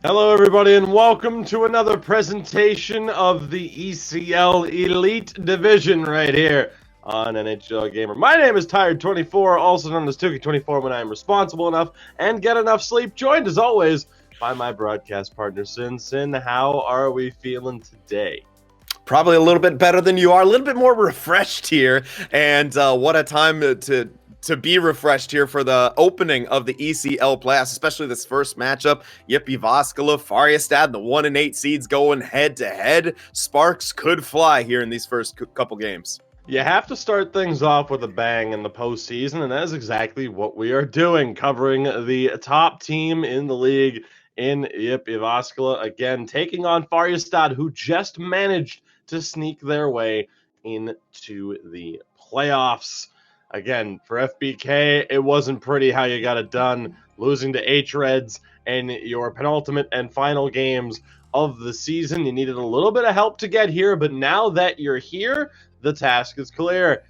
Hello, everybody, and welcome to another presentation of the ECL Elite Division right here on NHL Gamer. My name is Tired24, also known as Tuki24 when I am responsible enough and get enough sleep, joined as always by my broadcast partner, Sin. Sin, how are we feeling today? Probably a little bit better than you are, a little bit more refreshed here, and what a time to be refreshed here for the opening of the ECL playoffs, especially this first matchup. Jyväskylä, Färjestad, the 1-8 seeds going head-to-head. Sparks could fly here in these first couple games. You have to start things off with a bang in the postseason, and that is exactly what we are doing, covering the top team in the league in Jyväskylä, again, taking on Färjestad, who just managed to sneak their way into the playoffs. Again, for FBK, it wasn't pretty how you got it done, losing to H-Reds in your penultimate and final games of the season. You needed a little bit of help to get here, but now that you're here, the task is clear.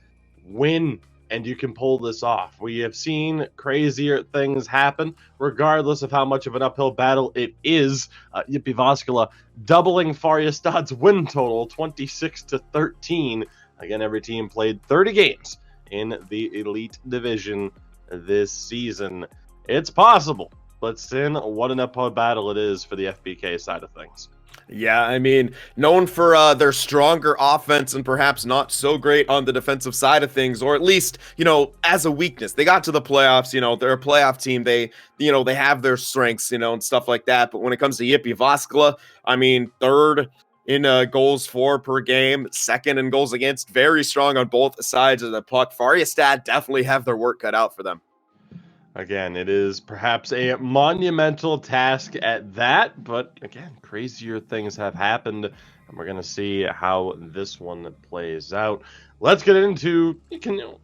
Win, and you can pull this off. We have seen crazier things happen, regardless of how much of an uphill battle it is. Jyväskylä doubling Färjestad's win total, 26-13. Again, every team played 30 games in the Elite Division this season. It's possible, but Sin, what an uphill battle it is for the FBK side of things. Yeah, I mean, known for their stronger offense and perhaps not so great on the defensive side of things, or at least, as a weakness. They got to the playoffs, they're a playoff team. They have their strengths, and stuff like that. But when it comes to Jyväskylä, I mean, third in goals for per game, second in goals against, very strong on both sides of the puck. Färjestad definitely have their work cut out for them. Again, it is perhaps a monumental task at that, but again, crazier things have happened, and we're going to see how this one plays out. Let's get into,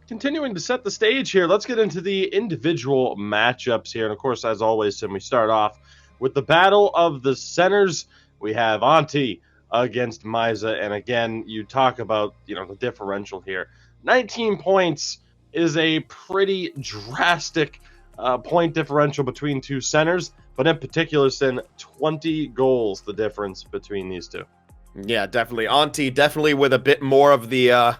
continuing to set the stage here, let's get into the individual matchups here. And of course, as always, we start off with the battle of the centers. We have Antti against Maisa, and again, you talk about, the differential here. 19 points is a pretty drastic point differential between two centers, but in particular, Sin, 20 goals the difference between these two. Yeah, definitely. Antti definitely with a bit more of the,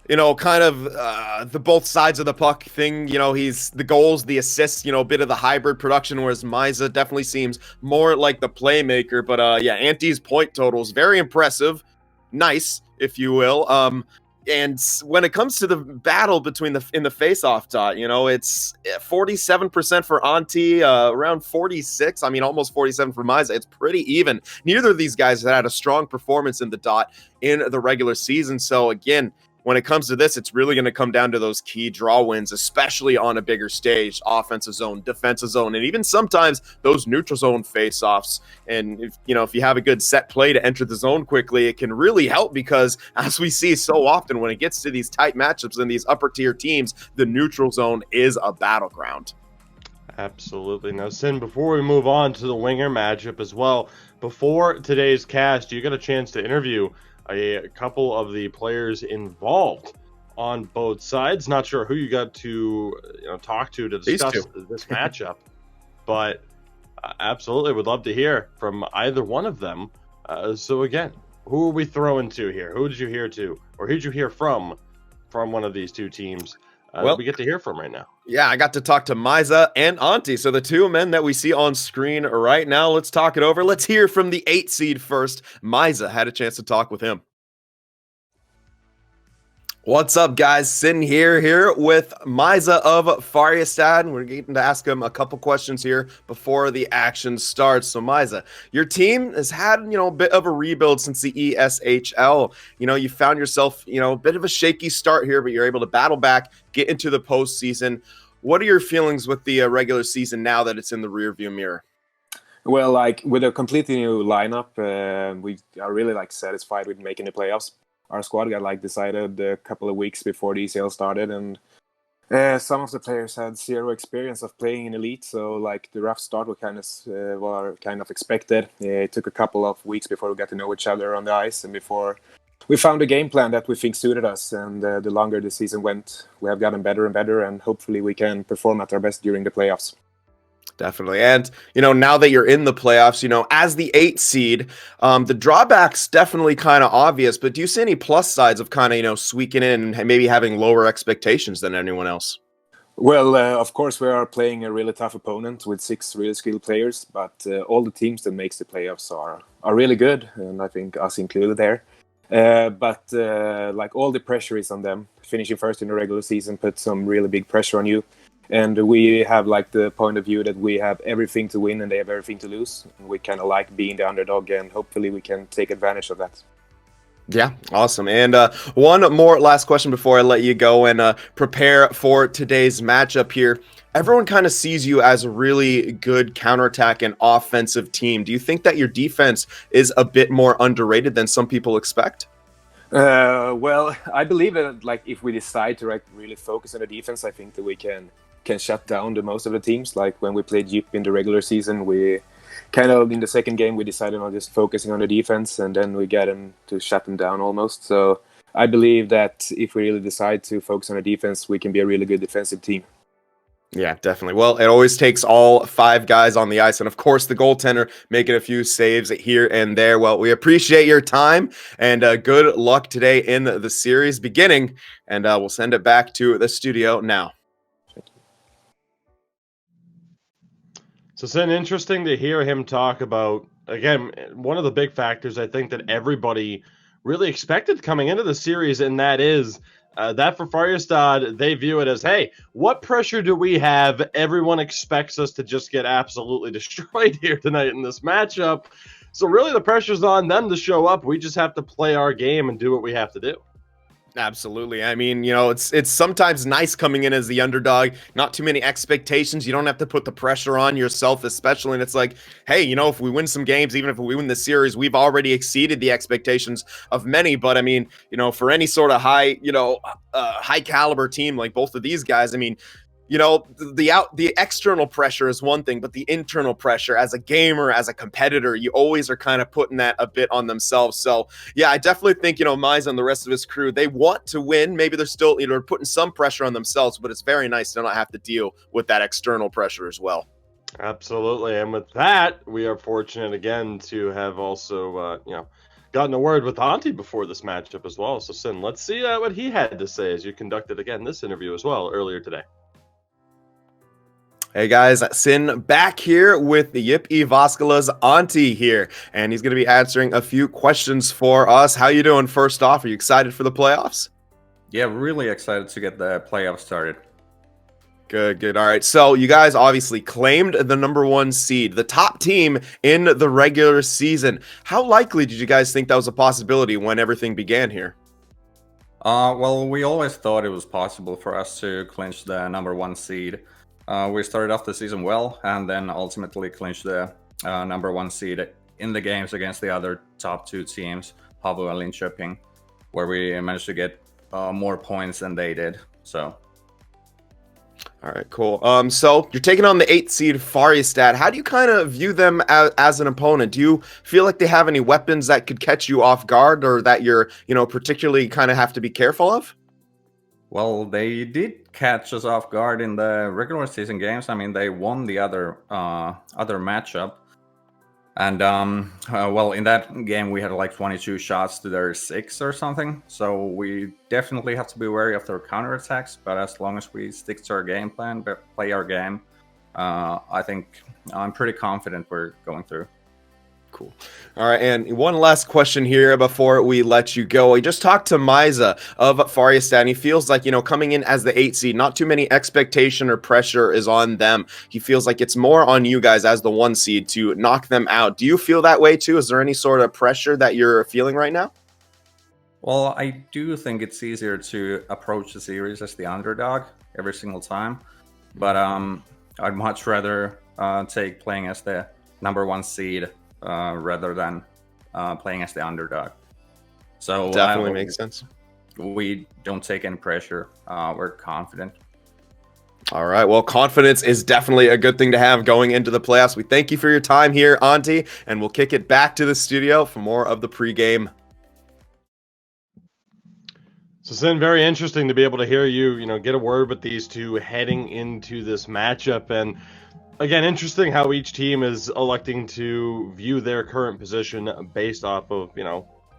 the both sides of the puck thing. He's the goals, the assists, a bit of the hybrid production, whereas Maisa definitely seems more like the playmaker. But Antti's point total is very impressive. Nice, if you will. And when it comes to the battle between in the face-off dot, it's 47% for Antti, around 46. I mean, almost 47 for Maisa. It's pretty even. Neither of these guys had a strong performance in the dot in the regular season. So again, when it comes to this, it's really going to come down to those key draw wins, especially on a bigger stage, offensive zone, defensive zone, and even sometimes those neutral zone face-offs. And if you have a good set play to enter the zone quickly, it can really help because, as we see so often, when it gets to these tight matchups and these upper tier teams, the neutral zone is a battleground. Absolutely. Now, Sin, before we move on to the winger matchup as well, before today's cast, you got a chance to interview a couple of the players involved on both sides. Not sure who you got to talk to discuss this matchup, but absolutely would love to hear from either one of them. So again, who are we throwing to here? Who did you hear to, or who did you hear from one of these two teams that we get to hear from right now? Yeah, I got to talk to Maisa and Antti. So the two men that we see on screen right now, let's talk it over. Let's hear from the 8 seed first. Maisa had a chance to talk with him. What's up, guys? Sitting here with Maisa of Färjestad. We're getting to ask him a couple questions here before the action starts. So, Maisa, your team has had, a bit of a rebuild since the EASHL. You found yourself, a bit of a shaky start here, but you're able to battle back, get into the postseason. What are your feelings with the regular season now that it's in the rearview mirror? Well, with a completely new lineup, we are really satisfied with making the playoffs. Our squad got decided a couple of weeks before the ECL started, and some of the players had zero experience of playing in elite, so the rough start was kind of expected. It took a couple of weeks before we got to know each other on the ice, and before we found a game plan that we think suited us. And the longer the season went, we have gotten better and better, and hopefully we can perform at our best during the playoffs. Definitely. And, now that you're in the playoffs, as the 8th seed, the drawback's definitely kind of obvious, but do you see any plus sides of kind of, squeaking in and maybe having lower expectations than anyone else? Well, of course, we are playing a really tough opponent with 6 really skilled players, but all the teams that makes the playoffs are really good, and I think us included there. But like all the pressure is on them. Finishing first in the regular season puts some really big pressure on you. And we have like the point of view that we have everything to win and they have everything to lose. We kind of like being the underdog, and hopefully we can take advantage of that. Yeah, awesome. And one more last question before I let you go and prepare for today's matchup here. Everyone kind of sees you as a really good counterattack and offensive team. Do you think that your defense is a bit more underrated than some people expect? Well, I believe that like if we decide to really focus on the defense, I think that we can shut down the most of the teams. Like when we played JYP in the regular season, we kind of in the second game we decided on just focusing on the defense, and then we got them to shut them down almost. So I believe that if we really decide to focus on the defense, we can be a really good defensive team. Yeah, definitely. Well, it always takes all 5 guys on the ice, and of course the goaltender making a few saves here and there. Well, we appreciate your time, and good luck today in the series beginning, and we'll send it back to the studio now. So it's interesting to hear him talk about, again, one of the big factors I think that everybody really expected coming into the series, and that is that for Färjestad, they view it as, hey, what pressure do we have? Everyone expects us to just get absolutely destroyed here tonight in this matchup. So really the pressure's on them to show up. We just have to play our game and do what we have to do. Absolutely. I mean, it's sometimes nice coming in as the underdog, not too many expectations. You don't have to put the pressure on yourself, especially. And it's like, hey, if we win some games, even if we win the series, we've already exceeded the expectations of many. But I mean, for any sort of high caliber team like both of these guys, I mean, the external pressure is one thing, but the internal pressure as a gamer, as a competitor, you always are kind of putting that a bit on themselves. So yeah, I definitely think, Mize and the rest of his crew, they want to win. Maybe they're still, putting some pressure on themselves, but it's very nice to not have to deal with that external pressure as well. Absolutely. And with that, we are fortunate again to have also, gotten a word with Antti before this matchup as well. So Sin, let's see what he had to say as you conducted again this interview as well earlier today. Hey guys, Sin back here with the Jyväskylä's Antti here, and he's going to be answering a few questions for us. How you doing first off? Are you excited for the playoffs? Yeah, really excited to get the playoffs started. Good. All right, so you guys obviously claimed the #1 seed, the top team in the regular season. How likely did you guys think that was a possibility when everything began here? Well, we always thought it was possible for us to clinch the #1 seed. We started off the season well, and then ultimately clinched the #1 seed in the games against the other top 2 teams, Havu and Linköping, where we managed to get more points than they did. So, all right, cool. So you're taking on the 8th seed Färjestad. How do you kind of view them as an opponent? Do you feel like they have any weapons that could catch you off guard, or that you're, particularly kind of have to be careful of? Well, they did catch us off guard in the regular season games. I mean, they won the other matchup, and well, in that game we had like 22 shots to their 6 or something. So we definitely have to be wary of their counterattacks. But as long as we stick to our game plan, but play our game, I think I'm pretty confident we're going through. Cool. All right, and one last question here before we let you go. I just talked to Mize of Färjestad, and he feels like, coming in as the 8th seed, not too many expectation or pressure is on them. He feels like it's more on you guys as the 1 seed to knock them out. Do you feel that way too? Is there any sort of pressure that you're feeling right now? Well, I do think it's easier to approach the series as the underdog every single time, but I'd much rather take playing as the #1 seed rather than playing as the underdog. So definitely makes sense. We don't take any pressure. We're confident. All right. Well, confidence is definitely a good thing to have going into the playoffs. We thank you for your time here, Antti, and we'll kick it back to the studio for more of the pregame. So it's been very interesting to be able to hear you, get a word with these two heading into this matchup. And Again, interesting how each team is electing to view their current position based off of,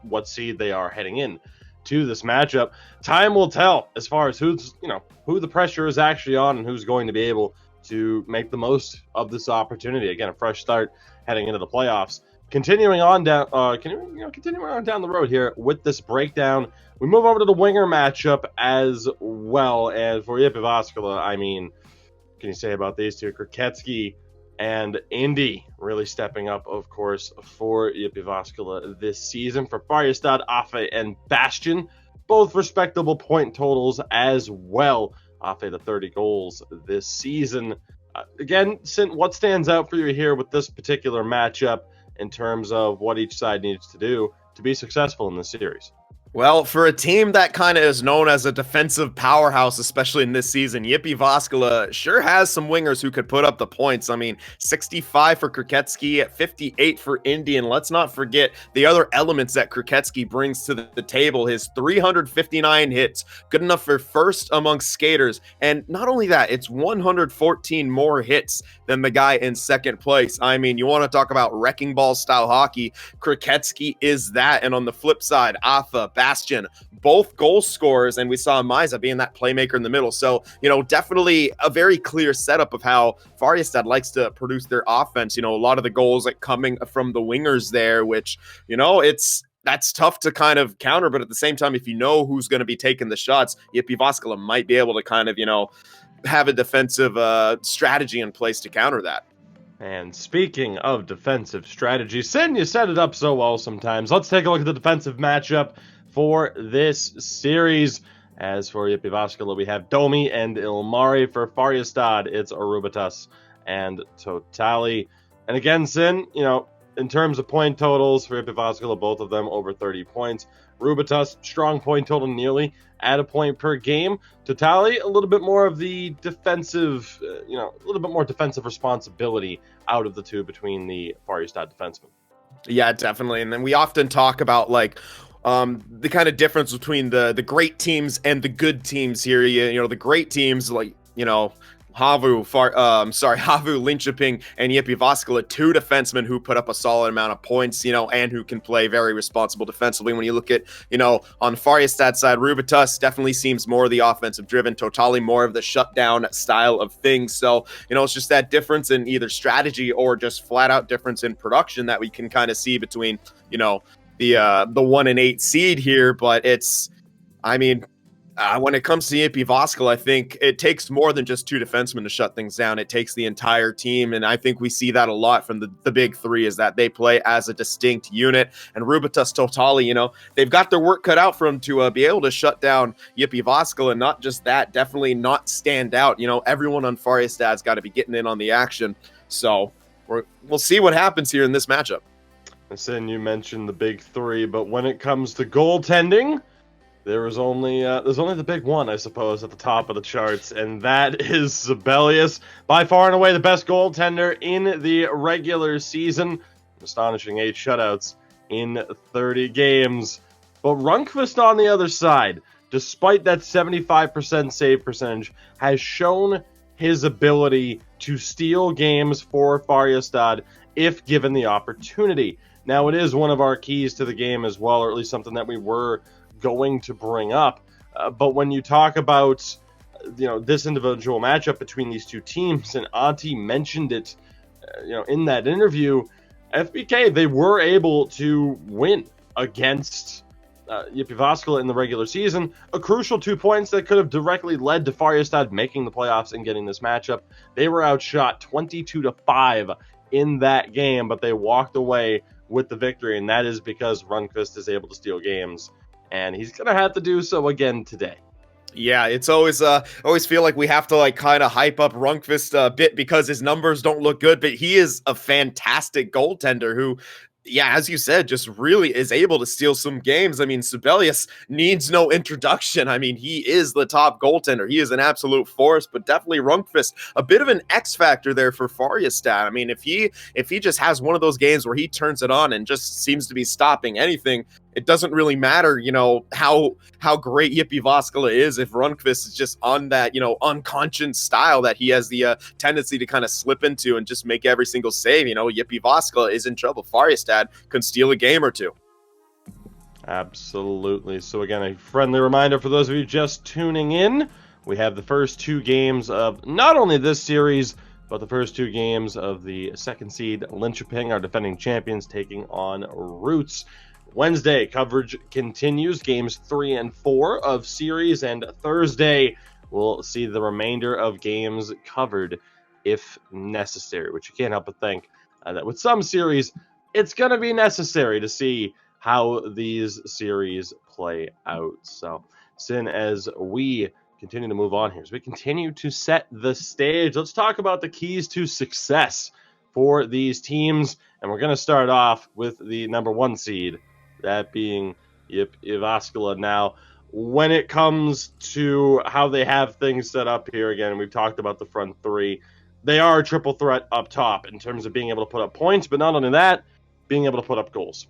what seed they are heading in to this matchup. Time will tell as far as who the pressure is actually on and who's going to be able to make the most of this opportunity. Again, a fresh start heading into the playoffs. Continuing on down the road here with this breakdown, we move over to the winger matchup as well. And for Jyväskylä, can you say about these two? Kruketsky and Indy really stepping up, of course, for Jyväskylä this season. For Färjestad, Afe and Bastion, both respectable point totals as well. Afe the 30 goals this season. Again, what stands out for you here with this particular matchup in terms of what each side needs to do to be successful in this series? Well, for a team that kind of is known as a defensive powerhouse, especially in this season, Jyväskylä sure has some wingers who could put up the points. 65 for Kruketsky, 58 for Indy, and let's not forget the other elements that Kruketsky brings to the table. His 359 hits, good enough for first amongst skaters, and not only that, it's 114 more hits than the guy in second place. You want to talk about wrecking ball style hockey, Kruketsky is that, and on the flip side, Afa, Bastion, both goal scorers, and we saw Maiza being that playmaker in the middle. So, definitely a very clear setup of how Färjestad likes to produce their offense. A lot of the goals coming from the wingers there, which, that's tough to kind of counter. But at the same time, if you know who's going to be taking the shots, Jyväskylä might be able to kind of, have a defensive strategy in place to counter that. And speaking of defensive strategy, Sin, you set it up so well sometimes. Let's take a look at the defensive matchup for this series. As for Jyväskylä, we have Domi and Ilmari. For Färjestad, it's Arubatas and Totali. And again, Sin, in terms of point totals for Jyväskylä, both of them over 30 points. Rubatas, strong point total, nearly at a point per game. Totali, a little bit more of the defensive, a little bit more defensive responsibility out of the two between the Färjestad defensemen. Yeah, definitely. And then we often talk about the kind of difference between the great teams and the good teams here. The great teams Havu, Linköping, and Jyväskylä, two defensemen who put up a solid amount of points, and who can play very responsible defensively. When you look at, on Färjestad's side, Rubatas definitely seems more of the offensive driven, Totally more of the shutdown style of things. So, it's just that difference in either strategy or just flat out difference in production that we can kind of see between, the 1 and 8 seed here. But it's, when it comes to Jyväskylä, I think it takes more than just two defensemen to shut things down. It takes the entire team, and I think we see that a lot from the big three, is that they play as a distinct unit. And Rubatas, Totally, they've got their work cut out for them to be able to shut down Jyväskylä, and not just that, definitely not stand out. Everyone on Färjestad's got to be getting in on the action. So we'll see what happens here in this matchup. Listen, you mentioned the big three, but when it comes to goaltending, there's only the big one, I suppose, at the top of the charts, and that is Sibelius, by far and away the best goaltender in the regular season. Astonishing 8 shutouts in 30 games. But Rundqvist on the other side, despite that 75% save percentage, has shown his ability to steal games for Färjestad if given the opportunity. Now, it is one of our keys to the game as well, or at least something that we were going to bring up. But when you talk about, this individual matchup between these two teams, and Antti mentioned it, in that interview, FBK, they were able to win against Jyväskylä in the regular season. A crucial 2 points that could have directly led to Färjestad making the playoffs and getting this matchup. They were outshot 22-5 in that game, but they walked away with the victory, and that is because Rundqvist is able to steal games, and he's going to have to do so again today. Yeah, it's always feel like we have to kind of hype up Rundqvist a bit because his numbers don't look good, but he is a fantastic goaltender who, yeah, as you said, just really is able to steal some games. Sibelius needs no introduction. He is the top goaltender. He is an absolute force, but definitely Rundqvist, a bit of an X factor there for Färjestad. If he just has one of those games where he turns it on and just seems to be stopping anything, it doesn't really matter, how great Jyväskylä is if Rundqvist is just on that, unconscious style that he has the tendency to kind of slip into and just make every single save. Jyväskylä is in trouble. Färjestad can steal a game or two. Absolutely. So again, a friendly reminder for those of you just tuning in, we have the first 2 games of not only this series, but the first 2 games of the second seed Linköping, our defending champions, taking on Roots. Wednesday, coverage continues, games 3 and 4 of series, and Thursday, we'll see the remainder of games covered if necessary, which you can't help but think that with some series, it's going to be necessary to see how these series play out. So, Sin, as we continue to move on here, as we continue to set the stage, let's talk about the keys to success for these teams. And we're going to start off with the number 1 seed, that being Jyväskylä. Now, when it comes to how they have things set up here, again, we've talked about the front 3. They are a triple threat up top in terms of being able to put up points, but not only that, being able to put up goals.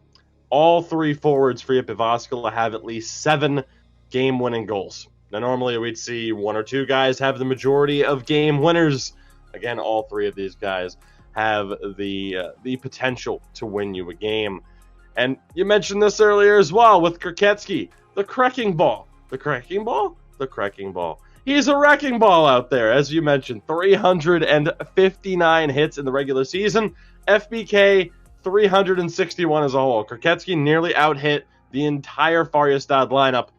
All 3 forwards for Jyväskylä have at least 7 game-winning goals. Now, normally we'd see 1 or 2 guys have the majority of game winners. Again, all 3 of these guys have the potential to win you a game. And you mentioned this earlier as well with Kriketsky, the cracking ball. The cracking ball? The cracking ball. He's a wrecking ball out there, as you mentioned. 359 hits in the regular season. FBK, 361 as a whole. Kriketsky nearly out-hit the entire Färjestad lineup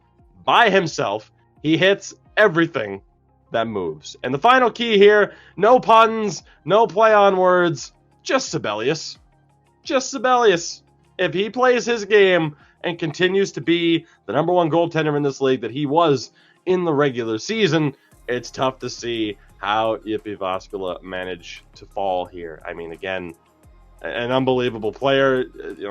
by himself. He hits everything that moves. And the final key here, no puns, no play on words, just Sibelius. Just Sibelius. If he plays his game and continues to be the number 1 goaltender in this league that he was in the regular season, it's tough to see how Jyväskylä managed to fall here. I mean, again, an unbelievable player,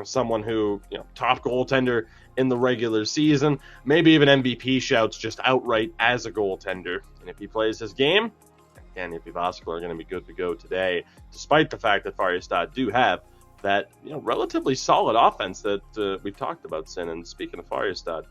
someone who, top goaltender in the regular season, maybe even MVP shouts just outright as a goaltender. And if he plays his game, again, Jyväskylä are going to be good to go today, despite the fact that Färjestad do have that relatively solid offense that we've talked about, Sin. And speaking of Färjestad,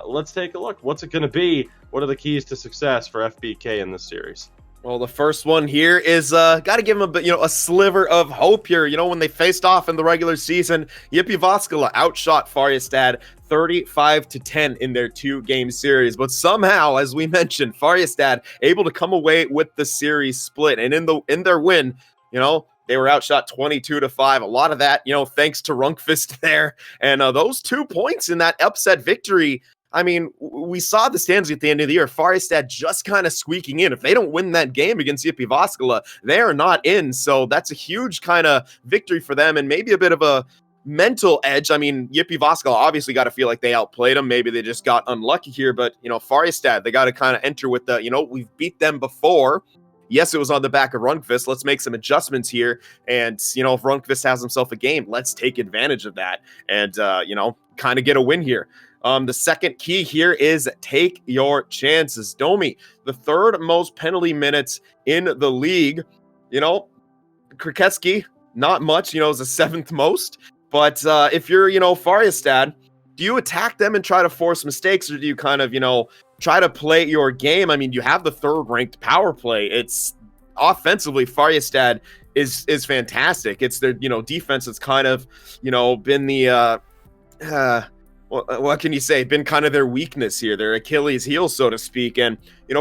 let's take a look. What's it going to be? What are the keys to success for FBK in this series? Well, the first one here is got to give them a bit, a sliver of hope here. When they faced off in the regular season, Jyväskylä outshot Färjestad 35-10 in their 2-game series. But somehow, as we mentioned, Färjestad able to come away with the series split, and in their win, they were outshot 22-5. A lot of that, thanks to Rundqvist there. And those 2 points in that upset victory, I mean, we saw the standings at the end of the year. Färjestad just kind of squeaking in. If they don't win that game against Jyväskylä, they are not in. So that's a huge kind of victory for them and maybe a bit of a mental edge. I mean, Jyväskylä obviously got to feel like they outplayed them. Maybe they just got unlucky here. But, Färjestad, they got to kind of enter with the, we've beat them before. Yes, it was on the back of Rundqvist. Let's make some adjustments here. And, if Rundqvist has himself a game, let's take advantage of that and, kind of get a win here. The second key here is take your chances. Domi, the 3rd most penalty minutes in the league. Kriketsky, not much, is the 7th most. But if you're, Färjestad, do you attack them and try to force mistakes, or do you kind of, try to play your game? I mean, you have the 3rd ranked power play. It's offensively, Färjestad is fantastic. It's their, defense that's kind of, been the, what can you say? Been kind of their weakness here, their Achilles heel, so to speak. And,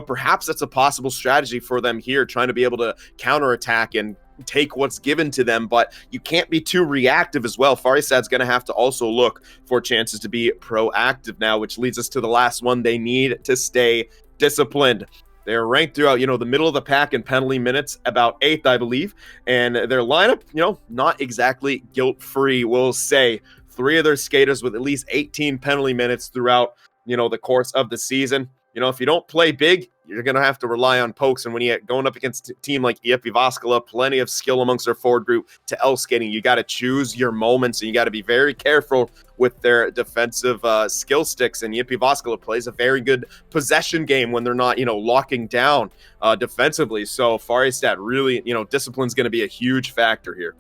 perhaps that's a possible strategy for them here, trying to be able to counterattack and take what's given to them, but you can't be too reactive as well. Färjestad's going to have to also look for chances to be proactive now, which leads us to the last one. They need to stay disciplined. They're ranked throughout, the middle of the pack in penalty minutes, about 8th, I believe. And their lineup, not exactly guilt-free, we'll say. 3 of their skaters with at least 18 penalty minutes throughout, the course of the season. If you don't play big, you're going to have to rely on pokes. And when you're going up against a team like Jyväskylä, plenty of skill amongst their forward group to skating, you got to choose your moments, and you got to be very careful with their defensive skill sticks. And Jyväskylä plays a very good possession game when they're not, locking down defensively. So Färjestad really, discipline's going to be a huge factor here.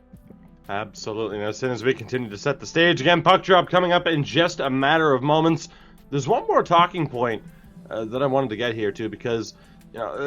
Absolutely. Now, as soon as we continue to set the stage, again, puck drop coming up in just a matter of moments. There's one more talking point that I wanted to get here, too, because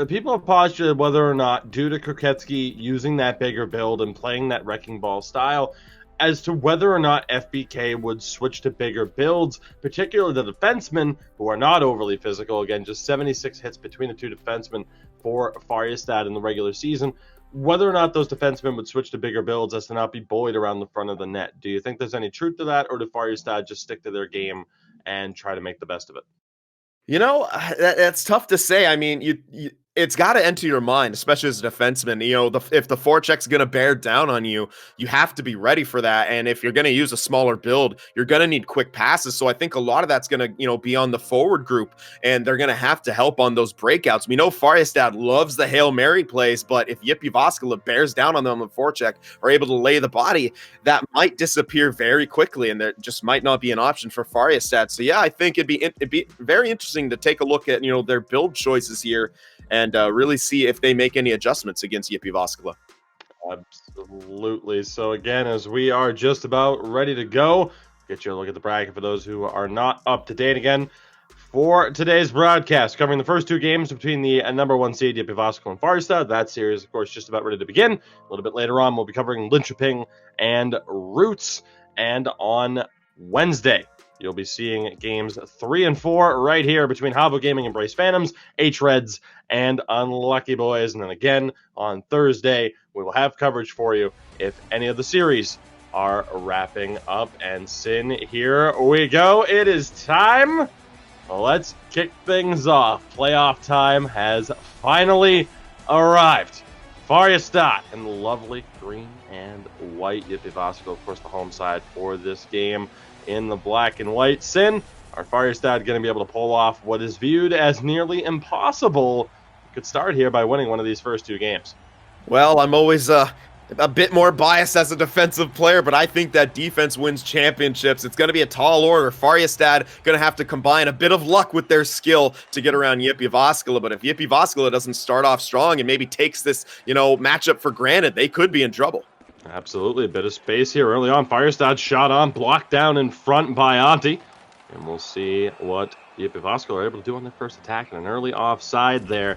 people have postulated whether or not, due to Kroketsky using that bigger build and playing that wrecking ball style, as to whether or not FBK would switch to bigger builds, particularly the defensemen, who are not overly physical. Again, just 76 hits between the two defensemen for Färjestad in the regular season. Whether or not those defensemen would switch to bigger builds as to not be bullied around the front of the net. Do you think there's any truth to that, or do Färjestad just stick to their game and try to make the best of it? That's tough to say. I mean, it's got to enter your mind, especially as a defenseman. If the forecheck's going to bear down on you, you have to be ready for that. And if you're going to use a smaller build, you're going to need quick passes. So I think a lot of that's going to, be on the forward group, and they're going to have to help on those breakouts. We know Färjestad loves the Hail Mary plays, but if Jyväskylä bears down on them on the forecheck, are able to lay the body, that might disappear very quickly, and there just might not be an option for Färjestad. So yeah, I think it'd be very interesting to take a look at, their build choices here, and really see if they make any adjustments against Jyväskylä. Absolutely. So again, as we are just about ready to go, get you a look at the bracket for those who are not up to date again. For today's broadcast, covering the first two games between the number one seed Jyväskylä and Färjestad. That series, of course, just about ready to begin. A little bit later on, we'll be covering Linköping and Roots. And on Wednesday, you'll be seeing games 3 and 4 right here between Habbo Gaming and Brace Phantoms, H-Reds, and Unlucky Boys. And then again, on Thursday, we will have coverage for you if any of the series are wrapping up. And Sin, here we go. It is time. Let's kick things off. Playoff time has finally arrived. Färjestad in the lovely green and white. Jyväskylä, of course, the home side for this game in the black and white. Sin, are Färjestad going to be able to pull off what is viewed as nearly impossible? You could start here by winning one of these first two games. Well, I'm always a bit more biased as a defensive player, but I think that defense wins championships. It's going to be a tall order. Färjestad going to have to combine a bit of luck with their skill to get around Jyväskylä. But if Jyväskylä doesn't start off strong and maybe takes this, matchup for granted, they could be in trouble. Absolutely. A bit of space here early on. Färjestad shot on, blocked down in front by Antti. And we'll see what Jyväskylä are able to do on their first attack. And an early offside there.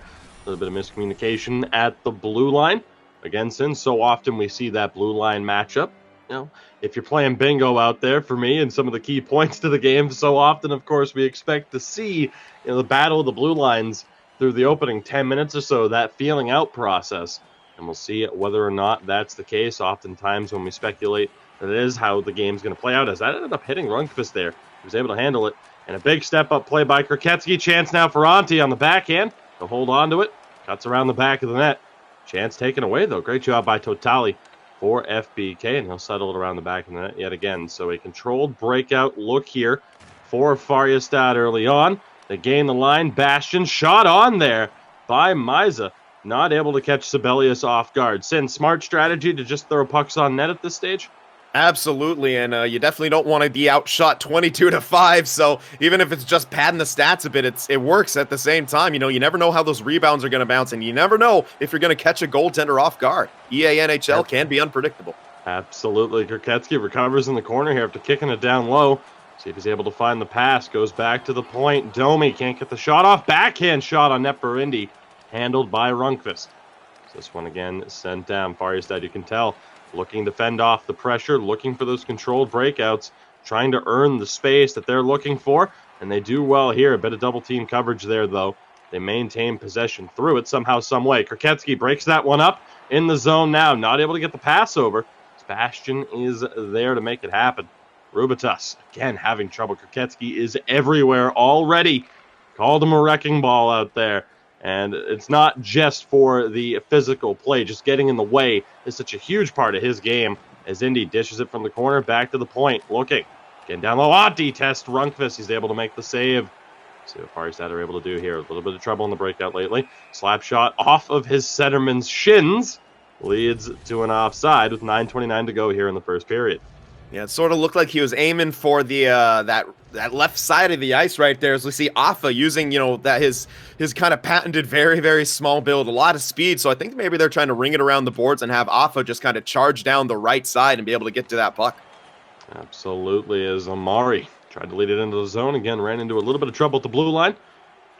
A little bit of miscommunication at the blue line. Again, since so often we see that blue line matchup, if you're playing bingo out there for me and some of the key points to the game, so often, of course, we expect to see the battle of the blue lines through the opening 10 minutes or so, that feeling out process. And we'll see whether or not that's the case. Oftentimes when we speculate that it is how the game's going to play out, as that ended up hitting Rundqvist there. He was able to handle it. And a big step-up play by Kroketsky. Chance now for Antti on the backhand. He'll hold on to it. Cuts around the back of the net. Chance taken away, though. Great job by Totali for FBK, and he'll settle it around the back of the net yet again. So a controlled breakout look here for Färjestad early on. They gain the line. Bastion shot on there by Miza. Not able to catch Sibelius off guard. Sin, smart strategy to just throw pucks on net at this stage? Absolutely, and you definitely don't want to be outshot 22-5, so even if it's just padding the stats a bit, it works at the same time. You never know how those rebounds are going to bounce, and you never know if you're going to catch a goaltender off guard. NHL can be unpredictable. Absolutely. Kroketsky recovers in the corner here after kicking it down low. See if he's able to find the pass. Goes back to the point. Domi can't get the shot off. Backhand shot on net for Indy. Handled by Rundqvist. So this one again sent down. Färjestad, you can tell, looking to fend off the pressure, looking for those controlled breakouts, trying to earn the space that they're looking for, and they do well here. A bit of double team coverage there, though. They maintain possession through it somehow, some way. Kroketsky breaks that one up in the zone now, not able to get the pass over. Bastion is there to make it happen. Rubitus, again, having trouble. Kroketsky is everywhere already. Called him a wrecking ball out there. And it's not just for the physical play. Just getting in the way is such a huge part of his game. As Indy dishes it from the corner back to the point. Looking. Getting down low. Antti test Rundqvist. He's able to make the save. See what Färjestad are able to do here. A little bit of trouble in the breakout lately. Slap shot off of his centerman's shins. Leads to an offside with 9:29 to go here in the first period. Yeah, it sort of looked like he was aiming for the that that left side of the ice right there, as we see Afa using, that his kind of patented very, very small build, a lot of speed. So I think maybe they're trying to ring it around the boards and have Afa just kind of charge down the right side and be able to get to that puck. Absolutely, as Amari tried to lead it into the zone again, ran into a little bit of trouble at the blue line.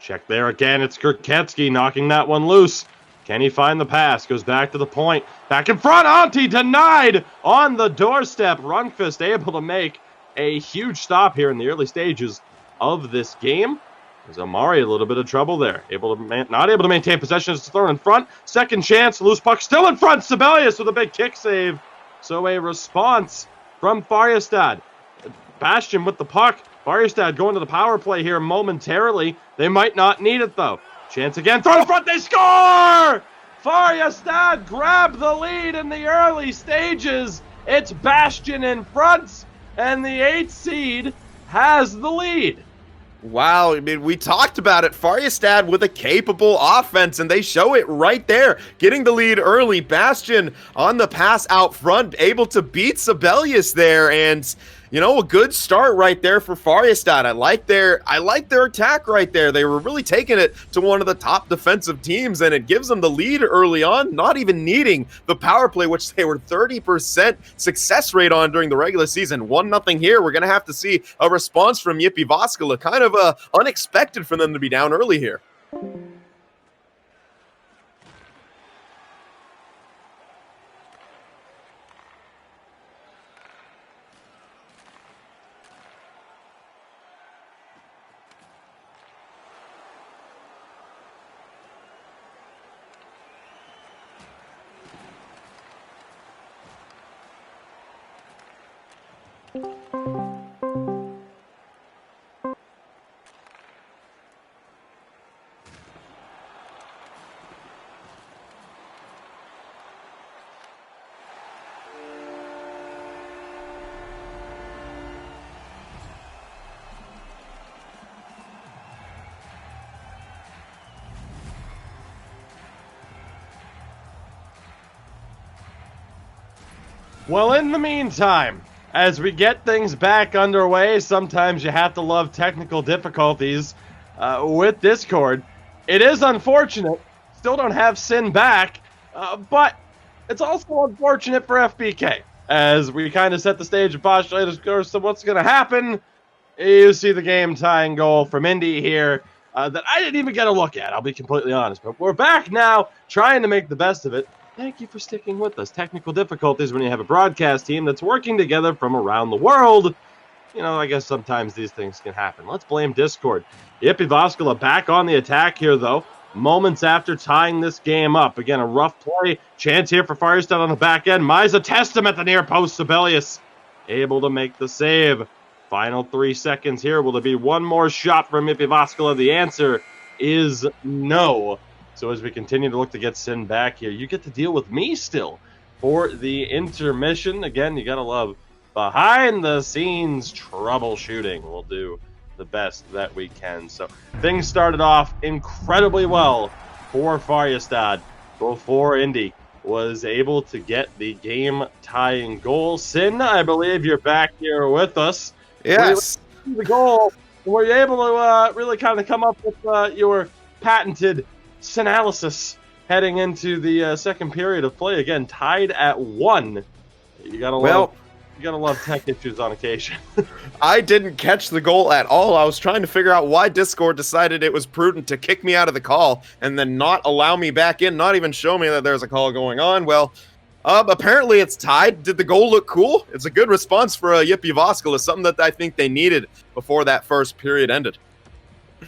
Check there again. It's Kurketsky knocking that one loose. Can he find the pass? Goes back to the point. Back in front. Antti denied on the doorstep. Rundqvist able to make a huge stop here in the early stages of this game. There's Amari a little bit of trouble there. Not able to maintain possession. It's thrown in front. Second chance. Loose puck still in front. Sibelius with a big kick save. So a response from Färjestad. Bastian with the puck. Färjestad going to the power play here momentarily. They might not need it though. Chance again. Throw in front. They score! Färjestad grab the lead in the early stages. It's Bastian in front. And the 8th seed has the lead. Wow, I mean, we talked about it. Färjestad with a capable offense, and they show it right there. Getting the lead early. Bastian on the pass out front, able to beat Sibelius there, and a good start right there for Färjestad. I like their attack right there. They were really taking it to one of the top defensive teams, and it gives them the lead early on, not even needing the power play, which they were 30% success rate on during the regular season. 1-0 here. We're going to have to see a response from Jyväskylä. Kind of unexpected for them to be down early here. Well, in the meantime, as we get things back underway, sometimes you have to love technical difficulties with Discord. It is unfortunate. Still don't have Sin back, but it's also unfortunate for FBK. As we kind of set the stage of postulated scores, so what's going to happen? You see the game-tying goal from Indy here that I didn't even get a look at, I'll be completely honest. But we're back now, trying to make the best of it. Thank you for sticking with us. Technical difficulties when you have a broadcast team that's working together from around the world. I guess sometimes these things can happen. Let's blame Discord. Jyväskylä back on the attack here, though. Moments after tying this game up. Again, a rough play. Chance here for Färjestad on the back end. Miza Testem at the near post. Sibelius able to make the save. Final 3 seconds here. Will there be one more shot from Jyväskylä? The answer is no. So as we continue to look to get Sin back here, you get to deal with me still for the intermission. Again, you got to love behind-the-scenes troubleshooting. We'll do the best that we can. So things started off incredibly well for Färjestad before Indy was able to get the game-tying goal. Sin, I believe you're back here with us. Yes. The goal, were you able to really kind of come up with your patented Sinalysis heading into the second period of play? Again, tied at 1. You gotta love tech issues on occasion. I didn't catch the goal at all. I was trying to figure out why Discord decided it was prudent to kick me out of the call and then not allow me back in, not even show me that there's a call going on. Well, apparently it's tied. Did the goal look cool? It's a good response for Jyväskylä, something that I think they needed before that first period ended.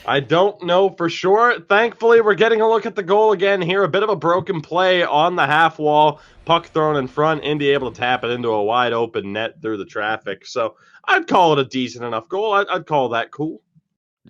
I don't know for sure. Thankfully, we're getting a look at the goal again here. A bit of a broken play on the half wall. Puck thrown in front. Indy able to tap it into a wide open net through the traffic. So I'd call it a decent enough goal. I'd call that cool.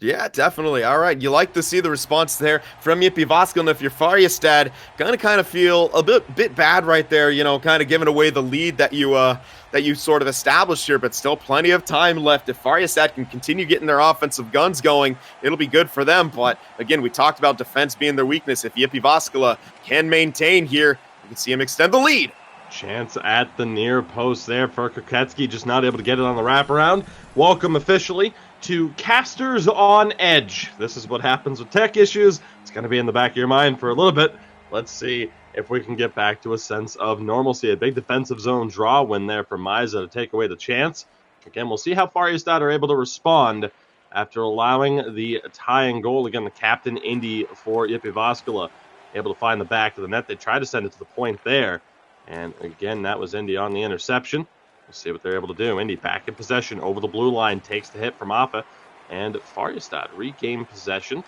Yeah, definitely. All right, you like to see the response there from Jyväskylä, and if you're Färjestad, gonna kind of feel a bit bad right there, kind of giving away the lead that you sort of established here, but still plenty of time left. If Färjestad can continue getting their offensive guns going, it'll be good for them. But again, we talked about defense being their weakness. If Jyväskylä can maintain here, you can see him extend the lead. Chance at the near post there for Kurketsky, just not able to get it on the wraparound. Welcome officially to Casters on Edge. This is what happens with tech issues. It's going to be in the back of your mind for a little bit. Let's see if we can get back to a sense of normalcy. A big defensive zone draw win there for Misa to take away the chance. Again, we'll see how Färjestad are able to respond after allowing the tying goal. Again, the captain, Indy, for Jyväskylä, able to find the back of the net. They tried to send it to the point there. And again, that was Indy on the interception. We'll see what they're able to do. Indy back in possession over the blue line, takes the hit from Affe. And Färjestad regain possession.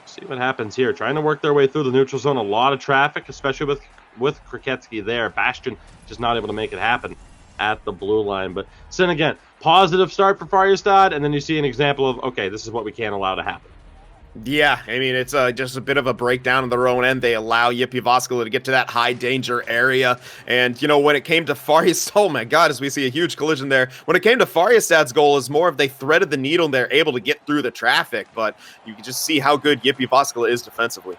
See what happens here. Trying to work their way through the neutral zone. A lot of traffic, especially with Kriketsky there. Bastion just not able to make it happen at the blue line. But then again, positive start for Färjestad, and then you see an example of, okay, this is what we can't allow to happen. Yeah, I mean, it's just a bit of a breakdown on their own end. They allow Jyväskylä to get to that high danger area. And, when it came to Färjestad, oh my God, as we see a huge collision there. When it came to Färjestad's goal, is more of they threaded the needle and they're able to get through the traffic. But you can just see how good Jyväskylä is defensively.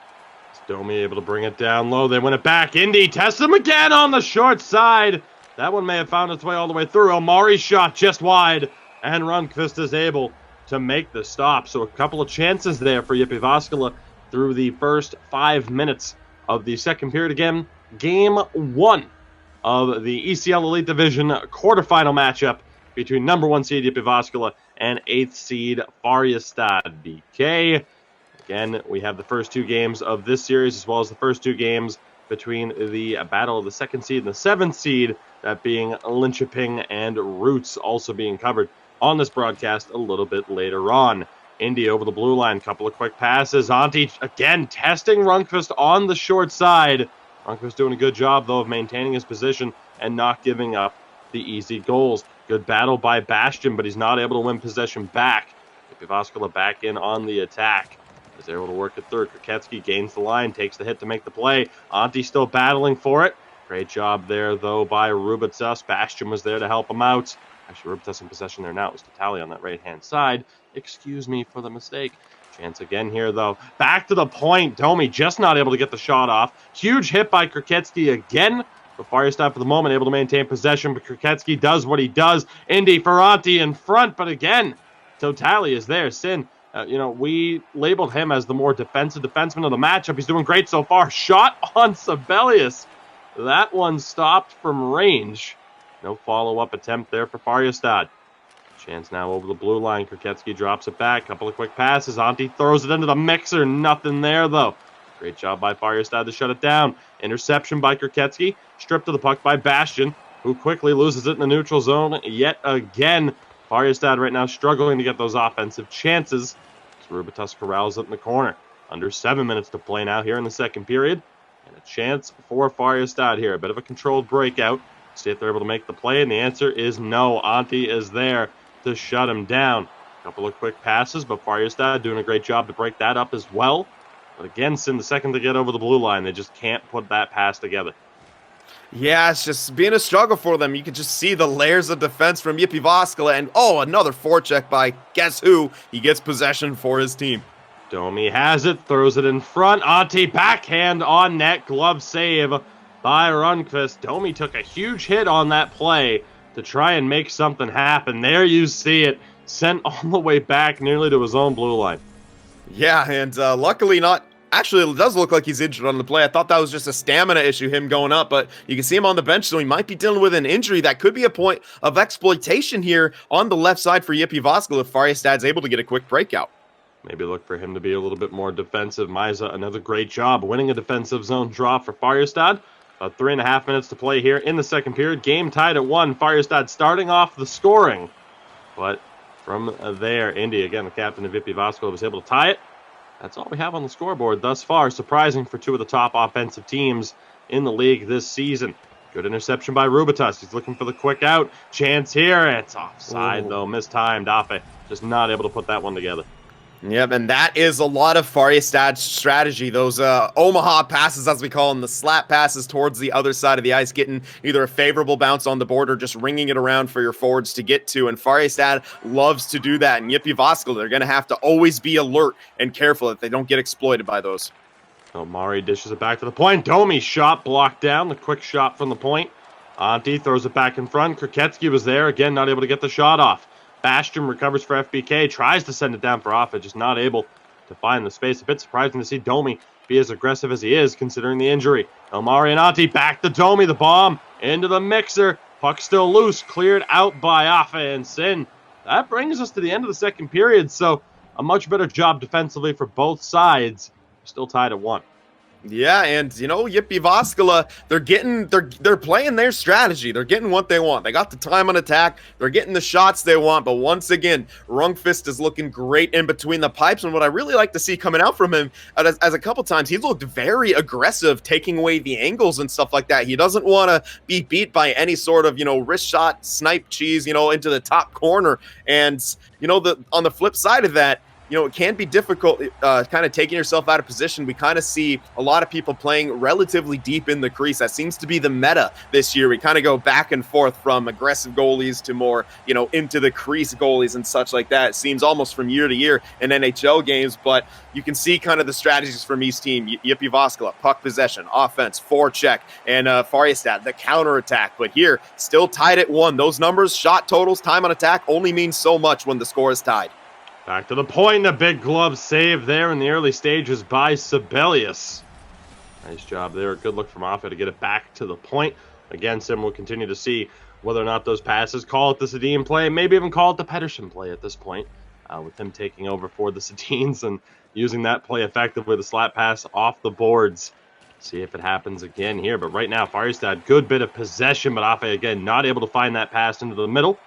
Domi able to bring it down low. They win it back. Indy tests him again on the short side. That one may have found its way all the way through. Omari's shot just wide. And Rundqvist is able to make the stop. So a couple of chances there for Jyväskylä through the first 5 minutes of the second period. Again, game 1 of the ECL Elite Division quarterfinal matchup between number 1 seed Jyväskylä and 8th seed Färjestad BK. Again, we have the first 2 games of this series as well as the first 2 games between the battle of the 2nd seed and the 7th seed, that being Linköping and Roots, also being covered on this broadcast a little bit later on. Indy over the blue line, couple of quick passes. Antti again testing Rundqvist on the short side. Rundqvist doing a good job, though, of maintaining his position and not giving up the easy goals. Good battle by Bastion, but he's not able to win possession back. Jyväskylä back in on the attack. Is able to work it through. Kriketsky gains the line, takes the hit to make the play. Antti still battling for it. Great job there, though, by Rubitus. Bastion was there to help him out. Actually, Rubitus in possession there now. It was Totali on that right-hand side. Excuse me for the mistake. Chance again here, though. Back to the point. Domi just not able to get the shot off. Huge hit by Kriketsky again. But Färjestad for the moment able to maintain possession, but Kriketsky does what he does. Indy Ferranti in front, but again, Totali is there. Sin, we labeled him as the more defensive defenseman of the matchup. He's doing great so far. Shot on Sibelius. That one stopped from range. No follow-up attempt there for Färjestad. Chance now over the blue line. Kriketsky drops it back. Couple of quick passes. Antti throws it into the mixer. Nothing there, though. Great job by Färjestad to shut it down. Interception by Kriketsky. Stripped of the puck by Bastion, who quickly loses it in the neutral zone yet again. Färjestad right now struggling to get those offensive chances. Rubitus corrals it in the corner. Under 7 minutes to play now here in the second period. And a chance for Färjestad here. A bit of a controlled breakout. See if they're able to make the play, and the answer is no. Antti is there to shut him down. A couple of quick passes, but Färjestad doing a great job to break that up as well. But again, Sin, the second to get over the blue line, they just can't put that pass together. Yeah, it's just been a struggle for them. You can just see the layers of defense from Jyväskylä, and another forecheck by guess who? He gets possession for his team. Domi has it, throws it in front. Antti backhand on net, glove save by Rundqvist. Domi took a huge hit on that play to try and make something happen. There you see it, sent all the way back nearly to his own blue line. Yeah, and luckily not. Actually, it does look like he's injured on the play. I thought that was just a stamina issue, him going up, but you can see him on the bench, so he might be dealing with an injury. That could be a point of exploitation here on the left side for Jyväskylä if Färjestad's able to get a quick breakout. Maybe look for him to be a little bit more defensive. Misa, another great job winning a defensive zone draw for Färjestad. About 3.5 minutes to play here in the second period. Game tied at 1. Färjestad starting off the scoring. But from there, Indy, again, the captain of Jyväskylä, was able to tie it. That's all we have on the scoreboard thus far. Surprising for 2 of the top offensive teams in the league this season. Good interception by Rubitus. He's looking for the quick out. Chance here. It's offside, though. Mistimed. Affe just not able to put that one together. Yep, and that is a lot of Färjestad's strategy. Those Omaha passes, as we call them, the slap passes towards the other side of the ice, getting either a favorable bounce on the board or just ringing it around for your forwards to get to. And Färjestad loves to do that. And Jyväskylä, they're going to have to always be alert and careful that they don't get exploited by those. Mari dishes it back to the point. Domi shot blocked down. The quick shot from the point. Antti throws it back in front. Kriketsky was there. Again, not able to get the shot off. Bastian recovers for FBK, tries to send it down for Offa, just not able to find the space. A bit surprising to see Domi be as aggressive as he is, considering the injury. Elmari and Antti back to Domi, the bomb into the mixer. Puck still loose, cleared out by Offa and Sin. That brings us to the end of the second period, so a much better job defensively for both sides. Still tied at 1. Yeah, and Jyväskylä, they're playing their strategy. They're getting what they want. They got the time on attack. They're getting the shots they want. But once again, Rundqvist is looking great in between the pipes. And what I really like to see coming out from him, as a couple times, he looked very aggressive, taking away the angles and stuff like that. He doesn't want to be beat by any sort of wrist shot, snipe cheese, into the top corner. And on the flip side of that, it can be difficult kind of taking yourself out of position. We kind of see a lot of people playing relatively deep in the crease. That seems to be the meta this year. We kind of go back and forth from aggressive goalies to more, into the crease goalies and such like that. It seems almost from year to year in NHL games, but you can see kind of the strategies from each team. Jyväskylä, puck possession, offense, forecheck, and Färjestad, the counterattack. But here, still tied at 1. Those numbers, shot totals, time on attack, only mean so much when the score is tied. Back to the point, a big glove save there in the early stages by Sibelius. Nice job there. Good look from Offa to get it back to the point. Again, Sim will continue to see whether or not those passes, call it the Sedin play, maybe even call it the Pettersson play at this point, with him taking over for the Sedins and using that play effectively, the slap pass off the boards. See if it happens again here. But right now, Färjestad, good bit of possession, but Offa, again, not able to find that pass into the middle.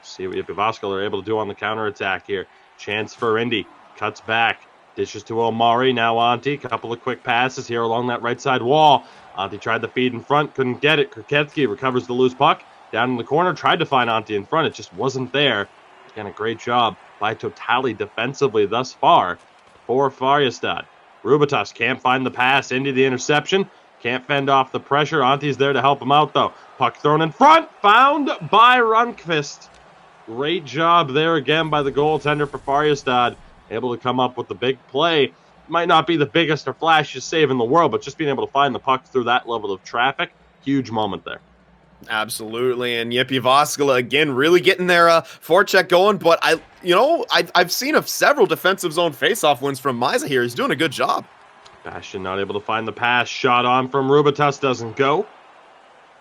See what Jyväskylä are able to do on the counterattack here. Chance for Indy. Cuts back. Dishes to Omari. Now Antti. Couple of quick passes here along that right side wall. Antti tried the feed in front. Couldn't get it. Kruketsky recovers the loose puck. Down in the corner. Tried to find Antti in front. It just wasn't there. Again, a great job by Totali defensively thus far for Färjestad. Rubitas can't find the pass. Indy the interception. Can't fend off the pressure. Antti's there to help him out though. Puck thrown in front. Found by Rundqvist. Great job there again by the goaltender for Färjestad. Able to come up with the big play. Might not be the biggest or flashiest save in the world, but just being able to find the puck through that level of traffic, huge moment there. Absolutely, and Jyväskylä again really getting their forecheck going. But I've seen several defensive zone faceoff wins from Miza here. He's doing a good job. Bastian not able to find the pass. Shot on from Rubitas doesn't go.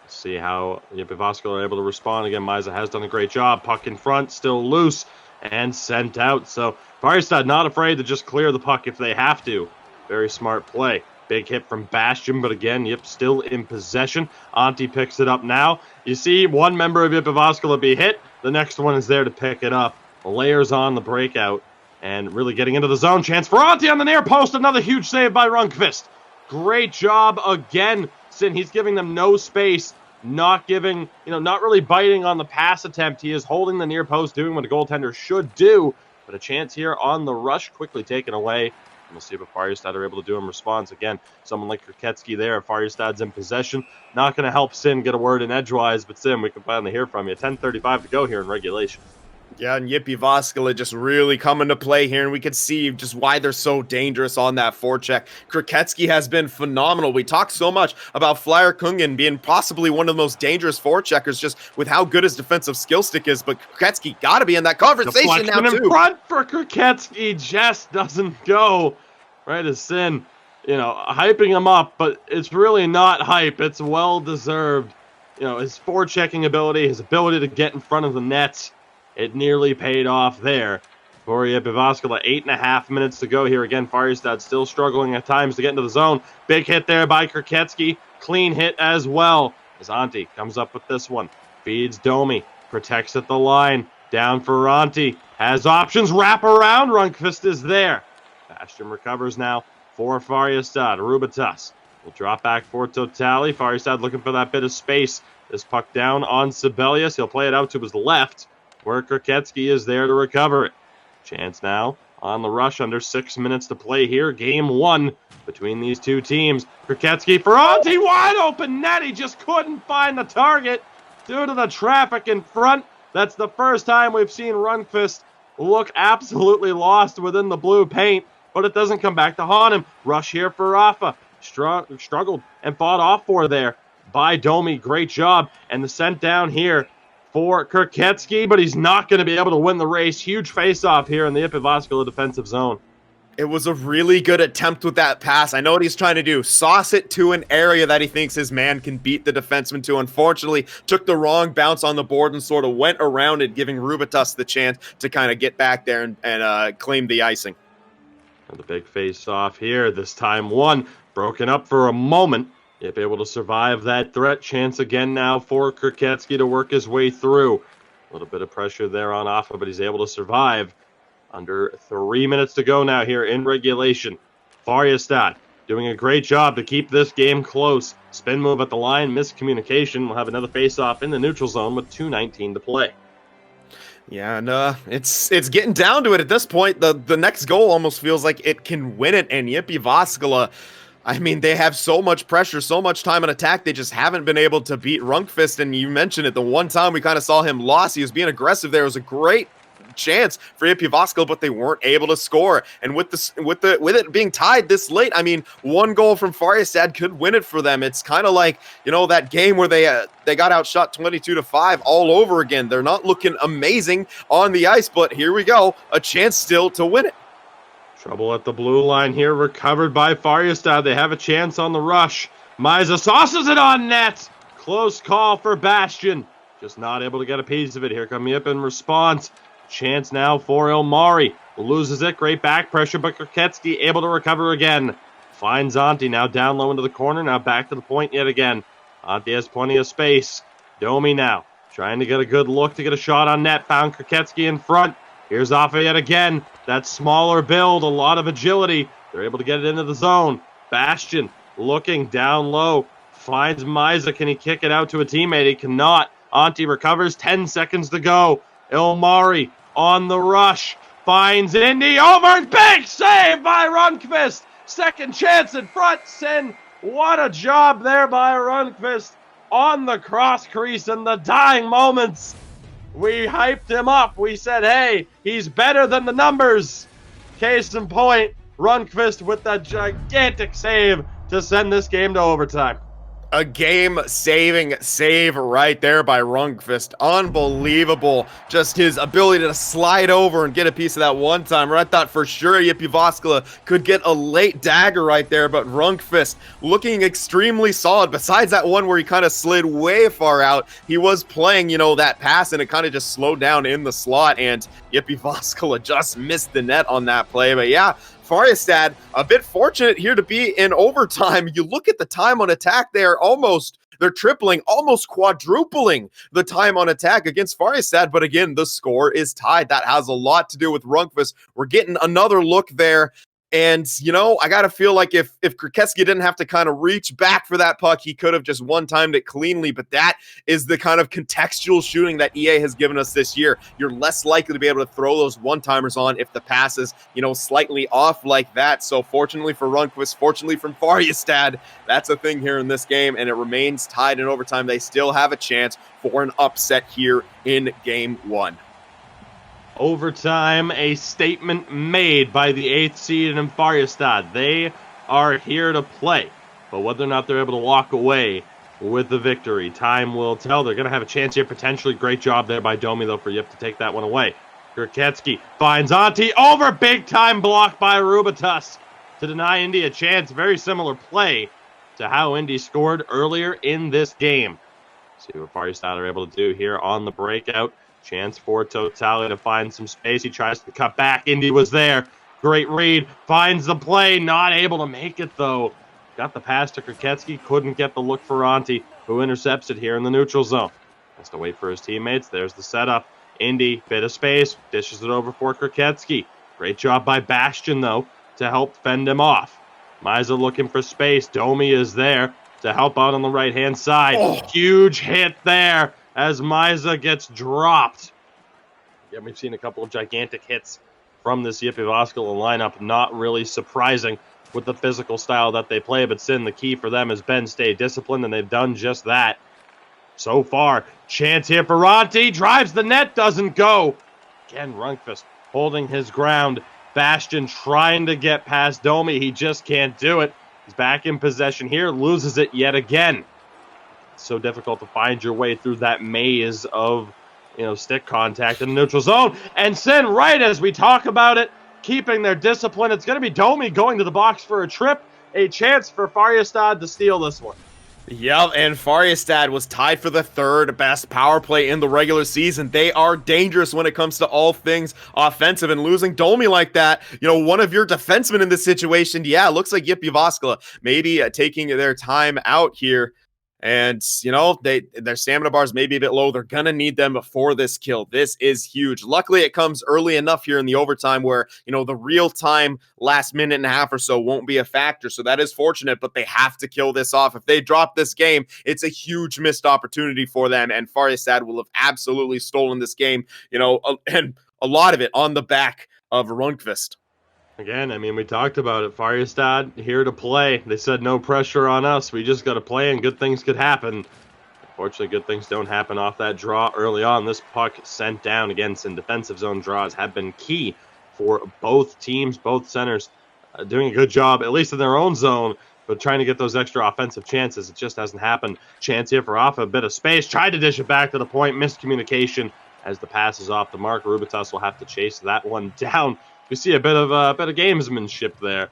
See how Jyväskylä are able to respond. Again, Miza has done a great job. Puck in front, still loose, and sent out. So Färjestad not afraid to just clear the puck if they have to. Very smart play. Big hit from Bastian, but again, still in possession. Antti picks it up now. You see one member of Jyväskylä be hit. The next one is there to pick it up. Layers on the breakout and really getting into the zone. Chance for Antti on the near post. Another huge save by Rundqvist. Great job again. He's giving them no space. Not giving, not really biting on the pass attempt. He is holding the near post, doing what a goaltender should do. But a chance here on the rush, quickly taken away. And we'll see what Färjestad are able to do in response. Again, someone like Kruketsky there. Färjestad's in possession. Not going to help Sin get a word in edgewise, but Sin, we can finally hear from you. 10:35 to go here in regulation. Yeah, and Jyväskylä just really coming to play here, and we can see just why they're so dangerous on that forecheck. Kruketsky has been phenomenal. We talked so much about Flyer Kungen being possibly one of the most dangerous forecheckers just with how good his defensive skill stick is, but Kruketsky got to be in that conversation now, too. In front for Kruketsky just doesn't go. Right as Sin, hyping him up, but it's really not hype. It's well-deserved. His forechecking ability, his ability to get in front of the nets, it nearly paid off there for Jyväskylä. 8.5 minutes to go here. Again, Färjestad still struggling at times to get into the zone. Big hit there by Kruketsky. Clean hit as well. As Antti comes up with this one. Feeds Domi. Protects at the line. Down for Antti. Has options. Wrap around. Rundqvist is there. Bastian recovers now for Färjestad. Rubitas will drop back for Totali. Färjestad looking for that bit of space. This puck down on Sibelius. He'll play it out to his left, where Kruketsky is there to recover it. Chance now on the rush, under 6 minutes to play here. Game 1 between these two teams. Kruketsky for Antti, wide open net. He just couldn't find the target due to the traffic in front. That's the first time we've seen Rundqvist look absolutely lost within the blue paint, but it doesn't come back to haunt him. Rush here for Offa. Struggled and fought off for there by Domi. Great job. And the sent down here for Kirketsky, but he's not going to be able to win the race. Huge face-off here in the Jyväskylä defensive zone. It was a really good attempt with that pass. I know what he's trying to do. Sauce it to an area that he thinks his man can beat the defenseman to. Unfortunately, took the wrong bounce on the board and sort of went around it, giving Rubitus the chance to kind of get back there and claim the icing. And the big face-off here, this time won. Broken up for a moment. Yep, able to survive that threat. Chance again now for Kirketsky to work his way through. A little bit of pressure there on Offa, but he's able to survive. Under 3 minutes to go now here in regulation. Färjestad doing a great job to keep this game close. Spin move at the line, miscommunication. We'll have another face-off in the neutral zone with 2:19 to play. Yeah, and it's getting down to it at this point. The next goal almost feels like it can win it, and Jyväskylä, I mean, they have so much pressure, so much time on attack, they just haven't been able to beat Rundqvist, and you mentioned it, the one time we kind of saw him lost, he was being aggressive there. It was a great chance for Jyväskylä, but they weren't able to score. And with it being tied this late, I mean, one goal from Färjestad could win it for them. It's kind of like, you know, that game where they got outshot 22-5 all over again. They're not looking amazing on the ice, but here we go, a chance still to win it. Trouble at the blue line here, recovered by Färjestad. They have a chance on the rush. Miza sauces it on net. Close call for Bastion. Just not able to get a piece of it. Here come Yip in response. Chance now for Ilmari. Loses it. Great back pressure, but Kirketsky able to recover again. Finds Antti now down low into the corner. Now back to the point yet again. Antti has plenty of space. Domi now trying to get a good look to get a shot on net. Found Kirketsky in front. Here's Offa yet again. That smaller build, a lot of agility. They're able to get it into the zone. Bastion looking down low. Finds Miza. Can he kick it out to a teammate? He cannot. Antti recovers. 10 seconds to go. Ilmari on the rush. Finds Indy over. Big save by Rundqvist. Second chance in front. Sin. What a job there by Rundqvist on the cross crease in the dying moments. We hyped him up. We said, hey, he's better than the numbers. Case in point, Rundqvist with that gigantic save to send this game to overtime. A game-saving save right there by Rundqvist. Unbelievable. Just his ability to slide over and get a piece of that one-timer. I thought for sure Jyväskylä could get a late dagger right there, but Rundqvist looking extremely solid. Besides that one where he kind of slid way far out, he was playing, you know, that pass, and it kind of just slowed down in the slot, and Jyväskylä just missed the net on that play. But yeah, Färjestad, a bit fortunate here to be in overtime. You look at the time on attack, they're tripling, almost quadrupling the time on attack against Färjestad. But again, the score is tied. That has a lot to do with Rundqvist. We're getting another look there. And, you know, I got to feel like if Kirketsky didn't have to kind of reach back for that puck, he could have just one-timed it cleanly. But that is the kind of contextual shooting that EA has given us this year. You're less likely to be able to throw those one-timers on if the pass is, you know, slightly off like that. So fortunately for Rundqvist, fortunately from Färjestad, that's a thing here in this game, and it remains tied in overtime. They still have a chance for an upset here in Game 1. Overtime, a statement made by the 8th seed in Färjestad. They are here to play, but whether or not they're able to walk away with the victory, time will tell. They're going to have a chance here, potentially. Great job there by Domi, though, for Yip to take that one away. Kirketsky finds Antti over. Big time block by Rubitus to deny Indy a chance. Very similar play to how Indy scored earlier in this game. See what Färjestad are able to do here on the breakout. Chance for Totali to find some space. He tries to cut back. Indy was there. Great read. Finds the play. Not able to make it, though. Got the pass to Kirketsky. Couldn't get the look for Antti, who intercepts it here in the neutral zone. Has to wait for his teammates. There's the setup. Indy, bit of space. Dishes it over for Kirketsky. Great job by Bastion, though, to help fend him off. Miza looking for space. Domi is there to help out on the right-hand side. Oh. Huge hit there as Miza gets dropped. Yeah, we've seen a couple of gigantic hits from this Jyväskylä lineup. Not really surprising with the physical style that they play, but Sin, the key for them has been stay disciplined, and they've done just that so far. Chance here for Antti. Drives the net, doesn't go. Again, Rundqvist holding his ground. Bastion trying to get past Domi. He just can't do it. He's back in possession here. Loses it yet again. It's so difficult to find your way through that maze of stick contact in the neutral zone. And Sin, right as we talk about it, keeping their discipline. It's going to be Domi going to the box for a trip. A chance for Färjestad to steal this one. Yep, and Färjestad was tied for the third best power play in the regular season. They are dangerous when it comes to all things offensive, and losing Domi like that, one of your defensemen in this situation, looks like Jyväskylä maybe taking their time out here. And, their stamina bars may be a bit low. They're going to need them for this kill. This is huge. Luckily, it comes early enough here in the overtime where, the real time last minute and a half or so won't be a factor. So that is fortunate, but they have to kill this off. If they drop this game, it's a huge missed opportunity for them. And Färjestad will have absolutely stolen this game, and a lot of it on the back of Rundqvist. Again, we talked about it. Färjestad here to play. They said no pressure on us. We just got to play and good things could happen. Unfortunately, good things don't happen off that draw early on. This puck sent down again. Some defensive zone draws have been key for both teams, both centers doing a good job, at least in their own zone, but trying to get those extra offensive chances. It just hasn't happened. Chance here for Rafa, a bit of space. Tried to dish it back to the point. Miscommunication as the pass is off the mark. Rubitas will have to chase that one down. We see a bit of gamesmanship there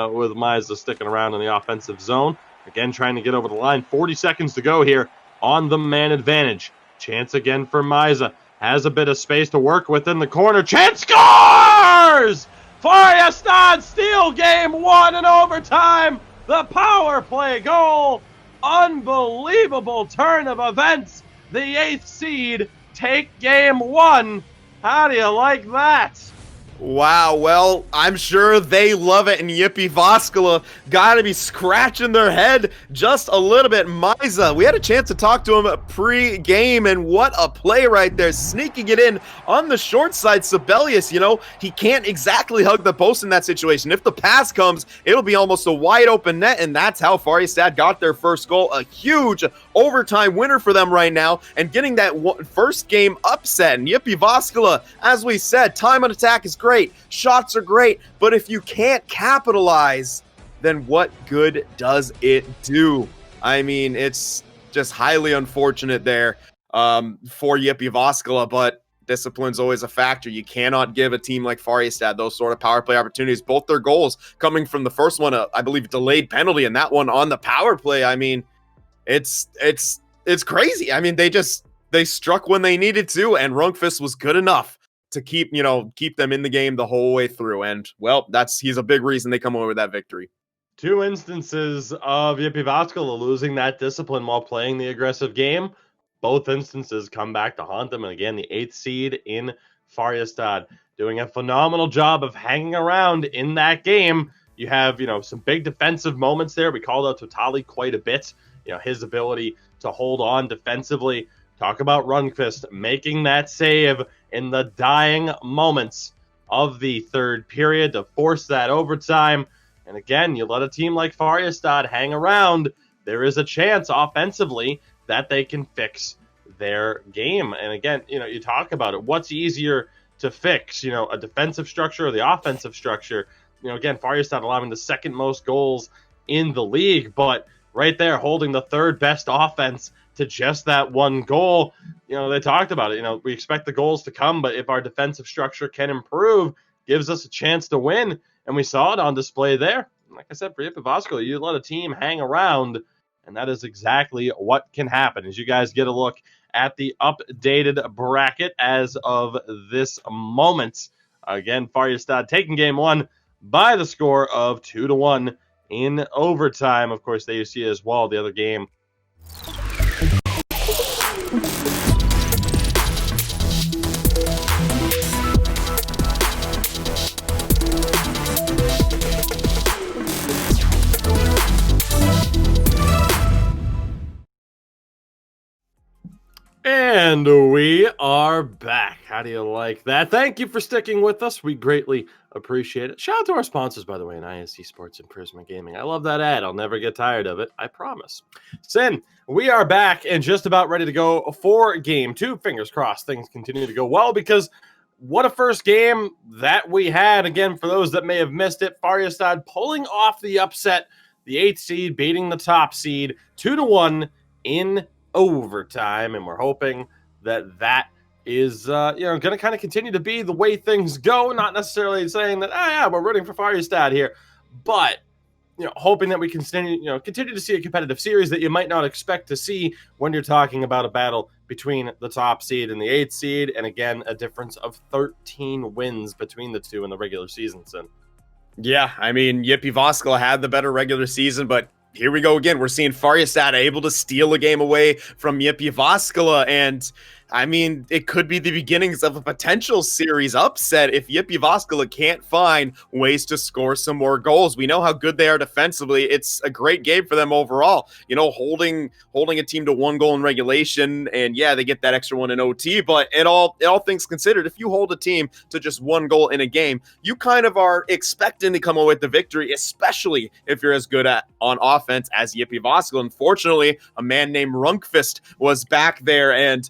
with Miza sticking around in the offensive zone. Again, trying to get over the line. 40 seconds to go here on the man advantage. Chance again for Miza. Has a bit of space to work with in the corner. Chance scores! Färjestad steal game one in overtime. The power play goal. Unbelievable turn of events. The 8th seed take game one. How do you like that? Wow, well, I'm sure they love it, and Jyväskylä gotta be scratching their head just a little bit. Miza, we had a chance to talk to him pre-game, and what a play right there, sneaking it in on the short side. Sibelius, he can't exactly hug the post in that situation. If the pass comes, it'll be almost a wide open net, and that's how Färjestad got their first goal. A huge overtime winner for them right now, and getting that first game upset. And Jyväskylä, as we said, time on attack is great, shots are great, but if you can't capitalize, then what good does it do? It's just highly unfortunate there for Jyväskylä, but discipline's always a factor. You cannot give a team like Färjestad those sort of power play opportunities. Both their goals coming from the first one, I believe, delayed penalty, and that one on the power play. It's crazy. They struck when they needed to, and Rundqvist was good enough to keep them in the game the whole way through. And, well, he's a big reason they come away with that victory. Two instances of Jyväskylä losing that discipline while playing the aggressive game. Both instances come back to haunt them. And again, the 8th seed in Färjestad doing a phenomenal job of hanging around in that game. You have, some big defensive moments there. We called out Totali quite a bit. His ability to hold on defensively. Talk about Rundqvist making that save in the dying moments of the third period to force that overtime. And again, you let a team like Färjestad hang around, there is a chance offensively that they can fix their game. And again, you talk about it. What's easier to fix, a defensive structure or the offensive structure? Again, Färjestad allowing the second most goals in the league, but right there holding the third best offense to just that one goal. They talked about it. We expect the goals to come, but if our defensive structure can improve, gives us a chance to win. And we saw it on display there. Like I said, for Jyväskylä, you let a team hang around, and that is exactly what can happen. As you guys get a look at the updated bracket as of this moment. Again, Färjestad taking game one by the score of 2-1 in overtime. Of course, there you see as well the other game. And we are back. How do you like that? Thank you for sticking with us. We greatly appreciate it. Shout out to our sponsors, by the way, in ISC Sports and Prisma Gaming. I love that ad. I'll never get tired of it. I promise. Sin, we are back and just about ready to go for game two. Fingers crossed things continue to go well, because what a first game that we had. Again, for those that may have missed it, Färjestad pulling off the upset, the 8th seed beating the top seed 2-1 in overtime, and we're hoping that is going to kind of continue to be the way things go. Not necessarily saying that, yeah, we're rooting for Färjestad here, but hoping that we continue to see a competitive series that you might not expect to see when you're talking about a battle between the top seed and the 8th seed, and again, a difference of 13 wins between the two in the regular season. So, yeah, I mean, Jyväskylä had the better regular season, but here we go again. We're seeing Färjestad able to steal a game away from Jyväskylä, and I mean, it could be the beginnings of a potential series upset if Jyväskylä can't find ways to score some more goals. We know how good they are defensively. It's a great game for them overall. Holding a team to 1 goal in regulation, and yeah, they get that extra one in OT. But all things considered, if you hold a team to just 1 goal in a game, you kind of are expecting to come away with the victory, especially if you're as good on offense as Jyväskylä. Unfortunately, a man named Rundqvist was back there, and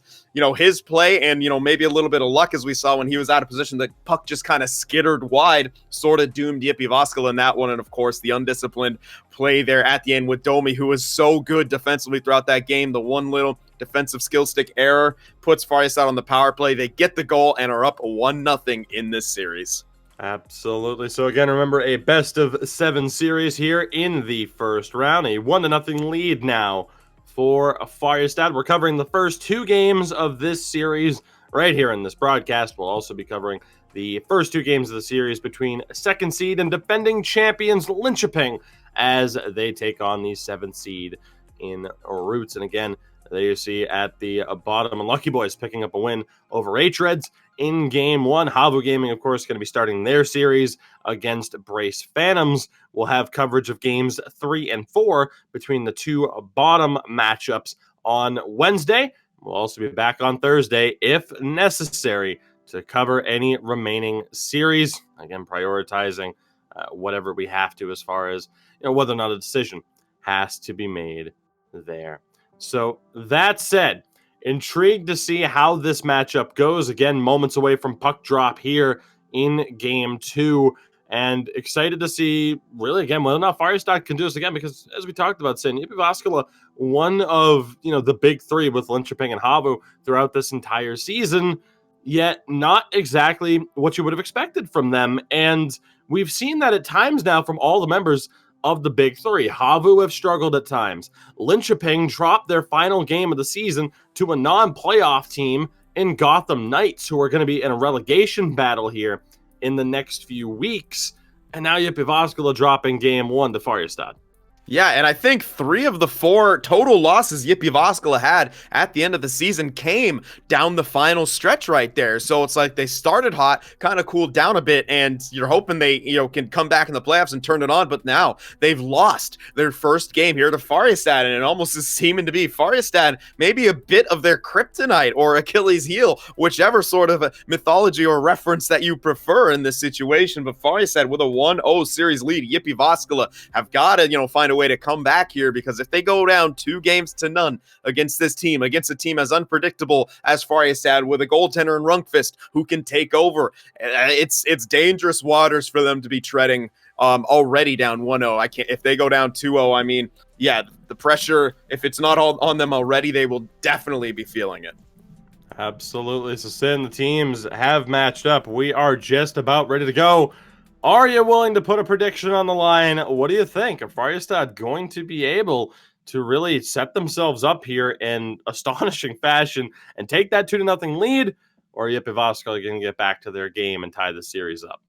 his play and, maybe a little bit of luck, as we saw when he was out of position, the puck just kind of skittered wide, sort of doomed Jyväskylä in that one. And of course, the undisciplined play there at the end with Domi, who was so good defensively throughout that game. The one little defensive skill stick error puts Färjestad on the power play. They get the goal and are up 1-0 in this series. Absolutely. So again, remember, a best of 7 series here in the first round, a 1-0 lead now for Färjestad. We're covering the first 2 games of this series right here in this broadcast. We'll also be covering the first 2 games of the series between 2nd seed and defending champions Linköping as they take on the 7th seed in Roots. And again, there you see at the bottom, Lucky Boys picking up a win over H-Reds in Game 1. Havu Gaming, of course, going to be starting their series against Brace Phantoms. We'll have coverage of Games 3 and 4 between the 2 bottom matchups on Wednesday. We'll also be back on Thursday, if necessary, to cover any remaining series. Again, prioritizing whatever we have to as far as whether or not a decision has to be made there. So that said, intrigued to see how this matchup goes. Again, moments away from puck drop here in Game 2. And excited to see, really, again, whether or not Färjestad can do this again. Because as we talked about, saying Jyväskylä, one of the big 3 with Linköping and Havu throughout this entire season, yet not exactly what you would have expected from them. And we've seen that at times now from all the members of the big 3. Havu have struggled at times. Linköping dropped their final game of the season to a non-playoff team in Gotham Knights, who are going to be in a relegation battle here in the next few weeks. And now Jyväskylä dropping Game 1 to Färjestad. Yeah, and I think 3 of the 4 total losses Jyväskylä had at the end of the season came down the final stretch right there. So it's like they started hot, kind of cooled down a bit, and you're hoping they, can come back in the playoffs and turn it on. But now they've lost their first game here to Färjestad, and it almost is seeming to be Färjestad maybe a bit of their kryptonite or Achilles heel, whichever sort of a mythology or reference that you prefer in this situation. But Färjestad with a 1-0 series lead, Jyväskylä have got to, find a way to come back here, because if they go down 2-0 against this team, against a team as unpredictable as Färjestad with a goaltender in Rundqvist who can take over, it's dangerous waters for them to be treading already down 1-0. If they go down 2-0, I mean, yeah, the pressure, if it's not all on them already, they will definitely be feeling it. Absolutely. So, Sin, the teams have matched up. We are just about ready to go. Are you willing to put a prediction on the line? What do you think? Are Färjestad going to be able to really set themselves up here in astonishing fashion and take that 2-0 lead? Or are Jyväskylä going to get back to their game and tie the series up?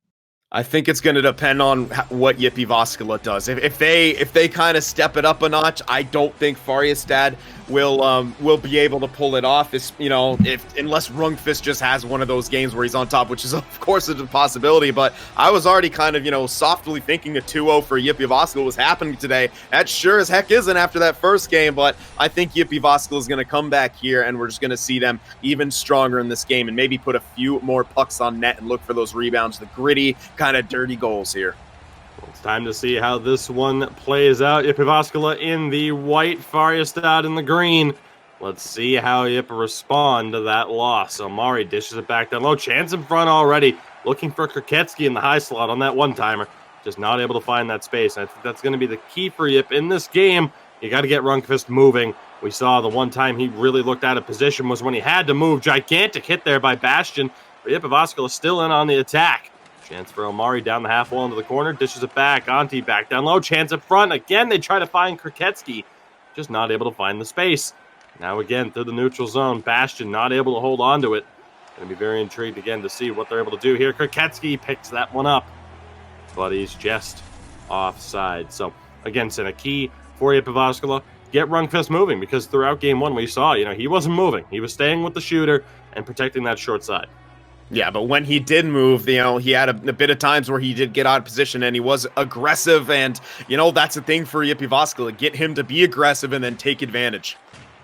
I think it's going to depend on what Jyväskylä does. If they kind of step it up a notch, I don't think Färjestad will be able to pull it off. It's, unless Rundqvist just has one of those games where he's on top, which is of course a possibility. But I was already kind of softly thinking a 2-0 for Jyväskylä was happening today. That sure as heck isn't after that first game. But I think Jyväskylä is going to come back here, and we're just going to see them even stronger in this game and maybe put a few more pucks on net and look for those rebounds, the gritty kind of dirty goals here. Well, it's time to see how this one plays out. Jyväskylä in the white, Färjestad in the green. Let's see how Jyp respond to that loss. So Mari dishes it back down low. Chance in front already. Looking for Kriketsky in the high slot on that one-timer. Just not able to find that space. And I think that's going to be the key for Jyp in this game. You got to get Rundqvist moving We saw the one time he really looked out of position was when he had to move. Gigantic hit there by Bastion. But Jyväskylä is still in on the attack. Chance for Omari down the half wall into the corner. Dishes it back. Antti back down low. Chance up front. Again, they try to find Kroketski. Just not able to find the space. Now again, through the neutral zone. Bastion not able to hold on to it. Going to be very intrigued again to see what they're able to do here. Kroketski picks that one up. But he's just offside. So, again, a key for Jyväskylä. Get Rundqvist moving, because throughout game one we saw, he wasn't moving. He was staying with the shooter and protecting that short side. Yeah, but when he did move, he had a bit of times where he did get out of position and he was aggressive. And, that's the thing for Jyväskylä. Get him to be aggressive and then take advantage.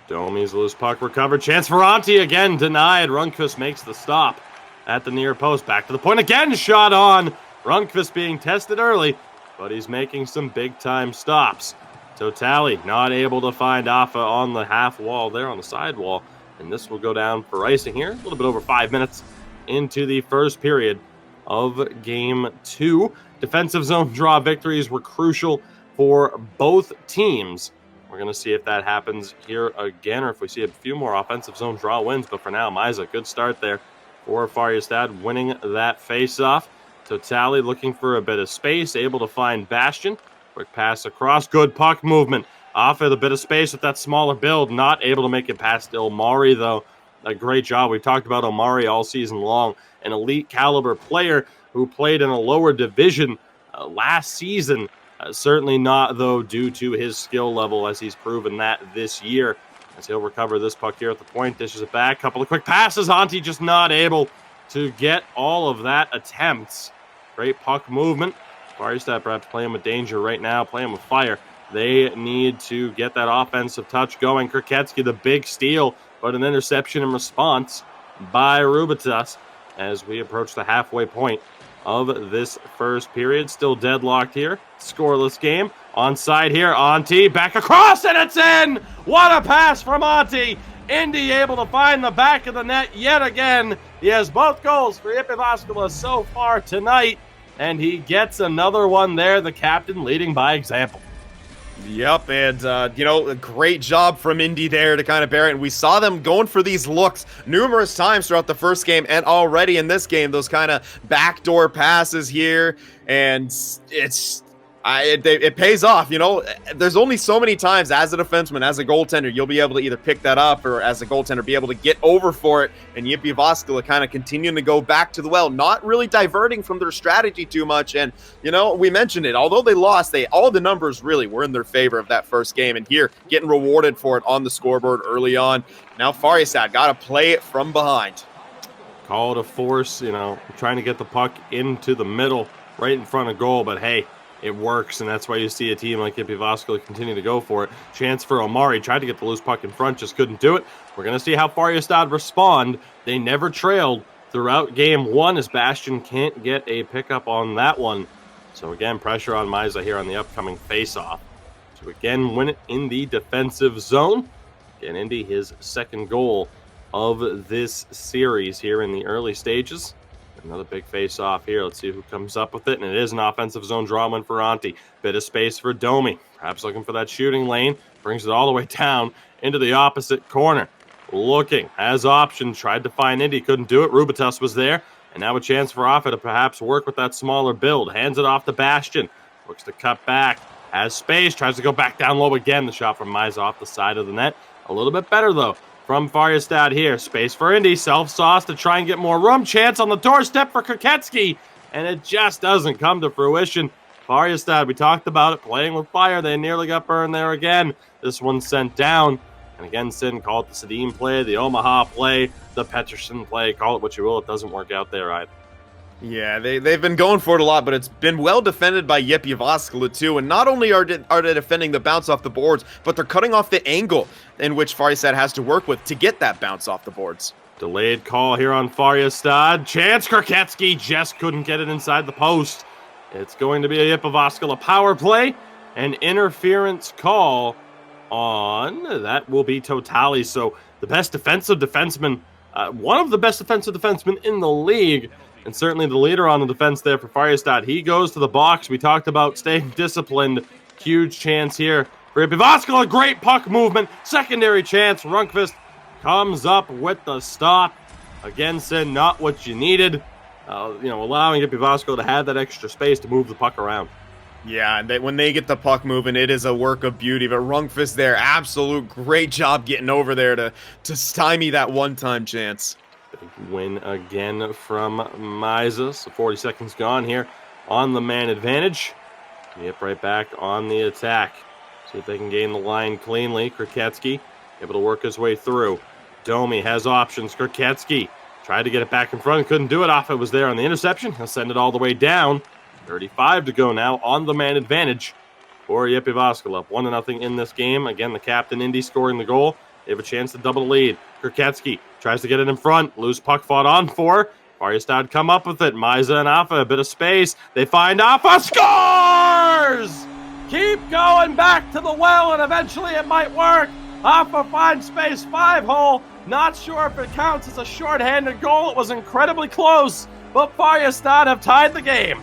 Domi's loose puck recovered. Chance for Antti again. Denied. Rundqvist makes the stop at the near post. Back to the point again. Shot on. Rundqvist being tested early, but he's making some big-time stops. Totali not able to find Afa on the half wall there, on the side wall. And this will go down for icing here. A little bit over 5 minutes into the first period of game 2. Defensive zone draw victories were crucial for both teams. We're going to see if that happens here again, or if we see a few more offensive zone draw wins. But for now, Maisa, good start there for Färjestad, winning that face-off. Totali looking for a bit of space, able to find Bastion. Quick pass across, good puck movement. Off at a bit of space with that smaller build, not able to make it past Omari, though. A great job. We've talked about Omari all season long. An elite caliber player who played in a lower division last season. Certainly not, though, due to his skill level, as he's proven that this year. As he'll recover this puck here at the point, dishes it back. Couple of quick passes. Antti just not able to get all of that attempts. Great puck movement. Färjestad perhaps playing with danger right now, playing with fire. They need to get that offensive touch going. Kroketski, the big steal, but an interception in response by Rubitas as we approach the halfway point of this first period. Still deadlocked here. Scoreless game. Onside here. Antti back across, and it's in! What a pass from Antti! Indy able to find the back of the net yet again. He has both goals for Jyväskylä so far tonight. And he gets another one there, the captain leading by example. Yep, and, a great job from Indy there to kind of bear it. And we saw them going for these looks numerous times throughout the first game, and already in this game, those kind of backdoor passes here. And it pays off, There's only so many times as a defenseman, as a goaltender, you'll be able to either pick that up or as a goaltender be able to get over for it. And Jyväskylä kind of continuing to go back to the well, not really diverting from their strategy too much. And, we mentioned it. Although they lost, all the numbers really were in their favor of that first game. And here, getting rewarded for it on the scoreboard early on. Now Färjestad got to play it from behind. Call to force, trying to get the puck into the middle, right in front of goal. But hey, it works, and that's why you see a team like Jyväskylä continue to go for it. Chance for Omari. Tried to get the loose puck in front, just couldn't do it. We're going to see how Färjestad respond. They never trailed throughout game one, as Bastion can't get a pickup on that one. So again, pressure on Maisa here on the upcoming face-off. To again win it in the defensive zone. Again, Indy, his second goal of this series here in the early stages. Another big face-off here. Let's see who comes up with it. And it is an offensive zone draw win for Antti. Bit of space for Domi. Perhaps looking for that shooting lane. Brings it all the way down into the opposite corner. Looking. Has options. Tried to find Indy. Couldn't do it. Rubitas was there. And now a chance for Afa to perhaps work with that smaller build. Hands it off to Bastion. Looks to cut back. Has space. Tries to go back down low again. The shot from Maisa off the side of the net. A little bit better, though, from Färjestad here. Space for Indy. Self-sauce to try and get more room. Chance on the doorstep for Kroketski. And it just doesn't come to fruition. Färjestad, we talked about it, playing with fire. They nearly got burned there again. This one sent down. And again, Sin, call it the Sedin play, the Omaha play, the Pettersson play. Call it what you will. It doesn't work out there either. Yeah, they've been going for it a lot, but it's been well defended by Jyväskylä too. And not only are they defending the bounce off the boards, but they're cutting off the angle in which Färjestad has to work with to get that bounce off the boards. Delayed call here on Färjestad. Chance, Kroketski just couldn't get it inside the post. It's going to be a Jyväskylä power play. An interference call on, that will be Totali. So the best defensive defenseman, one of the best defensive defensemen in the league, and certainly the leader on the defense there for Färjestad. He goes to the box. We talked about staying disciplined. Huge chance here for Jyväskylä. Great puck movement. Secondary chance. Rundqvist comes up with the stop. Again, Sin, not what you needed. Allowing Jyväskylä to have that extra space to move the puck around. Yeah, when they get the puck moving, it is a work of beauty. But Rundqvist there, absolute great job getting over there to stymie that one-time chance. Big win again from Maisa. So 40 seconds gone here on the man advantage. Yep, right back on the attack. See if they can gain the line cleanly. Kriketsky able to work his way through. Domi has options. Kriketsky tried to get it back in front. Couldn't do it. Offa was there on the interception. He'll send it all the way down. 35 to go now on the man advantage for Jyväskylä. Up 1-0 in this game. Again, the captain, Indy, scoring the goal. They have a chance to double the lead. Kriketsky tries to get it in front. Loose puck fought on for. Färjestad come up with it. Maisa and Offa, a bit of space. They find Offa. Scores! Keep going back to the well, and eventually it might work. Offa finds space, 5-hole. Not sure if it counts as a shorthanded goal. It was incredibly close, but Färjestad have tied the game.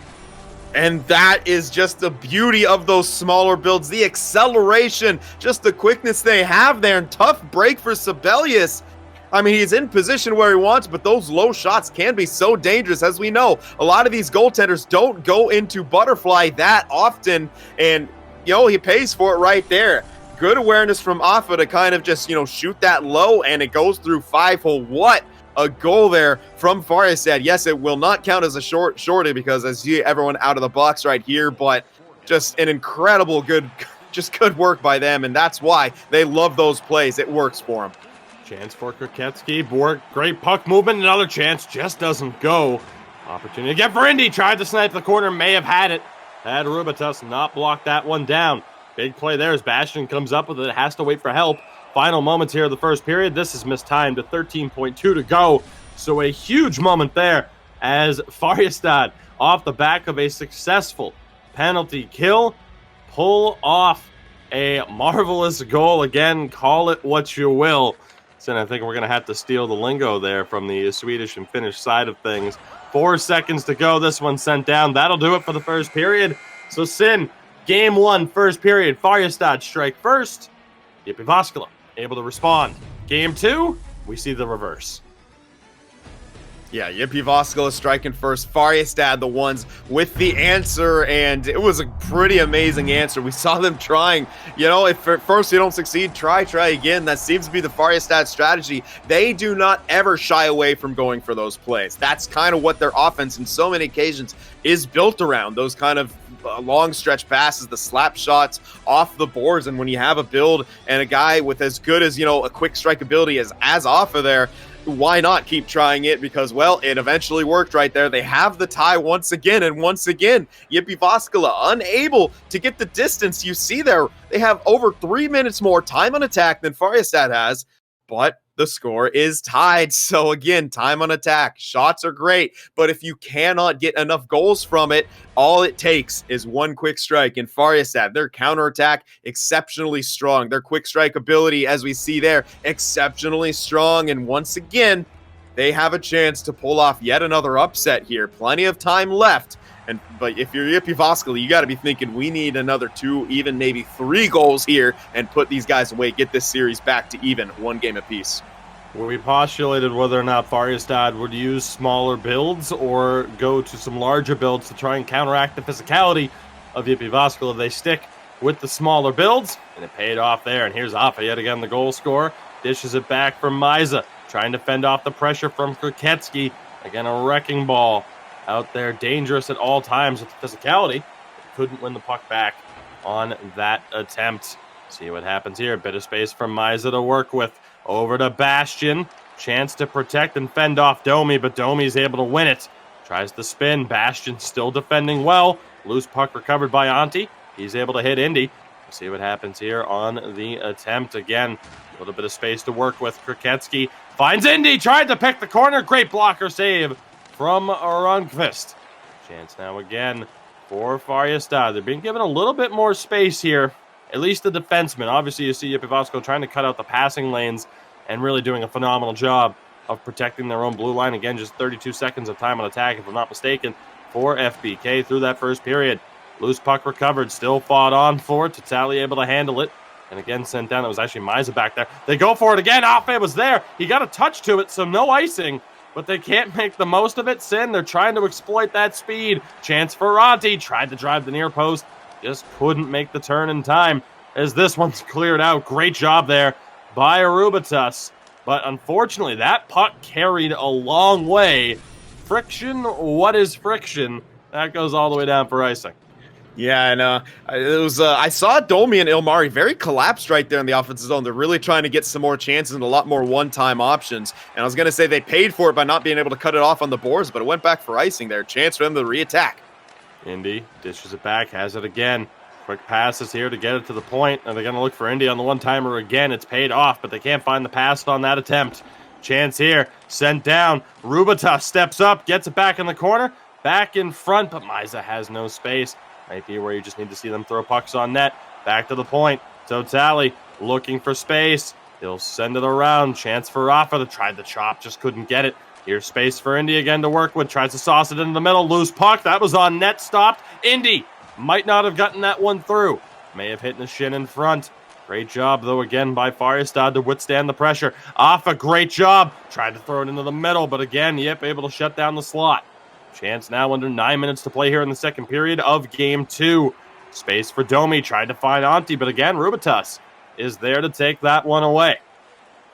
And that is just the beauty of those smaller builds. The acceleration, just the quickness they have there. And tough break for Sibelius. I mean, he's in position where he wants, but those low shots can be so dangerous. As we know, a lot of these goaltenders don't go into butterfly that often. And, he pays for it right there. Good awareness from Offa to kind of just, shoot that low, and it goes through 5-hole. What a goal there from Färjestad. Yes, it will not count as a shorty because I see everyone out of the box right here, but just an incredible good work by them, and that's why they love those plays. It works for them. Chance for Kriketsky. Borg, great puck movement. Another chance, just doesn't go. Opportunity again for Indy. Tried to snipe the corner, may have had it. Had Rubitus not blocked that one down. Big play there as Bastian comes up with it. Has to wait for help. Final moments here of the first period. This is mistimed to 13.2 to go. So a huge moment there as Färjestad, off the back of a successful penalty kill, pull off a marvelous goal. Again, call it what you will. So I think we're going to have to steal the lingo there from the Swedish and Finnish side of things. 4 seconds to go. This one sent down. That'll do it for the first period. So Sin, game 1, first period. Färjestad strike first. Jyväskylä able to respond. Game 2, we see the reverse. Yeah, Jyväskylä striking first. Färjestad the ones with the answer, and it was a pretty amazing answer. We saw them trying. If at first you don't succeed, try again. That seems to be the Färjestad strategy. They do not ever shy away from going for those plays. That's kind of what their offense in so many occasions is built around. Those kind of long stretch passes, the slap shots off the boards. And when you have a build and a guy with as good as, a quick strike ability as Offa there, why not keep trying it? Because, well, it eventually worked right there. They have the tie once again, and once again, Jyväskylä unable to get the distance. You see there, they have over 3 minutes more time on attack than Färjestad has, but the score is tied. So again, time on attack. Shots are great, but if you cannot get enough goals from it, all it takes is one quick strike. In Färjestad, their counterattack exceptionally strong. Their quick strike ability, as we see there, exceptionally strong. And once again, they have a chance to pull off yet another upset here. Plenty of time left. But if you're Jyväskylä, you got to be thinking we need another 2, even maybe 3 goals here and put these guys away, get this series back to even 1 game apiece. We postulated whether or not Färjestad would use smaller builds or go to some larger builds to try and counteract the physicality of Jyväskylä. They stick with the smaller builds, and it paid off there. And here's Offa yet again, the goal scorer. Dishes it back from Maisa, trying to fend off the pressure from Kriketsky. Again, a wrecking ball out there, dangerous at all times with the physicality. Couldn't win the puck back on that attempt. See what happens here. A bit of space from Maisa to work with. Over to Bastian. Chance to protect and fend off Domi, but Domi's able to win it. Tries to spin. Bastian still defending well. Loose puck recovered by Antti. He's able to hit Indy. See what happens here on the attempt. Again, a little bit of space to work with. Kriketsky finds Indy. Tried to pick the corner. Great blocker save from Rundqvist. Chance now again for Färjestad. They're being given a little bit more space here, at least the defenseman. Obviously, you see Jyväskylä trying to cut out the passing lanes and really doing a phenomenal job of protecting their own blue line. Again, just 32 seconds of time on attack, if I'm not mistaken, for FBK through that first period. Loose puck recovered, still fought on for it. Tatali able to handle it. And again, sent down. That was actually Miza back there. They go for it again. Afe was there. He got a touch to it, so no icing. But they can't make the most of it. Sin, they're trying to exploit that speed. Chance for Ronti. Tried to drive the near post. Just couldn't make the turn in time as this one's cleared out. Great job there by Arubatas. But unfortunately, that puck carried a long way. Friction, what is friction? That goes all the way down for icing. Yeah, and it was I saw Domi and Ilmari very collapsed right there in the offensive zone. They're really trying to get some more chances and a lot more one-time options. And I was going to say they paid for it by not being able to cut it off on the boards, but it went back for icing there. Chance for them to re-attack. Indy dishes it back, has it again. Quick passes here to get it to the point, and they're going to look for Indy on the one-timer again. It's paid off, but they can't find the pass on that attempt. Chance here, sent down. Rubatas steps up, gets it back in the corner, back in front, but Miza has no space. Might be where you just need to see them throw pucks on net. Back to the point. Totali looking for space. He'll send it around. Chance for Rafa to try the chop. Just couldn't get it. Here's space for Indy again to work with. Tries to sauce it into the middle. Loose puck. That was on net. Stopped. Indy might not have gotten that one through. May have hit in the shin in front. Great job, though, again by Färjestad to withstand the pressure. Afa, great job. Tried to throw it into the middle, but again, yep, able to shut down the slot. Chance now under 9 minutes to play here in the second period of Game 2. Space for Domi. Tried to find Antti, but again, Rubatas is there to take that one away.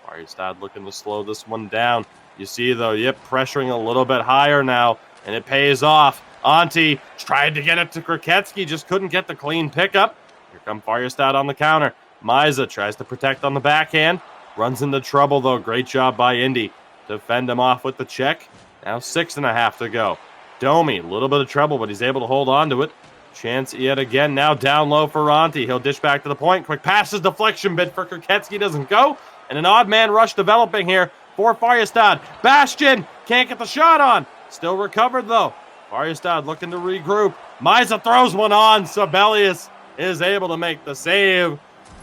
Färjestad looking to slow this one down. You see, though, yep, pressuring a little bit higher now, and it pays off. Antti tried to get it to Kraketsky, just couldn't get the clean pickup. Here come Färjestad on the counter. Miza tries to protect on the backhand. Runs into trouble, though. Great job by Indy to fend him off with the check. Now 6.5 to go. Domi, a little bit of trouble, but he's able to hold on to it. Chance yet again, now down low for Ronti. He'll dish back to the point. Quick passes, deflection bid for Kraketsky doesn't go. And an odd man rush developing here for Färjestad. Bastian can't get the shot on. Still recovered, though. Färjestad looking to regroup. Miza throws one on. Sibelius is able to make the save.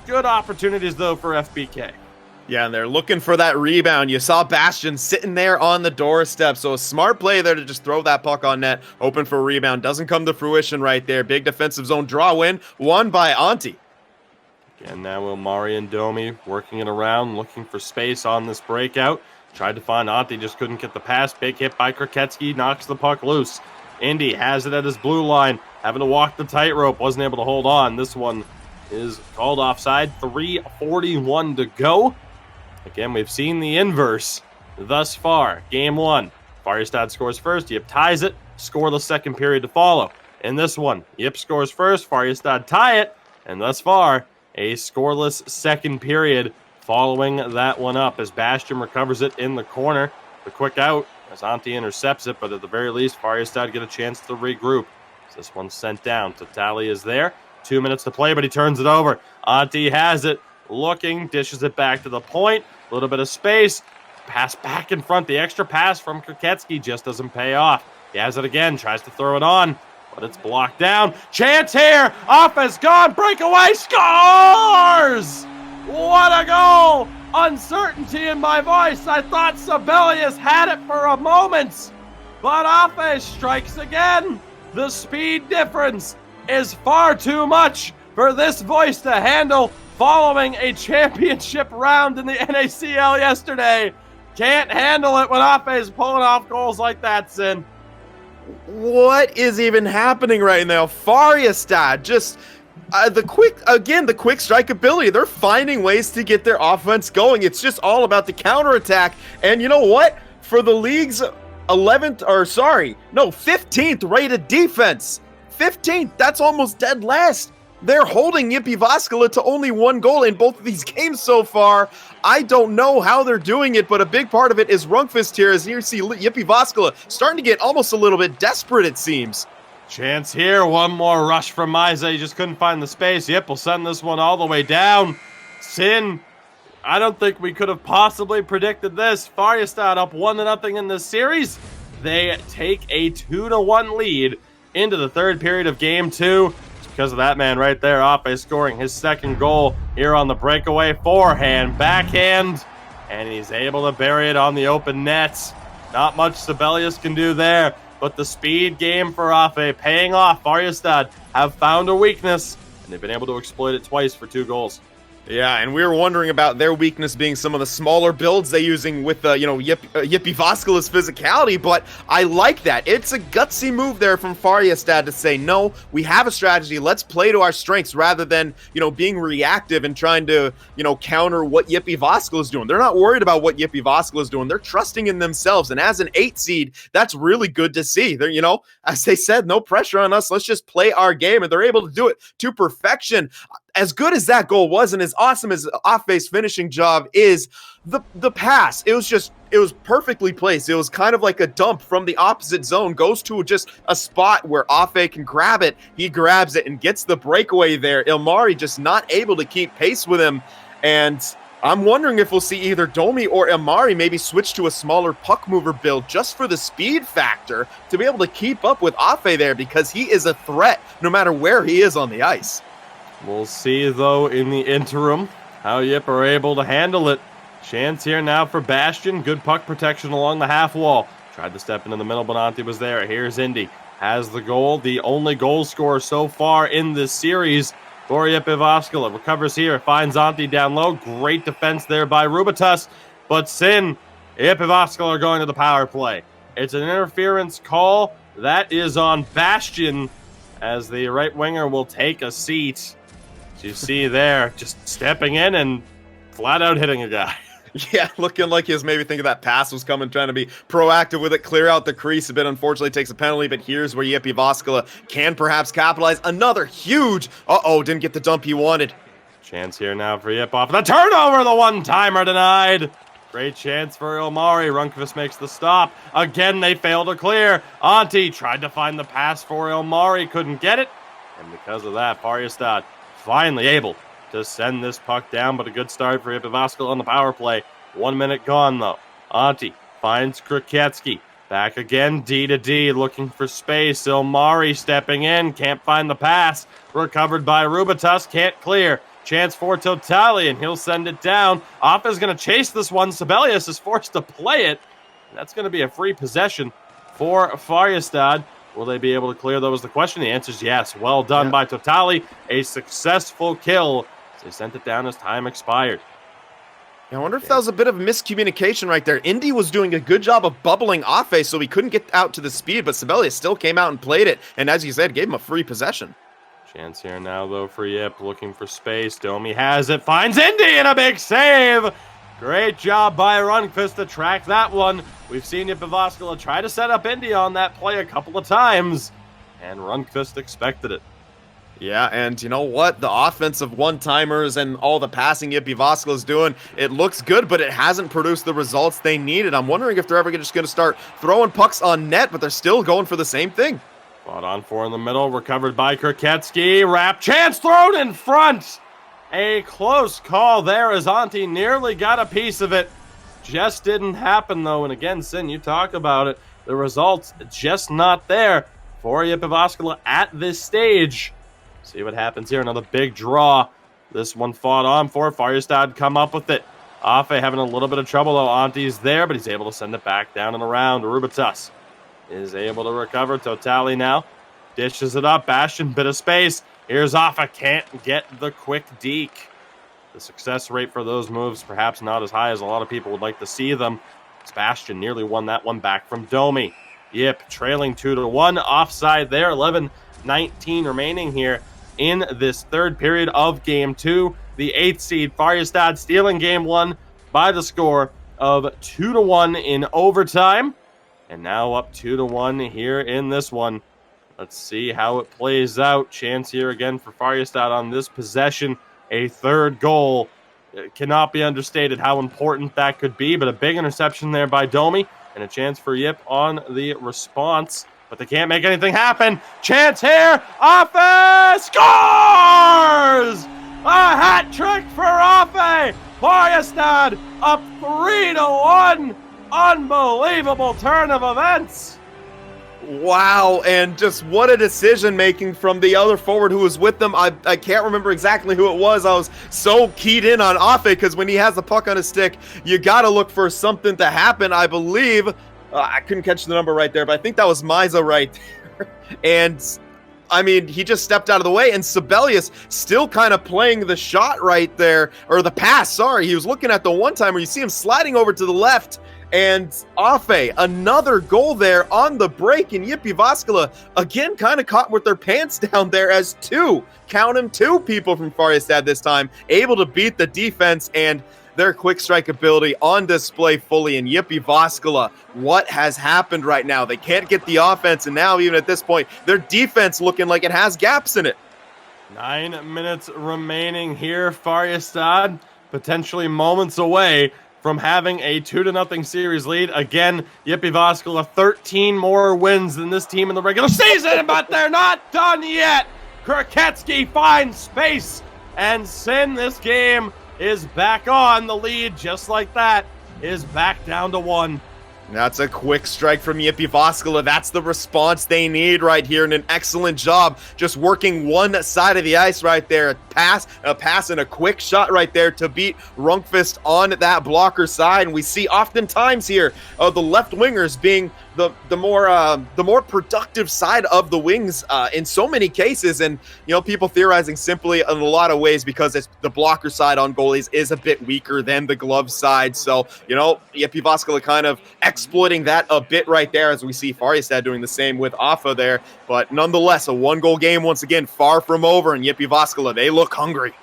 Good opportunities, though, for FBK. Yeah, and they're looking for that rebound. You saw Bastian sitting there on the doorstep, so a smart play there to just throw that puck on net, open for a rebound. Doesn't come to fruition right there. Big defensive zone draw win, won by Antti. Again, now Ilmari and Domi working it around, looking for space on this breakout. Tried to find Antti, just couldn't get the pass. Big hit by Kraketsky, knocks the puck loose. Indy has it at his blue line, having to walk the tightrope, wasn't able to hold on. This one is called offside. 3:41 to go. Again, we've seen the inverse thus far. Game 1, Färjestad scores first. Yip ties it. Scoreless second period to follow. In this one, Yip scores first. Färjestad tie it. And thus far, a scoreless second period following that one up as Bastian recovers it in the corner. The quick out as Antti intercepts it, but at the very least, Färjestad get a chance to regroup. So this one's sent down. Totali is there. 2 minutes to play, but he turns it over. Antti has it. Looking, dishes it back to the point. A little bit of space. Pass back in front. The extra pass from Kraketsky just doesn't pay off. He has it again. Tries to throw it on, but it's blocked down. Chance here. Off is gone. Breakaway. Scores! What a goal! Uncertainty in my voice. I thought Sibelius had it for a moment, but Afe strikes again. The speed difference is far too much for this voice to handle following a championship round in the NACL yesterday. Can't handle it when Afe is pulling off goals like that, Sin. What is even happening right now? Färjestad just the quick strike ability. They're finding ways to get their offense going. It's just all about the counterattack. And you know what? For the league's 15th rated defense. 15th, that's almost dead last. They're holding Jyväskylä to only 1 goal in both of these games so far. I don't know how they're doing it, but a big part of it is Rundqvist here, as you see Jyväskylä starting to get almost a little bit desperate, it seems. Chance here, one more rush from Miza. He just couldn't find the space. Yep, we'll send this one all the way down. Sin, I don't think we could have possibly predicted this. Färjestad up 1-0 in this series. They take a 2-1 lead into the third period of Game 2. Because of that man right there, Afe scoring his second goal here on the breakaway. Forehand, backhand, and he's able to bury it on the open net. Not much Sibelius can do there, but the speed game for Afe paying off. Färjestad have found a weakness, and they've been able to exploit it twice for 2 goals. Yeah, and we were wondering about their weakness being some of the smaller builds they using with, Jyväskylä's physicality, but I like that. It's a gutsy move there from Färjestad to say, no, we have a strategy, let's play to our strengths rather than, being reactive and trying to, counter what Jyväskylä is doing. They're not worried about what Jyväskylä is doing. They're trusting in themselves, and as an 8 seed, that's really good to see. They're, as they said, no pressure on us, let's just play our game, and they're able to do it to perfection. As good as that goal was, and as awesome as Afe's finishing job is, the pass, it was perfectly placed. It was kind of like a dump from the opposite zone, goes to just a spot where Afe can grab it. He grabs it and gets the breakaway there. Ilmari just not able to keep pace with him, and I'm wondering if we'll see either Domi or Ilmari maybe switch to a smaller puck mover build just for the speed factor to be able to keep up with Afe there, because he is a threat no matter where he is on the ice. We'll see, though, in the interim, how Yip are able to handle it. Chance here now for Bastion. Good puck protection along the half wall. Tried to step into the middle, but Antti was there. Here's Indy. Has the goal. The only goal scorer so far in this series for Jyväskylä. Recovers here. Finds Antti down low. Great defense there by Rubitus. But Sin, Jyväskylä are going to the power play. It's an interference call. That is on Bastion, as the right winger will take a seat. You see there, just stepping in and flat out hitting a guy. Yeah, looking like he was maybe thinking that pass was coming, trying to be proactive with it, clear out the crease a bit. Unfortunately, takes a penalty, but here's where Jyväskylä can perhaps capitalize. Another huge, didn't get the dump he wanted. Chance here now for Yip off the turnover, the one-timer denied. Great chance for Ilmari. Rundqvist makes the stop. Again, they fail to clear. Antti tried to find the pass for Ilmari, couldn't get it. And because of that, Färjestad finally able to send this puck down, but a good start for Jyväskylä on the power play. 1 minute gone, though. Antti finds Kruketsky. Back again, D to D, looking for space. Ilmari stepping in, can't find the pass. Recovered by Rubitus, can't clear. Chance for Totali, and he'll send it down. Off is going to chase this one. Sibelius is forced to play it. That's going to be a free possession for Färjestad. Will they be able to clear, though, is the question. The answer is yes. Well done by Totali. A successful kill. They sent it down as time expired. I wonder if that was a bit of miscommunication right there. Indy was doing a good job of bubbling Afe so he couldn't get out to the speed, but Sibelius still came out and played it, and as you said, gave him a free possession. Chance here now, though, for Yip, looking for space. Domi has it, finds Indy, and a big save! Great job by Rundqvist to track that one. We've seen Jyväskylä try to set up Indy on that play a couple of times, and Rundqvist expected it. Yeah, and you know what? The offensive one-timers and all the passing Jyväskylä is doing, it looks good, but it hasn't produced the results they needed. I'm wondering if they're ever just going to start throwing pucks on net, but they're still going for the same thing. Fought on for in the middle, recovered by Kruketsky. Wrap, chance thrown in front! A close call there as Antti nearly got a piece of it. Just didn't happen, though, and again, Sin, you talk about it. The results just not there for Jyväskylä at this stage. See what happens here. Another big draw. This one fought on for. Färjestad come up with it. Afe having a little bit of trouble, though. Antti's there, but he's able to send it back down and around. Rubitus is able to recover. Totali now dishes it up. Bastion, bit of space. Here's Afe. Can't get the quick deke. The success rate for those moves perhaps not as high as a lot of people would like to see them. Bastion nearly won that one back from Domi. Yip trailing 2-1. Offside there. 11:19 remaining here in this third period of Game 2. The 8th seed Färjestad stealing Game 1 by the score of 2-1 in overtime. And now up 2-1 here in this one. Let's see how it plays out. Chance here again for Färjestad on this possession. A third goal. It cannot be understated how important that could be, but a big interception there by Domi and a chance for Yip on the response. But they can't make anything happen. Chance here. Afe scores! A hat trick for Afe. Färjestad up 3-1. Unbelievable turn of events. Wow, and just what a decision-making from the other forward who was with them. I can't remember exactly who it was. I was so keyed in on Afe because when he has the puck on his stick, you got to look for something to happen. I believe, I couldn't catch the number right there, but I think that was Miza right there. And I mean, he just stepped out of the way, and Sibelius still kind of playing the shot right there, or the pass, sorry. He was looking at the one time where you see him sliding over to the left, and Afe, another goal there on the break, and Jyväskylä, again, kind of caught with their pants down there as two people from Färjestad this time, able to beat the defense, and their quick strike ability on display fully in Jyväskylä. What has happened right now? They can't get the offense, and now even at this point, their defense looking like it has gaps in it. 9 minutes remaining here. Färjestad potentially moments away from having a 2-0 series lead. Again, Jyväskylä 13 more wins than this team in the regular season, but they're not done yet. Kraketsky finds space, and Sin, this game is back on. The lead, just like that, is back down to 1. That's a quick strike from Jyväskylä. That's the response they need right here, and an excellent job just working one side of the ice right there. A pass, and a quick shot right there to beat Rundqvist on that blocker side. And we see oftentimes here the left wingers being the more productive side of the wings in so many cases, and people theorizing simply in a lot of ways because it's the blocker side on goalies is a bit weaker than the glove side. So Jyväskylä kind of exploiting that a bit right there, as we see Färjestad doing the same with Afa there. But nonetheless, a 1-goal game once again, far from over, and Jyväskylä, they look hungry.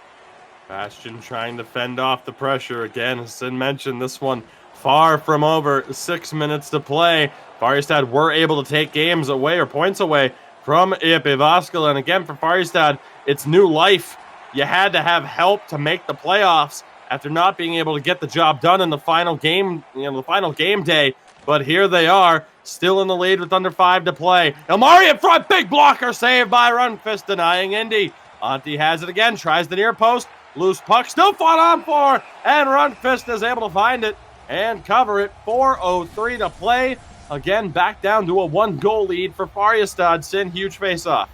Bastion trying to fend off the pressure again. As Sid mentioned, this one far from over. 6 minutes to play. Färjestad were able to take games away or points away from Jyväskylä. And again, for Färjestad, it's new life. You had to have help to make the playoffs after not being able to get the job done in the final game, the final game day. But here they are, still in the lead with under 5 to play. Elmari in front, big blocker save by Rundqvist, denying Indy. Antti has it again, tries the near post. Loose puck, still fought on for, and Rundqvist is able to find it and cover it. 4:03 to play. Again, back down to a 1-goal lead for Färjestad. Sin, huge face-off.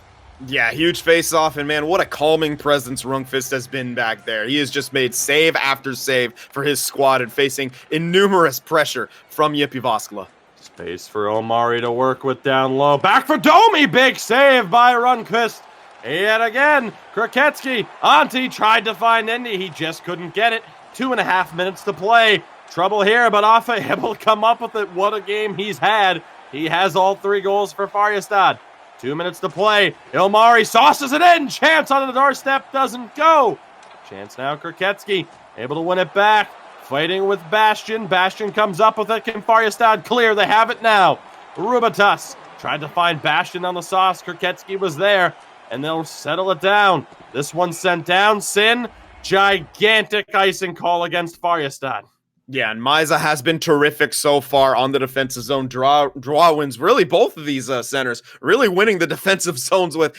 Yeah, huge face-off, and man, what a calming presence Rundqvist has been back there. He has just made save after save for his squad and facing innumerous pressure from Jyväskylä. Space for Omari to work with down low. Back for Domi, big save by Rundqvist. Yet again, Kraketsky. Antti tried to find Indy. He just couldn't get it. 2.5 minutes to play. Trouble here, but Afa able to come up with it. What a game he's had. He has all 3 goals for Färjestad. 2 minutes to play. Ilmari sauces it in. Chance on the doorstep doesn't go. Chance now, Kraketsky able to win it back. Fighting with Bastion. Bastion comes up with it. Can Färjestad clear? They have it now. Rubatas tried to find Bastion on the sauce. Kraketsky was there, and they'll settle it down. This one sent down. Sin, gigantic icing call against Färjestad. Yeah, and Maisa has been terrific so far on the defensive zone. Draw wins, really both of these centers, really winning the defensive zones with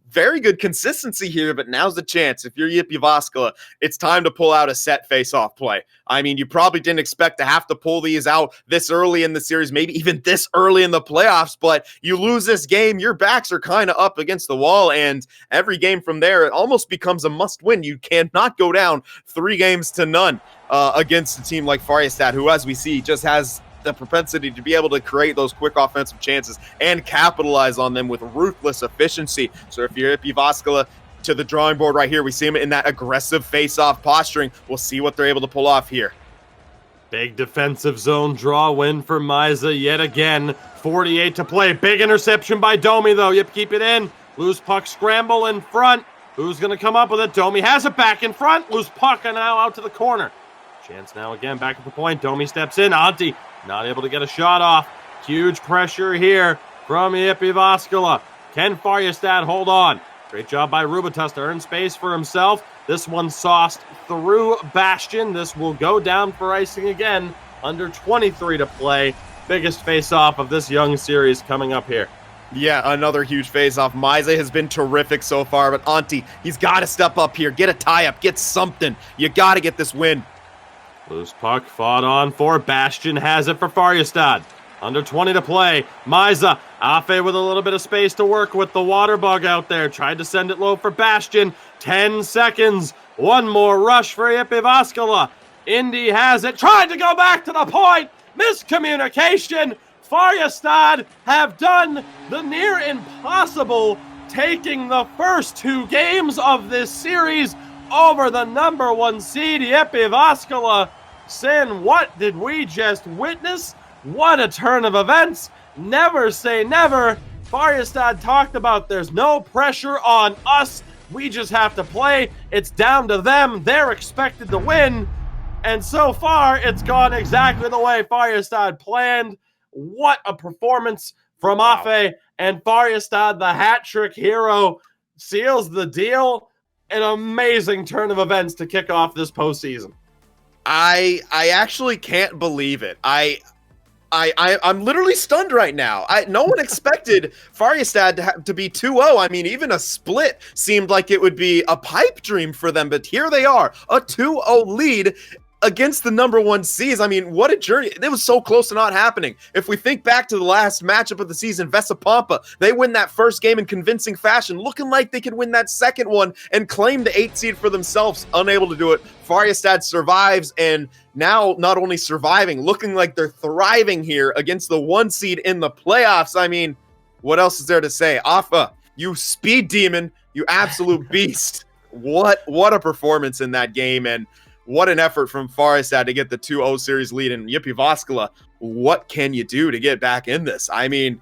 very good consistency here, but now's the chance. If you're Jyväskylä, it's time to pull out a set face-off play. I mean, you probably didn't expect to have to pull these out this early in the series, maybe even this early in the playoffs, but you lose this game, your backs are kind of up against the wall, and every game from there, it almost becomes a must-win. You cannot go down 3-0 against a team like Färjestad, who, as we see, just has the propensity to be able to create those quick offensive chances and capitalize on them with ruthless efficiency. So if you're at Jyväskylä, to the drawing board right here, we see them in that aggressive face-off posturing. We'll see what they're able to pull off here. Big defensive zone draw win for Maisa yet again. 48 to play. Big interception by Domi, though. Yep, keep it in. Loose puck scramble in front. Who's going to come up with it? Domi has it back in front. Loose puck and now out to the corner. Chance now again back at the point. Domi steps in. Antti not able to get a shot off. Huge pressure here from Jyväskylä. Can Färjestad hold on? Great job by Rubatas to earn space for himself. This one sauced through Bastion. This will go down for icing again. Under 23 to play. Biggest face-off of this young series coming up here. Yeah, another huge face-off. Maisa has been terrific so far, but Antti, he's got to step up here. Get a tie-up. Get something. You got to get this win. Loose puck fought on for. Bastion has it for Färjestad. Under 20 to play. Maisa, Afe with a little bit of space to work with. The water bug out there. Tried to send it low for Bastion. 10 seconds. One more rush for Jyväskylä. Indy has it. Tried to go back to the point. Miscommunication. Färjestad have done the near impossible taking the first 2 games of this series over the number 1 seed, Jyväskylä. Sin, what did we just witness? What a turn of events. Never say never. Färjestad talked about there's no pressure on us. We just have to play. It's down to them. They're expected to win. And so far, it's gone exactly the way Färjestad planned. What a performance from Afe. And Färjestad, the hat-trick hero, seals the deal. An amazing turn of events to kick off this postseason. I actually can't believe it. I'm literally stunned right now. No one expected Färjestad to be 2-0. I mean, even a split seemed like it would be a pipe dream for them, but here they are, a 2-0 lead against the number 1 seeds. I mean, what a journey. It was so close to not happening. If we think back to the last matchup of the season, Vesapampa, they win that first game in convincing fashion, looking like they could win that second one and claim the 8th seed for themselves. Unable to do it. Färjestad survives, and now not only surviving, looking like they're thriving here against the 1 seed in the playoffs. I mean, what else is there to say? Afa, you speed demon, you absolute beast. What a performance in that game, and what an effort from Färjestad to get the 2-0 series lead in Jyväskylä. What can you do to get back in this? I mean,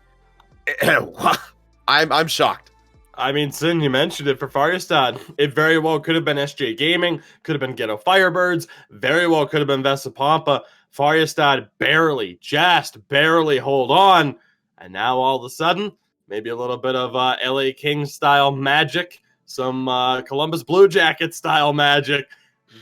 I'm shocked. I mean, Sin, you mentioned it for Färjestad. It very well could have been SJ Gaming, could have been Ghetto Firebirds, very well could have been Vesapampa. Färjestad just barely hold on. And now all of a sudden, maybe a little bit of LA Kings style magic, some Columbus Blue Jackets style magic.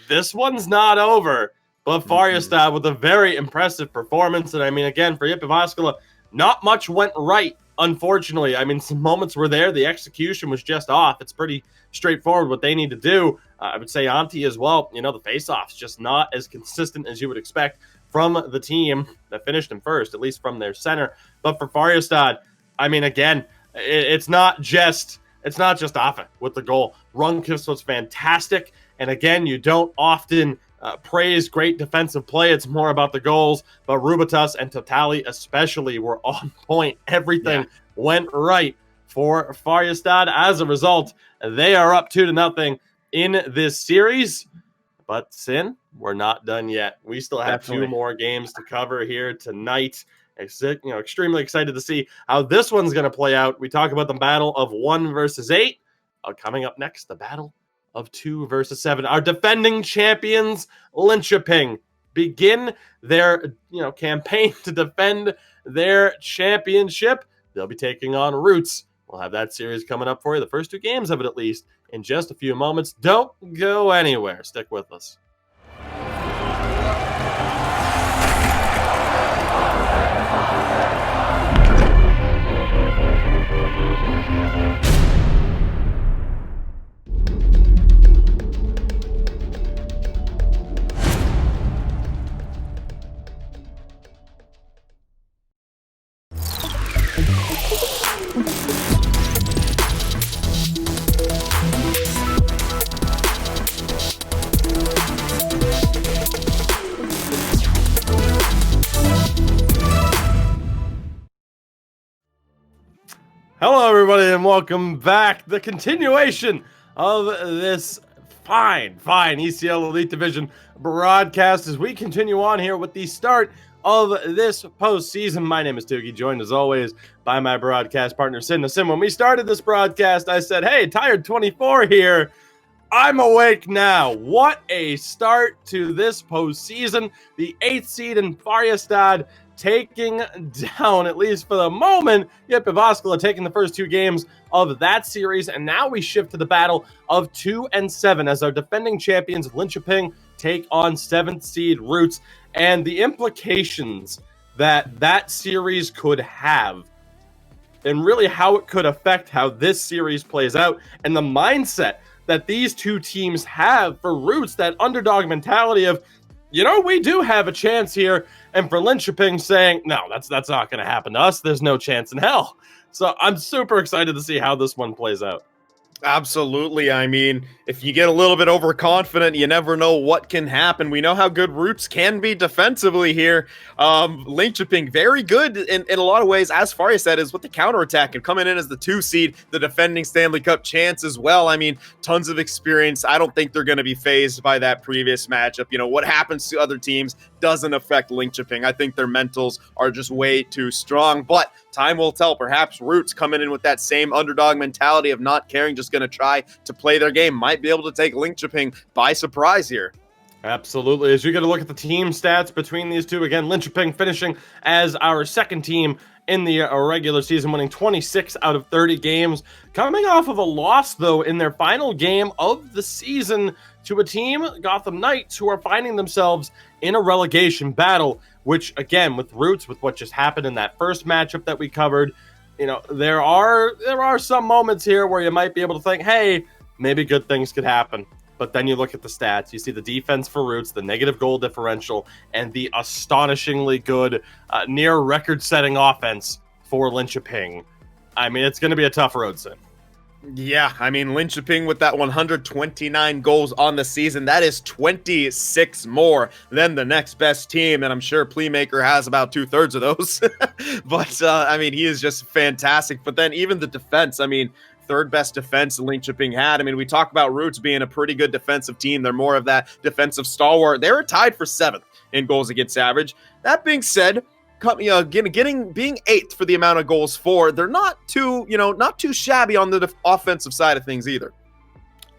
This one's not over, but Färjestad with a very impressive performance. And I mean, again, for Jyväskylä, not much went right, unfortunately. I mean, some moments were there. The execution was just off. It's pretty straightforward what they need to do. I would say Antti as well. You know, the face-offs just not as consistent as you would expect from the team that finished in first, at least from their center. But for Färjestad, I mean, again, it's not just Afe with the goal. Rundqvist was fantastic. And again, you don't often praise great defensive play. It's more about the goals. But Rubitas and Totali especially were on point. Everything went right for Färjestad. As a result, they are up 2-0 in this series. But Sin, we're not done yet. We still have 2 more games to cover here tonight. Extremely excited to see how this one's going to play out. We talk about the battle of 1 versus 8. Coming up next, the battle of 2 versus 7. Our defending champions, Linköping, begin their campaign to defend their championship. They'll be taking on Roots. We'll have that series coming up for you, the first 2 games of it at least, in just a few moments. Don't go anywhere. Stick with us. Hello, everybody, and welcome back. The continuation of this fine ECL Elite Division broadcast as we continue on here with the start of this postseason. My name is Tuki, joined as always by my broadcast partner, Sin. Sin, when we started this broadcast, I said, hey, Tired 24 here. I'm awake now. What a start to this postseason. The 8th seed in Färjestad taking down, at least for the moment, Jyväskylä taking the first 2 games of that series. And now we shift to the battle of 2 and 7 as our defending champions Linköping take on 7th seed Roots. And the implications that series could have, and really how it could affect how this series plays out, and the mindset that these 2 teams have. For Roots, that underdog mentality of, we do have a chance here. And for Linköping saying, no, that's not going to happen to us. There's no chance in hell. So I'm super excited to see how this one plays out. Absolutely. I mean, if you get a little bit overconfident, you never know what can happen. We know how good Roots can be defensively here. Linköping, very good in a lot of ways, as Faria said, is with the counterattack and coming in as the 2 seed, the defending Stanley Cup chance as well. I mean, tons of experience. I don't think they're going to be fazed by that previous matchup. You know, what happens to other teams doesn't affect Linköping. I think their mentals are just way too strong, but time will tell. Perhaps Roots coming in with that same underdog mentality of not caring, just going to try to play their game, might be able to take Linköping by surprise here. Absolutely. As you're going to look at the team stats between these two, again, Linköping finishing as our second team in the regular season, winning 26 out of 30 games, coming off of a loss, though, in their final game of the season to a team, Gotham Knights, who are finding themselves in a relegation battle, which, again, with Roots, with what just happened in that first matchup that we covered, you know, there are some moments here where you might be able to think, hey, maybe good things could happen. But then you look at the stats, you see the defense for Roots, the negative goal differential, and the astonishingly good near record-setting offense for Linköping. I mean, it's going to be a tough road, Sim. Yeah, I mean, Linköping with that 129 goals on the season, that is 26 more than the next best team, and I'm sure Playmaker has about 2/3 of those. But, I mean, he is just fantastic. But then even the defense, I mean, third best defense Linköping had. I mean, we talk about Roots being a pretty good defensive team. They're more of that defensive stalwart. They were tied for 7th in goals against average. That being said, being 8th for the amount of goals for, they're not too shabby on the offensive side of things either.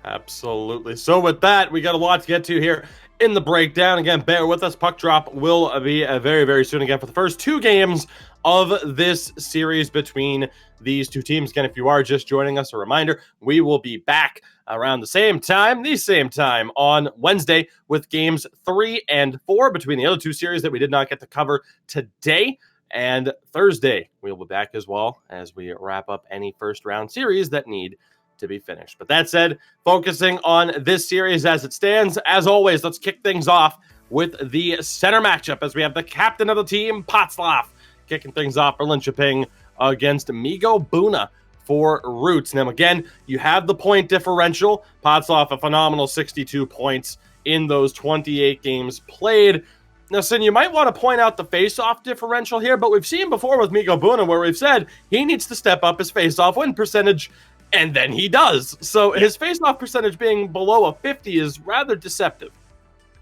Absolutely. So with that, we got a lot to get to here in the breakdown. Again, bear with us. Puck drop will be very, very soon again for the first 2 games of this series between these two teams. Again, if you are just joining us, a reminder, we will be back around the same time on Wednesday with games 3 and 4 between the other 2 series that we did not get to cover today. And Thursday, we'll be back as well as we wrap up any first round series that need to be finished. But that said, focusing on this series as it stands, as always, let's kick things off with the center matchup as we have the captain of the team, Potzloff, kicking things off for Linköping against Migo Buna for Roots. Now, again, you have the point differential. Potzloff, a phenomenal 62 points in those 28 games played. Now, Sin, you might want to point out the face-off differential here, but we've seen before with Migo Buna where we've said he needs to step up his face-off win percentage, and then he does. So his face-off percentage being below a 50 is rather deceptive.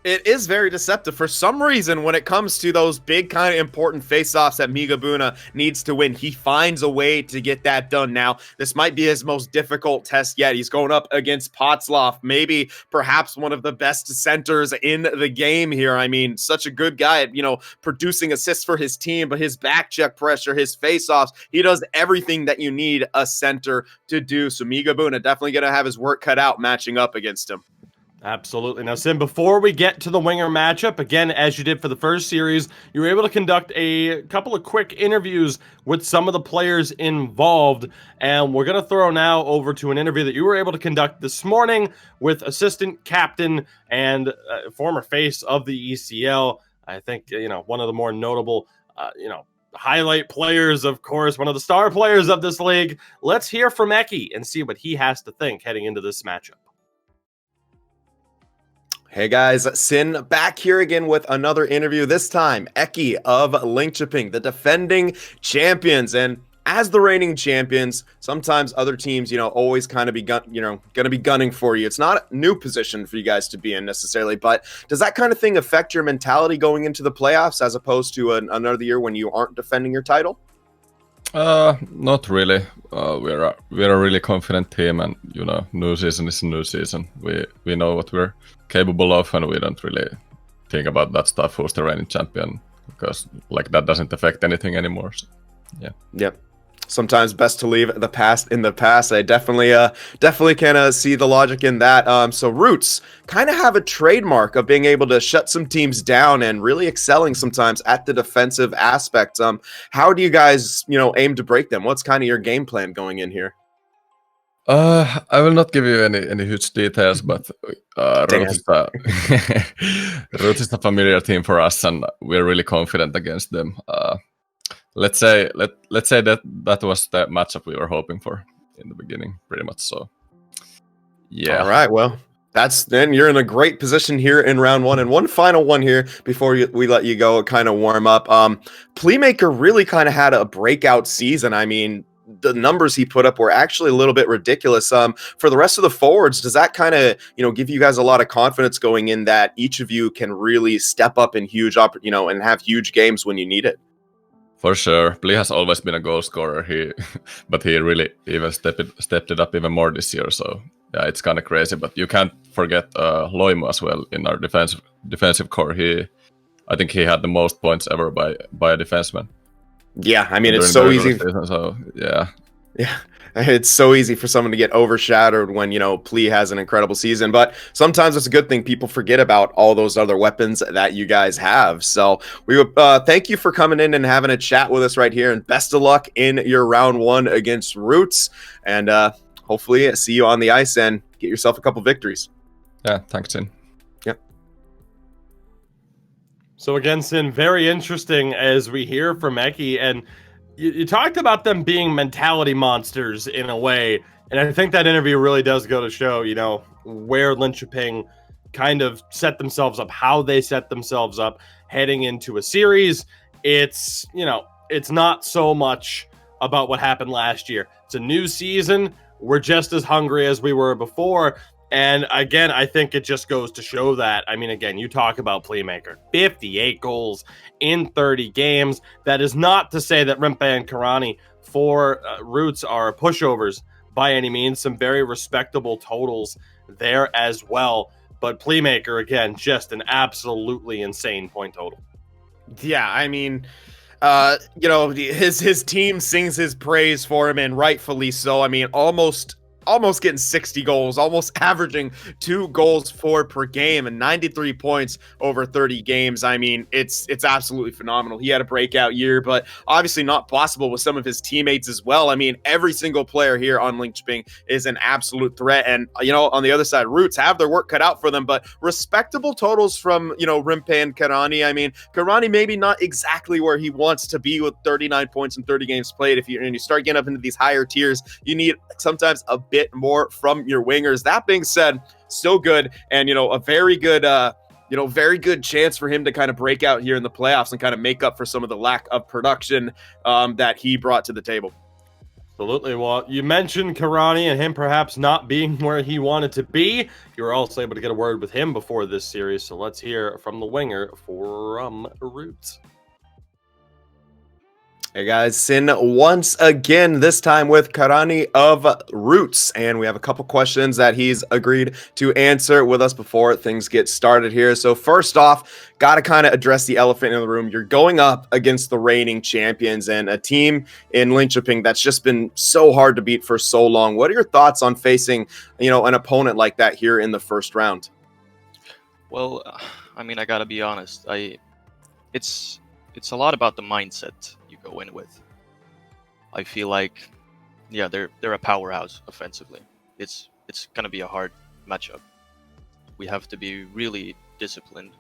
It is very deceptive. For some reason, when it comes to those big kind of important face-offs that Migo Buna needs to win, he finds a way to get that done. Now, this might be his most difficult test yet. He's going up against Potzloff, maybe perhaps one of the best centers in the game here. I mean, such a good guy at, producing assists for his team, but his back check pressure, his face-offs, he does everything that you need a center to do. So Migo Buna definitely going to have his work cut out matching up against him. Absolutely. Now, Sim, before we get to the winger matchup, again, as you did for the first series, you were able to conduct a couple of quick interviews with some of the players involved, and we're going to throw now over to an interview that you were able to conduct this morning with assistant captain and former face of the ECL. I think, one of the more notable, highlight players, of course, one of the star players of this league. Let's hear from Eki and see what he has to think heading into this matchup. Hey guys, Sin back here again with another interview. This time, Eki of Linköping, the defending champions. And as the reigning champions, sometimes other teams, always kind of be, going to be gunning for you. It's not a new position for you guys to be in necessarily, but does that kind of thing affect your mentality going into the playoffs as opposed to another year when you aren't defending your title? Not really. We're a really confident team, and new season is a new season. We know what we're capable of, and we don't really think about that stuff. Who's the reigning champion? Because that doesn't affect anything anymore. So, yeah. Yep. Sometimes best to leave the past in the past. I definitely can see the logic in that. So Roots kind of have a trademark of being able to shut some teams down and really excelling sometimes at the defensive aspect. How do you guys, aim to break them? What's kind of your game plan going in here? I will not give you any huge details, but Roots is a familiar team for us, and we're really confident against them. Let's say that was the matchup we were hoping for in the beginning, pretty much so. Yeah. All right. Well, then you're in a great position here in round one. And one final one here before we let you go, kind of warm up. Playmaker really kind of had a breakout season. I mean, the numbers he put up were actually a little bit ridiculous. For the rest of the forwards, does that kind of, give you guys a lot of confidence going in that each of you can really step up in huge, and have huge games when you need it? For sure, Pli has always been a goal scorer. But he really even stepped it up even more this year. So yeah, it's kind of crazy. But you can't forget Loimu as well in our defensive core. I think he had the most points ever by a defenseman. Yeah, I mean, it's so easy. Season, so yeah. It's so easy for someone to get overshadowed when, Pli has an incredible season. But sometimes it's a good thing. People forget about all those other weapons that you guys have. So we thank you for coming in and having a chat with us right here. And best of luck in your round one against Roots. And hopefully see you on the ice and get yourself a couple victories. Yeah, thanks, Sin. Yep. So again, Sin, very interesting as we hear from Eki, and you talked about them being mentality monsters in a way, and I think that interview really does go to show, where Linköping kind of set themselves up, how they set themselves up heading into a series. It's, it's not so much about what happened last year. It's a new season. We're just as hungry as we were before. And again, I think it just goes to show that. I mean, again, you talk about Playmaker, 58 goals in 30 games. That is not to say that Rimpe and Karani for Roots are pushovers by any means. Some very respectable totals there as well. But Playmaker, again, just an absolutely insane point total. Yeah, I mean, his team sings his praise for him, and rightfully so. I mean, almost getting 60 goals, almost averaging 2 goals per game and 93 points over 30 games. I mean, it's absolutely phenomenal. He had a breakout year, but obviously not possible with some of his teammates as well. I mean, every single player here on Linköping is an absolute threat. And, on the other side, Roots have their work cut out for them, but respectable totals from, Rimpe and Karani. I mean, Karani maybe not exactly where he wants to be with 39 points in 30 games played. If you start getting up into these higher tiers, you need sometimes a bit more from your wingers. That being said, still good, and a very good chance for him to kind of break out here in the playoffs and kind of make up for some of the lack of production that he brought to the table. Absolutely. Well, you mentioned Karani and him perhaps not being where he wanted to be. You were also able to get a word with him before this series, so let's hear from the winger from Roots. Hey guys, Sin once again, this time with Karani of Roots, and we have a couple questions that he's agreed to answer with us before things get started here. So first off, got to kind of address the elephant in the room. You're going up against the reigning champions and a team in Linköping that's just been so hard to beat for so long. What are your thoughts on facing, an opponent like that here in the first round? Well, I mean, I got to be honest. It's a lot about the mindset you go in with. I feel like, yeah, they're a powerhouse offensively. It's gonna be a hard matchup. We have to be really disciplined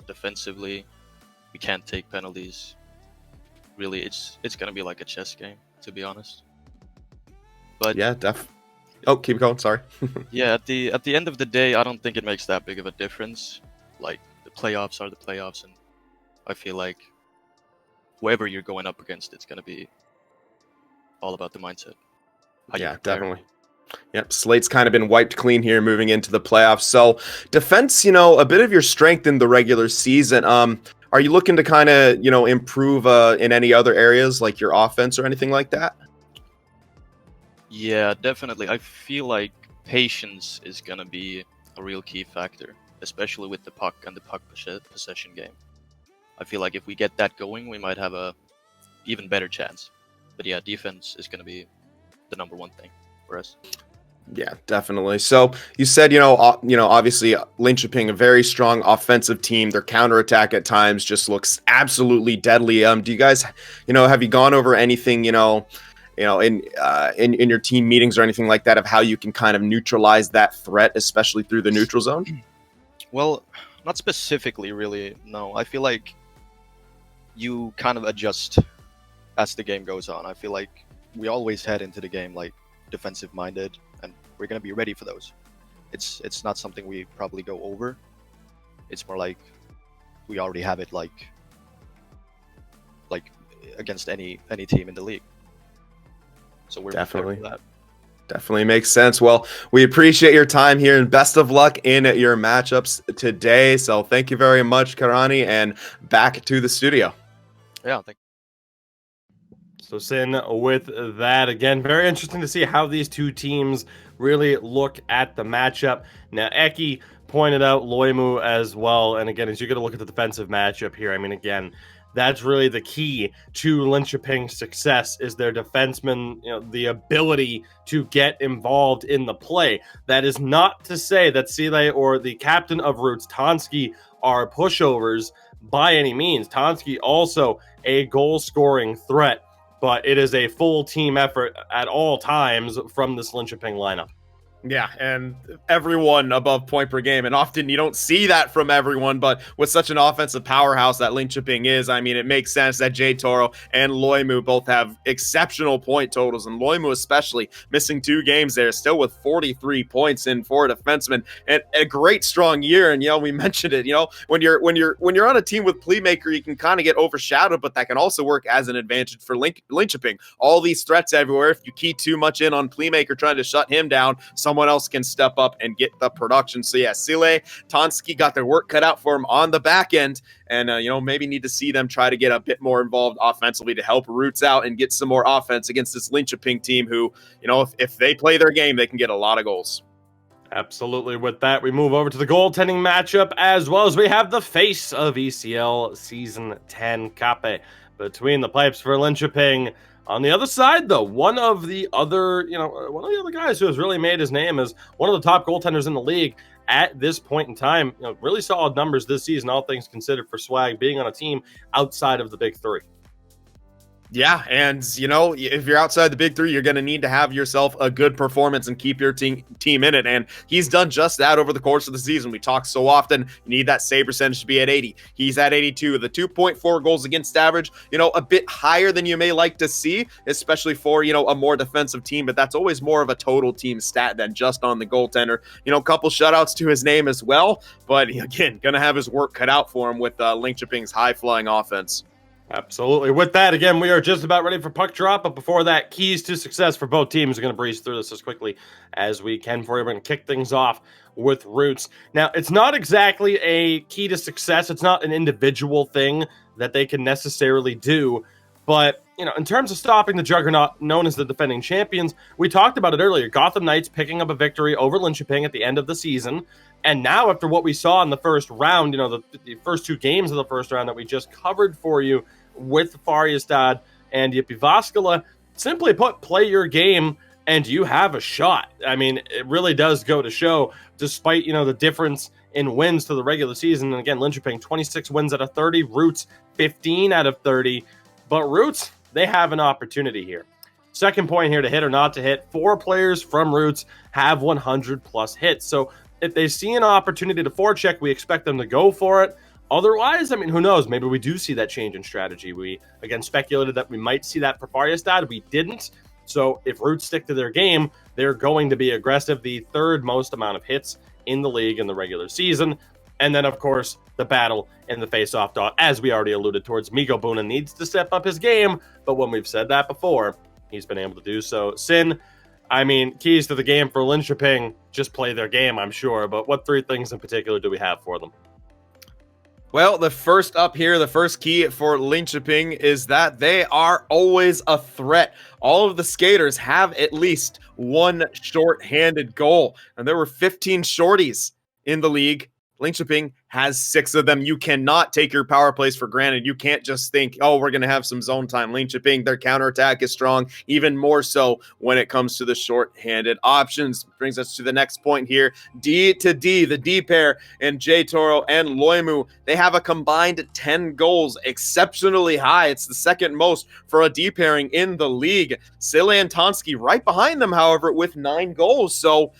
defensively. We can't take penalties. Really, it's gonna be like a chess game, to be honest. But yeah, oh, keep going. Sorry. Yeah, at the end of the day, I don't think it makes that big of a difference. Like, the playoffs are the playoffs, and I feel like whoever you're going up against, it's going to be all about the mindset. Yeah, definitely. Yep, slate's kind of been wiped clean here moving into the playoffs. So defense, a bit of your strength in the regular season. Are you looking to kind of, improve in any other areas like your offense or anything like that? Yeah, definitely. I feel like patience is going to be a real key factor, especially with the puck and the puck possession game. I feel like if we get that going, we might have a even better chance. But yeah, defense is going to be the number one thing for us. Yeah, definitely. So you said, obviously Linköping, a very strong offensive team. Their counterattack at times just looks absolutely deadly. Do you guys, have you gone over anything, in your team meetings or anything like that of how you can kind of neutralize that threat, especially through the neutral zone? Well, not specifically, really. No, I feel like you kind of adjust as the game goes on. I feel like we always head into the game like defensive minded, and we're going to be ready for those. it's not something we probably go over. It's more like we already have it like against any team in the league. So we're Definitely. prepared for that. Definitely makes sense. Well, we appreciate your time here and best of luck in your matchups today. So thank you very much, Karani, and back to the studio. Yeah, thank So Sin, with that, again, very interesting to see how these two teams really look at the matchup. Now, Eki pointed out Loimu as well. And again, as you're going to look at the defensive matchup here, I mean, again, that's really the key to Linköping's success is their defensemen, the ability to get involved in the play. That is not to say that Sile or the captain of Roots, Tansky, are pushovers by any means. Tansky also a goal-scoring threat, but it is a full team effort at all times from this Linköping lineup. Yeah, and everyone above point per game. And often you don't see that from everyone, but with such an offensive powerhouse that Linköping is, I mean, it makes sense that J Toro and Loimu both have exceptional point totals, and Loimu especially missing 2 games there, still with 43 points in for a defenseman, and a great strong year. And we mentioned it. When you're on a team with Playmaker, you can kind of get overshadowed, but that can also work as an advantage for Linköping. All these threats everywhere. If you key too much in on Playmaker trying to shut him down, someone else can step up and get the production. So yeah, Sile, Tansky got their work cut out for him on the back end, and maybe need to see them try to get a bit more involved offensively to help Roots out and get some more offense against this Linköping team who, if they play their game, they can get a lot of goals. Absolutely. With that, we move over to the goaltending matchup as well as we have the face of ECL Season 10 Kape between the pipes for Linköping. On the other side, though, one of the other guys who has really made his name as one of the top goaltenders in the league at this point in time. Really solid numbers this season, all things considered, for Swag being on a team outside of the Big Three. Yeah, and if you're outside the Big Three, you're going to need to have yourself a good performance and keep your team in it, and he's done just that over the course of the season. We talk so often, you need that save percentage to be at 80. He's at 82. The 2.4 goals against average, a bit higher than you may like to see, especially for, a more defensive team, but that's always more of a total team stat than just on the goaltender. A couple shutouts to his name as well, but again, going to have his work cut out for him with Linköping's high-flying offense. Absolutely. With that, again, we are just about ready for puck drop, but before that, keys to success for both teams. We're going to breeze through this as quickly as we can for you. We're going to kick things off with Roots. Now, it's not exactly a key to success. It's not an individual thing that they can necessarily do, but in terms of stopping the juggernaut known as the defending champions, we talked about it earlier. Gotham Knights picking up a victory over Linköping at the end of the season. And now, after what we saw in the first round, the first 2 games of the first round that we just covered for you with Färjestad and Jyväskylä, simply put, play your game and you have a shot. I mean, it really does go to show, despite, the difference in wins to the regular season. And again, Linköping, 26 wins out of 30, Roots, 15 out of 30. But Roots, they have an opportunity here. Second point here, to hit or not to hit. 4 players from Roots have 100-plus hits. So if they see an opportunity to forecheck, we expect them to go for it. Otherwise, I mean, who knows? Maybe we do see that change in strategy. We, again, speculated that we might see that for Färjestad. We didn't. So if Roots stick to their game, they're going to be aggressive. The 3rd most amount of hits in the league in the regular season. And then, of course, the battle in the face-off dot, as we already alluded towards. Migo Buna needs to step up his game, but when we've said that before, he's been able to do so. Sin, I mean, keys to the game for Linköping, just play their game, I'm sure. But what 3 things in particular do we have for them? Well, the first up here, the first key for Linköping is that they are always a threat. All of the skaters have at least 1 short-handed goal, and there were 15 shorties in the league. Linköping has 6 of them. You cannot take your power plays for granted. You can't just think, oh, we're going to have some zone time. Linköping, their counterattack is strong, even more so when it comes to the short-handed options. Brings us to the next point here. D to D, the D pair, and J Toro and Loimu, they have a combined 10 goals, exceptionally high. It's the 2nd most for a D pairing in the league. Sile and Tansky right behind them, however, with 9 goals. So,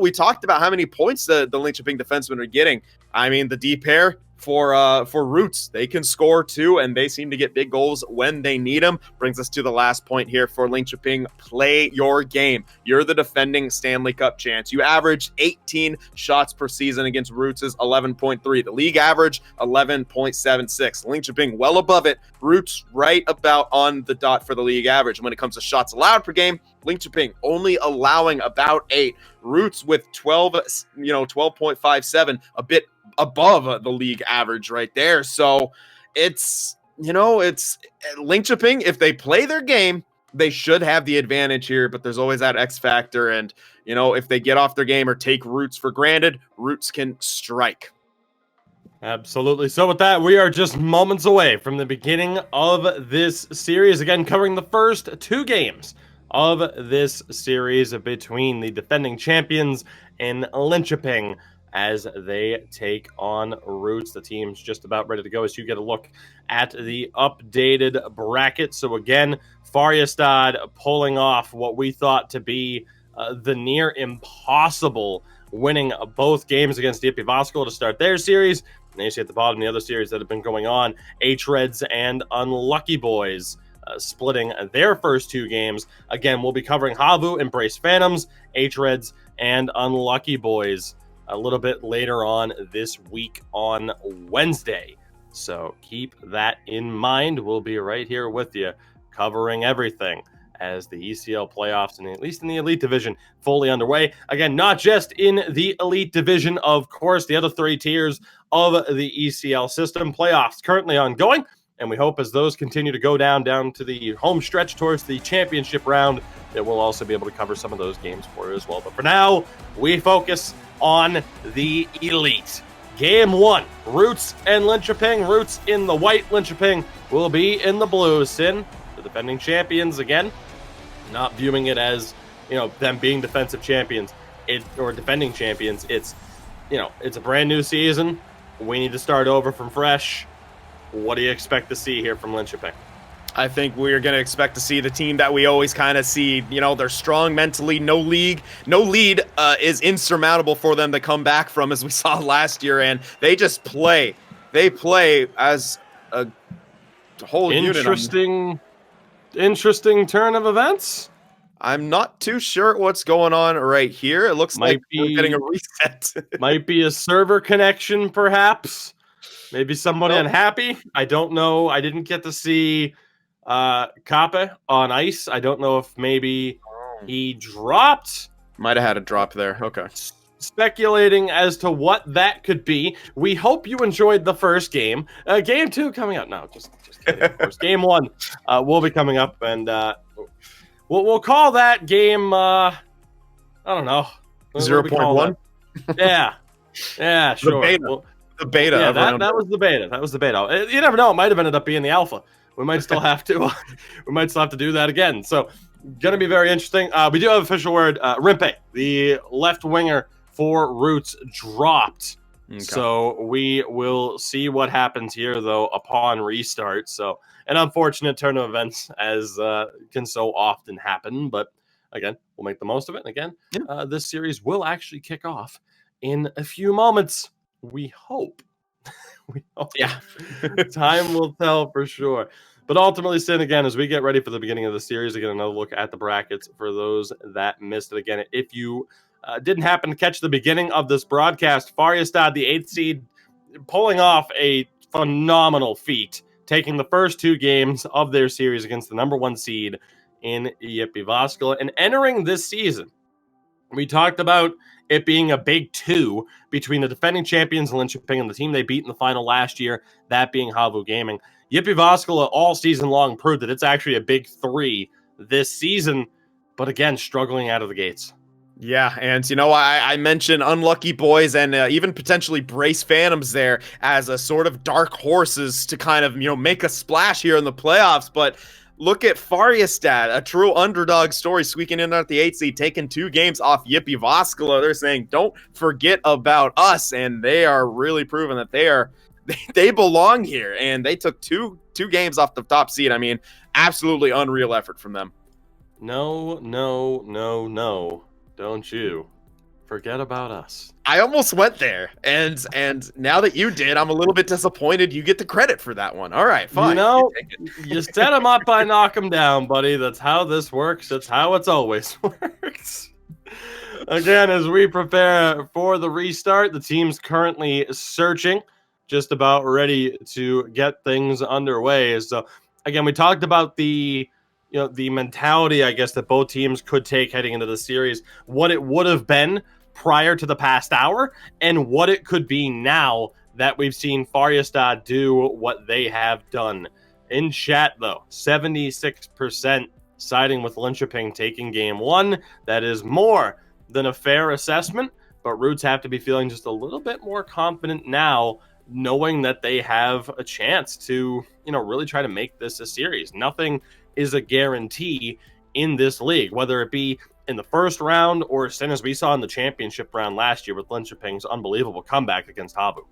we talked about how many points the Linköping defensemen are getting. I mean, the D pair, for Roots. They can score too, and they seem to get big goals when they need them. Brings us to the last point here for Linköping. Play your game. You're the defending Stanley Cup champs. You averaged 18 shots per season against Roots' 11.3. The league average 11.76. Linköping well above it. Roots right about on the dot for the league average. When it comes to shots allowed per game, Linköping only allowing about 8. Roots with 12.57, a bit above the league average right there. So it's Linköping, if they play their game, they should have the advantage here, but there's always that X factor. And, if they get off their game or take Roots for granted, Roots can strike. Absolutely. So with that, we are just moments away from the beginning of this series. Again, covering the first 2 games of this series between the defending champions and Linköping as they take on Roots. The team's just about ready to go as you get a look at the updated bracket. So again, Färjestad pulling off what we thought to be the near impossible, winning both games against Jyväskylä to start their series. And you see at the bottom the other series that have been going on, H-Reds and Unlucky Boys splitting their first 2 games. Again, we'll be covering Havu, Embrace Phantoms, H-Reds, and Unlucky Boys a little bit later on this week on Wednesday. So keep that in mind. We'll be right here with you covering everything as the ECL playoffs, and at least in the Elite Division, fully underway. Again, not just in the Elite Division, of course, the other 3 tiers of the ECL system. Playoffs currently ongoing, and we hope as those continue to go down to the home stretch towards the championship round, that we'll also be able to cover some of those games for you as well. But for now, we focus on the Elite. Game 1, Roots and Linköping. Roots in the white, Linköping will be in the blue. Sin, the defending champions, again, not viewing it as, them being defensive champions or defending champions. It's, it's a brand new season. We need to start over from fresh. What do you expect to see here from Linköping? I think we're going to expect to see the team that we always kind of see. They're strong mentally. No lead is insurmountable for them to come back from, as we saw last year. And they just play. They play as a whole unit. Interesting turn of events. I'm not too sure what's going on right here. It looks like we're getting a reset. Might be a server connection, perhaps. Maybe somebody unhappy. I don't know. I didn't get to see Kappe on ice. I don't know if maybe he dropped. Might have had a drop there. Okay. Speculating as to what that could be. We hope you enjoyed the first game. Game 2 coming up. No, just kidding, of course. Game 1 will be coming up, and we'll call that game, I don't know. 0.1? Yeah, sure. The beta. Yeah, that was the beta. That was the beta. You never know. It might have ended up being the alpha. We might still have to. We might still have to do that again. So, gonna be very interesting. We do have official word. Rimpe, the left winger for Roots, dropped. Okay. So we will see what happens here, though, upon restart. So, an unfortunate turn of events, as can so often happen. But again, we'll make the most of it. And again, this series will actually kick off in a few moments. We hope. We hope. Yeah. Time will tell for sure. But ultimately, Sin, again, as we get ready for the beginning of the series, again, another look at the brackets for those that missed it. Again, if you didn't happen to catch the beginning of this broadcast, Färjestad, the 8th seed, pulling off a phenomenal feat, taking the first 2 games of their series against the number 1 seed in Jyväskylä and entering this season. We talked about it being a big 2 between the defending champions Linköping and the team they beat in the final last year, that being Havu Gaming. Jyväskylä all season long proved that it's actually a big 3 this season, but again, struggling out of the gates. Yeah, and I mentioned Unlucky Boys and even potentially Brace Phantoms there as a sort of dark horses to kind of, make a splash here in the playoffs, but look at Färjestad, a true underdog story, squeaking in at the 8th seed, taking 2 games off Jyväskylä. They're saying, don't forget about us, and they are really proving that they belong here, and they took two games off the top seed. I mean, absolutely unreal effort from them. No, don't you Forget about us. I almost went there, and now that you did, I'm a little bit disappointed. You get the credit for that one. All right, fine. You know, you set them up, I knock them down, buddy. That's how this works. That's how it's always worked. Again, as we prepare for the restart, the team's currently searching, just about ready to get things underway. So, again, we talked about the mentality, I guess, that both teams could take heading into the series, what it would have been prior to the past hour, and what it could be now that we've seen Färjestad do what they have done. In chat, though, 76% siding with Linköping taking game one. That is more than a fair assessment, but Roots have to be feeling just a little bit more confident now, knowing that they have a chance to, really try to make this a series. Nothing is a guarantee in this league, whether it be in the first round or as we saw in the championship round last year with Linköping's unbelievable comeback against Habu.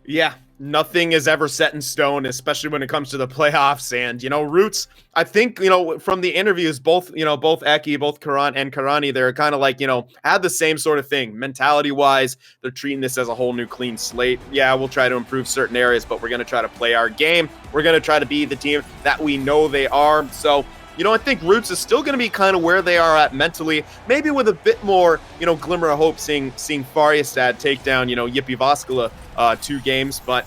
Yeah, nothing is ever set in stone, especially when it comes to the playoffs. And, Roots, I think, from the interviews, both Eki, both Karan and Karani, they're kind of like, had the same sort of thing. Mentality-wise, they're treating this as a whole new clean slate. Yeah, we'll try to improve certain areas, but we're going to try to play our game. We're going to try to be the team that we know they are. So, I think Roots is still going to be kind of where they are at mentally, maybe with a bit more, glimmer of hope seeing Färjestad take down, Jyväskylä 2 games. But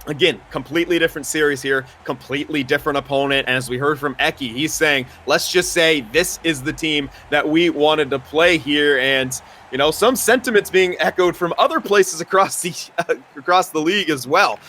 again, completely different series here, completely different opponent. And as we heard from Eki, he's saying, let's just say this is the team that we wanted to play here. And, some sentiments being echoed from other places across the league as well.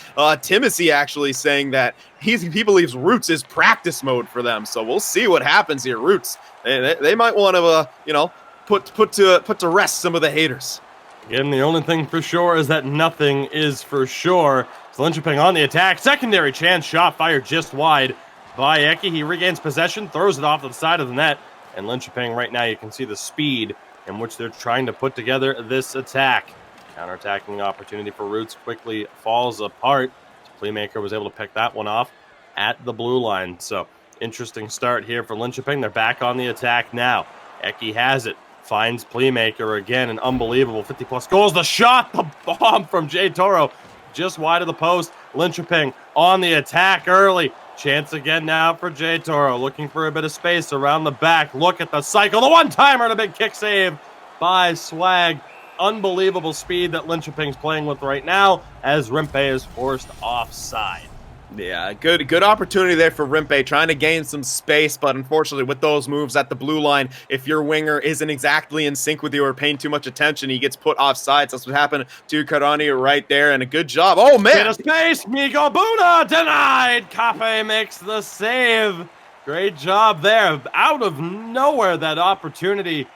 Timothy actually saying that he believes Roots is practice mode for them. So we'll see what happens here. Roots, they might want to, put to rest some of the haters. Again, the only thing for sure is that nothing is for sure. So Linköping on the attack. Secondary chance shot fired just wide by Eki. He regains possession, throws it off to the side of the net. And Linköping right now, you can see the speed in which they're trying to put together this attack. Counterattacking opportunity for Roots quickly falls apart. Playmaker was able to pick that one off at the blue line. So interesting start here for Linköping. They're back on the attack now. Eki has it. Finds Playmaker again. An unbelievable 50-plus goals. The shot, the bomb from Jay Toro. Just wide of the post. Linköping on the attack early. Chance again now for Jay Toro. Looking for a bit of space around the back. Look at the cycle. The one-timer and a big kick save by Swag. Unbelievable speed that Linköping's playing with right now as Rimpe is forced offside. Yeah, good opportunity there for Rimpe, trying to gain some space, but unfortunately with those moves at the blue line, if your winger isn't exactly in sync with you or paying too much attention, he gets put offside. That's what happened to Karani right there, and a good job. Oh, man! Bit of space, Mikko Buna denied! Kape makes the save. Great job there. Out of nowhere, that opportunity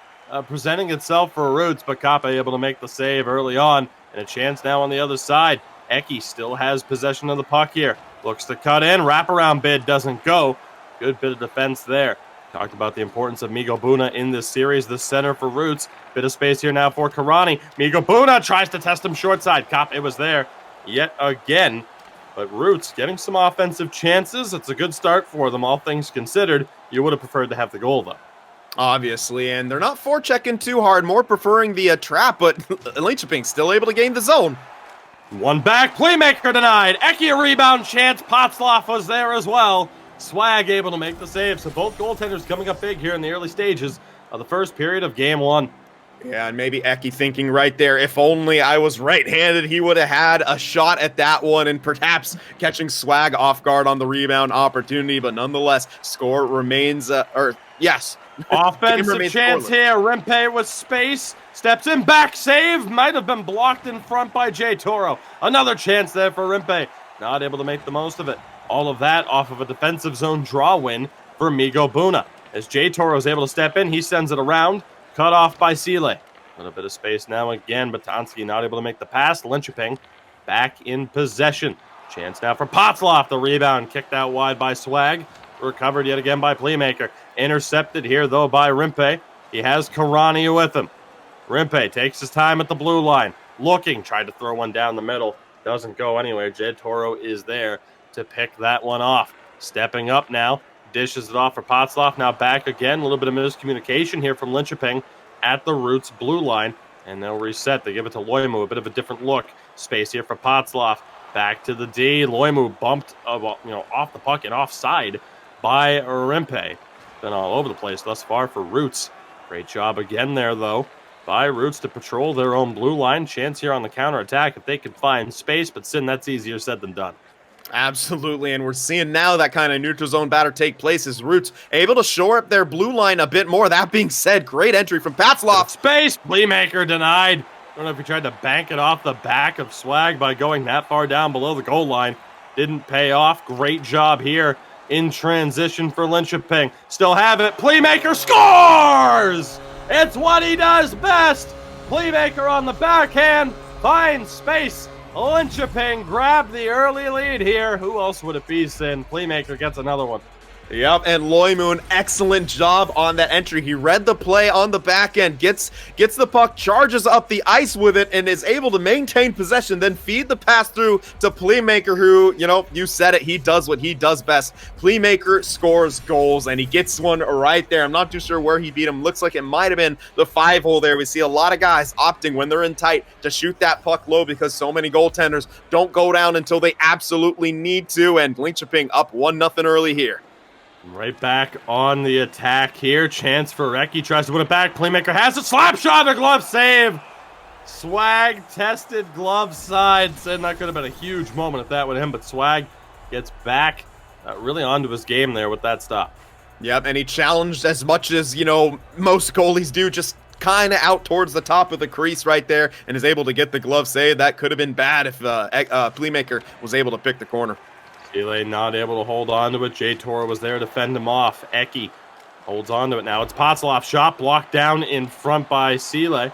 presenting itself for Roots, but Kape able to make the save early on, and a chance now on the other side. Eki still has possession of the puck here. Looks to cut in. Wraparound bid doesn't go. Good bit of defense there. Talked about the importance of Mikko Buna in this series. The center for Roots. Bit of space here now for Karani. Mikko Buna tries to test him short side. Kape was there yet again. But Roots getting some offensive chances. It's a good start for them, all things considered. You would have preferred to have the goal, though. Obviously, and they're not forechecking too hard. More preferring the trap, but Linköping still able to gain the zone. One back, Playmaker denied. Eki a rebound chance. Potzloff was there as well. Swag able to make the save. So both goaltenders coming up big here in the early stages of the first period of game one. Yeah, and maybe Eki thinking right there, if only I was right-handed, he would have had a shot at that one and perhaps catching Swag off guard on the rebound opportunity. But nonetheless, score remains, yes. Offensive chance here. Rimpe with space. Steps in, back save. Might have been blocked in front by Jay Toro. Another chance there for Rimpe. Not able to make the most of it. All of that off of a defensive zone draw win for Mikko Buna. As Jay Toro is able to step in, he sends it around. Cut off by Sile. A little bit of space now again. Batanski not able to make the pass. Linköping back in possession. Chance now for Potzloff. The rebound kicked out wide by Swag. Recovered yet again by Playmaker. Intercepted here, though, by Rimpe. He has Karani with him. Rimpe takes his time at the blue line. Looking, tried to throw one down the middle. Doesn't go anywhere. Jed Toro is there to pick that one off. Stepping up now. Dishes it off for Potzloff. Now back again. A little bit of miscommunication here from Linköping at the Roots blue line. And they'll reset. They give it to Loimu, a bit of a different look. Space here for Patslov. Back to the D. Loimu bumped off the puck and offside by Rimpe. Been all over the place thus far for Roots. Great job again there, though, by Roots to patrol their own blue line. Chance here on the counterattack if they can find space, but Sin, that's easier said than done. Absolutely, and we're seeing now that kind of neutral zone batter take place as Roots able to shore up their blue line a bit more. That being said, great entry from Patslov. Space, Playmaker denied. I don't know if he tried to bank it off the back of Swag by going that far down below the goal line. Didn't pay off. Great job here in transition for Linköping. Still have it. Playmaker scores! It's what he does best. Playmaker on the backhand finds space. Linköping grabbed the early lead here. Who else would it be, Sin? Playmaker gets another one. Yep, and Loimu, an excellent job on that entry. He read the play on the back end, gets the puck, charges up the ice with it, and is able to maintain possession, then feed the pass through to Playmaker, who, you said it, he does what he does best. Playmaker scores goals, and he gets one right there. I'm not too sure where he beat him. Looks like it might have been the 5-hole there. We see a lot of guys opting when they're in tight to shoot that puck low because so many goaltenders don't go down until they absolutely need to, and Linköping up 1-0 early here. Right back on the attack here. Chance for Recchi. Tries to put it back. Playmaker has a slap shot. A glove save. Swag tested glove side. Said that could have been a huge moment if that would have him, but Swag gets back really onto his game there with that stop. Yep, and he challenged as much as, most goalies do, just kind of out towards the top of the crease right there, and is able to get the glove save. That could have been bad if Playmaker was able to pick the corner. Seele not able to hold on to it. J Toro was there to fend him off. Eki holds on to it now. It's Patslov. Shot blocked down in front by Seele.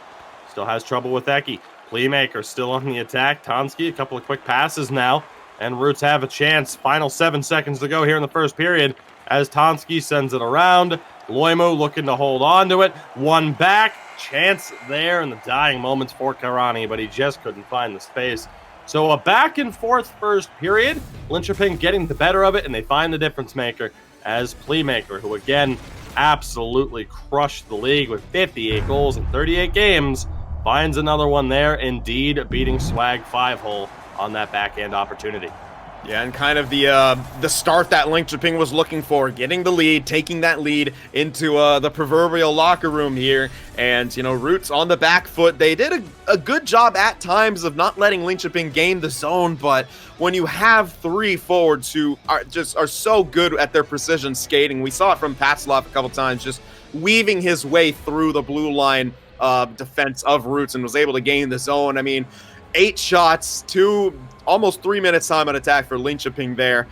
Still has trouble with Eki. Playmaker still on the attack. Tonski, a couple of quick passes now. And Roots have a chance. Final 7 seconds to go here in the first period as Tonski sends it around. Loimu looking to hold on to it. One back. Chance there in the dying moments for Karani, but he just couldn't find the space. So a back-and-forth first period. Linköping getting the better of it, and they find the difference maker as Playmaker, who again absolutely crushed the league with 58 goals in 38 games, finds another one there, indeed beating Swag 5-hole on that backhand opportunity. Yeah, and kind of the start that Linköping was looking for, getting the lead, taking that lead into the proverbial locker room here. And, Roots on the back foot. They did a good job at times of not letting Linköping gain the zone, but when you have 3 forwards who are so good at their precision skating, we saw it from Patslov a couple times, just weaving his way through the blue line defense of Roots and was able to gain the zone. I mean, 8 shots, almost 3 minutes time on attack for Linköping there.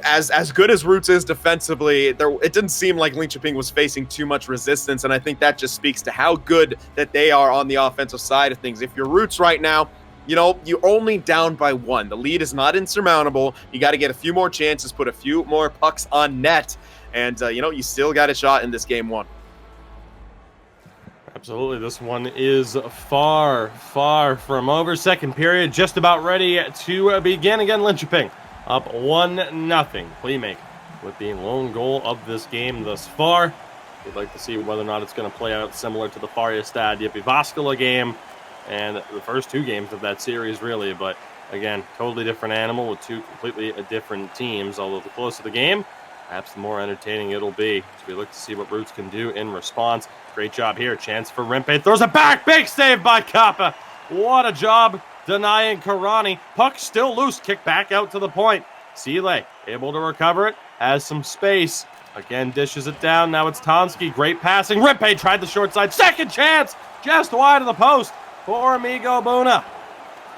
As good as Roots is defensively, it didn't seem like Linköping was facing too much resistance, and I think that just speaks to how good that they are on the offensive side of things. If you're Roots right now, you're only down by 1. The lead is not insurmountable. You got to get a few more chances, put a few more pucks on net, and you still got a shot in this game 1. Absolutely, this one is far, far from over. Second period just about ready to begin. Again, Linköping up 1-0. Playmaker with the lone goal of this game thus far. We'd like to see whether or not it's going to play out similar to the Färjestad Jyväskylä game and the first 2 games of that series, really. But again, totally different animal with 2 completely different teams. Although the closer the game, perhaps the more entertaining it'll be. So we look to see what Roots can do in response. Great job here. Chance for Rimpe. Throws it back. Big save by Kappa. What a job denying Karani. Puck still loose. Kick back out to the point. Seele able to recover it. Has some space. Again, dishes it down. Now it's Tonski. Great passing. Rimpe tried the short side. Second chance. Just wide of the post for Amigo Buna.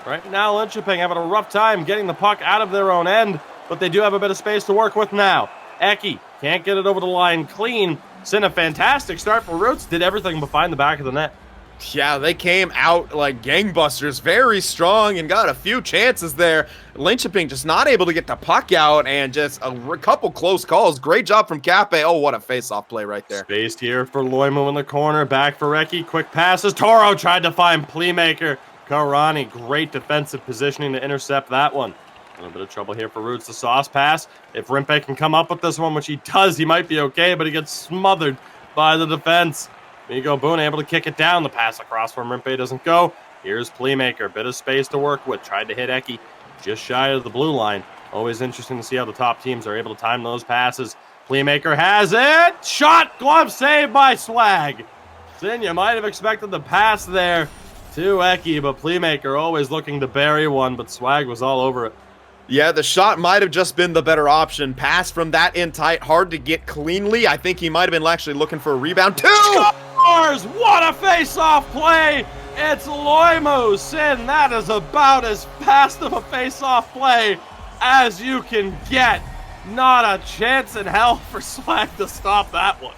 Right now, Linköping having a rough time getting the puck out of their own end, but they do have a bit of space to work with now. Eki can't get it over the line clean. Sin, a fantastic start for Roots. Did everything but find the back of the net. Yeah, they came out like gangbusters, very strong, and got a few chances there. Linköping just not able to get the puck out, and just a couple close calls. Great job from Kappe. Oh, what a face-off play right there. Spaced here for Loimu in the corner. Back for Recchi. Quick passes. Toro tried to find Playmaker. Karani, great defensive positioning to intercept that one. A little bit of trouble here for Roots. The sauce pass. If Rimpe can come up with this one, which he does, he might be okay, but he gets smothered by the defense. Migo Boone able to kick it down. The pass across from Rimpe doesn't go. Here's Playmaker. Bit of space to work with. Tried to hit Eki just shy of the blue line. Always interesting to see how the top teams are able to time those passes. Playmaker has it. Shot. Glove save by Swag. Sin, you might have expected the pass there to Eki, but Playmaker always looking to bury one, but Swag was all over it. Yeah, the shot might have just been the better option. Pass from that in tight, hard to get cleanly. I think he might have been actually looking for a rebound. Two! Scores! What a face-off play! It's Loimu. Sin, that is about as fast of a face-off play as you can get. Not a chance in hell for Swag to stop that one.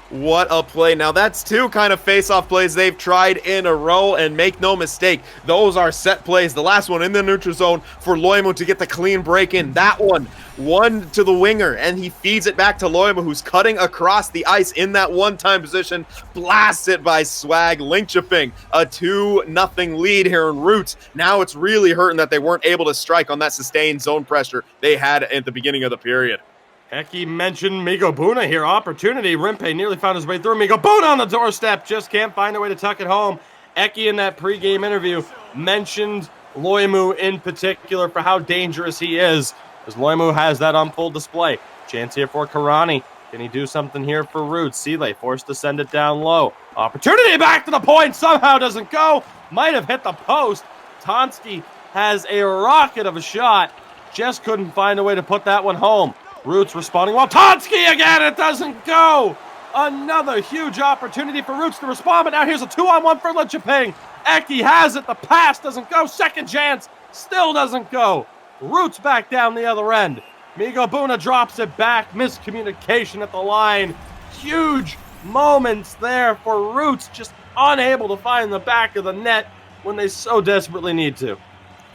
What a play. Now, that's two kind of face-off plays they've tried in a row, and make no mistake, those are set plays. The last one in the neutral zone for Loimu to get the clean break in. That one to the winger, and he feeds it back to Loimu, who's cutting across the ice in that one-time position. Blasts it by Swag. Linköping, a 2-0 lead here in Roots. Now it's really hurting that they weren't able to strike on that sustained zone pressure they had at the beginning of the period. Eki mentioned Migo Buna here. Opportunity. Rimpe nearly found his way through. Migo Buna on the doorstep. Just can't find a way to tuck it home. Eki in that pregame interview mentioned Loimu in particular for how dangerous he is, as Loimu has that on full display. Chance here for Karani. Can he do something here for Roots? Sile forced to send it down low. Opportunity back to the point. Somehow doesn't go. Might have hit the post. Tonsky has a rocket of a shot. Just couldn't find a way to put that one home. Roots responding well. Tonsky again. It doesn't go. Another huge opportunity for Roots to respond, but now here's a 2-on-1 for Linköping. Eki has it. The pass doesn't go. Second chance. Still doesn't go. Roots back down the other end. Migo Buna drops it back. Miscommunication at the line. Huge moments there for Roots, just unable to find the back of the net when they so desperately need to.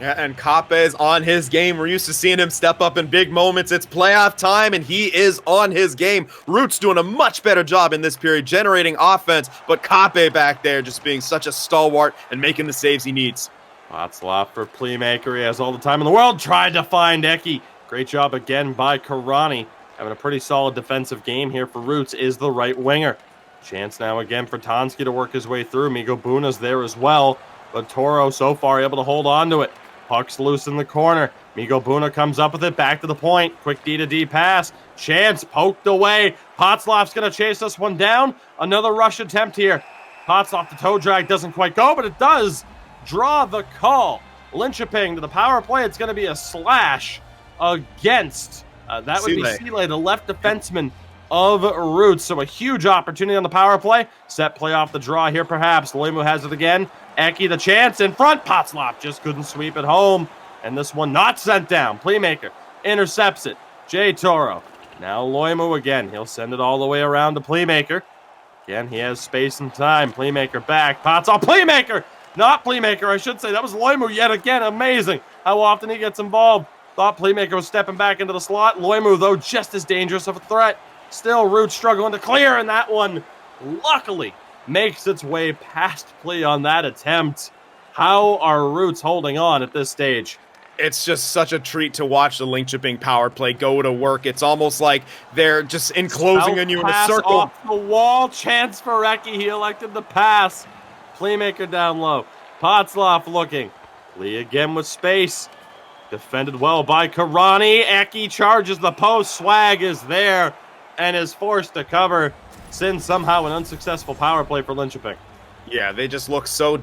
Yeah, and Kape's on his game. We're used to seeing him step up in big moments. It's playoff time, and he is on his game. Roots doing a much better job in this period, generating offense, but Kape back there just being such a stalwart and making the saves he needs. Watzlaw for Playmaker. He has all the time in the world. Tried to find Eki. Great job again by Karani. Having a pretty solid defensive game here for Roots is the right winger. Chance now again for Tonsky to work his way through. Migo Buna's there as well, but Toro so far able to hold on to it. Puck's loose in the corner. Migo Buna comes up with it, back to the point. Quick D-to-D pass. Chance poked away. Potslav's going to chase this one down. Another rush attempt here. Potsov, the toe drag doesn't quite go, but it does draw the call. Linköping to the power play. It's going to be a slash against. That would be Sile, the left defenseman of Roots. So a huge opportunity on the power play. Set play off the draw here perhaps. Loimu has it again. Eki the chance in front. Potslav's just couldn't sweep it home. And this one not sent down. Playmaker intercepts it. J. Toro. Now Loimu again. He'll send it all the way around to Playmaker. Again, he has space and time. Playmaker back. Potsov. Playmaker. Not Playmaker, I should say. That was Loimu yet again. Amazing how often he gets involved. Thought Playmaker was stepping back into the slot. Loimu, though, just as dangerous of a threat. Still, Roots struggling to clear, and that one, luckily, makes its way past play on that attempt. How are Roots holding on at this stage? It's just such a treat to watch the Linköping power play go to work. It's almost like they're just enclosing on you in a circle. Off the wall, chance for Eki. He elected the pass. Playmaker down low. Potsloff looking. Lee again with space. Defended well by Karani. Eki charges the post. Swag is there and is forced to cover. Sin somehow an unsuccessful power play for Linköping. Yeah, they just look so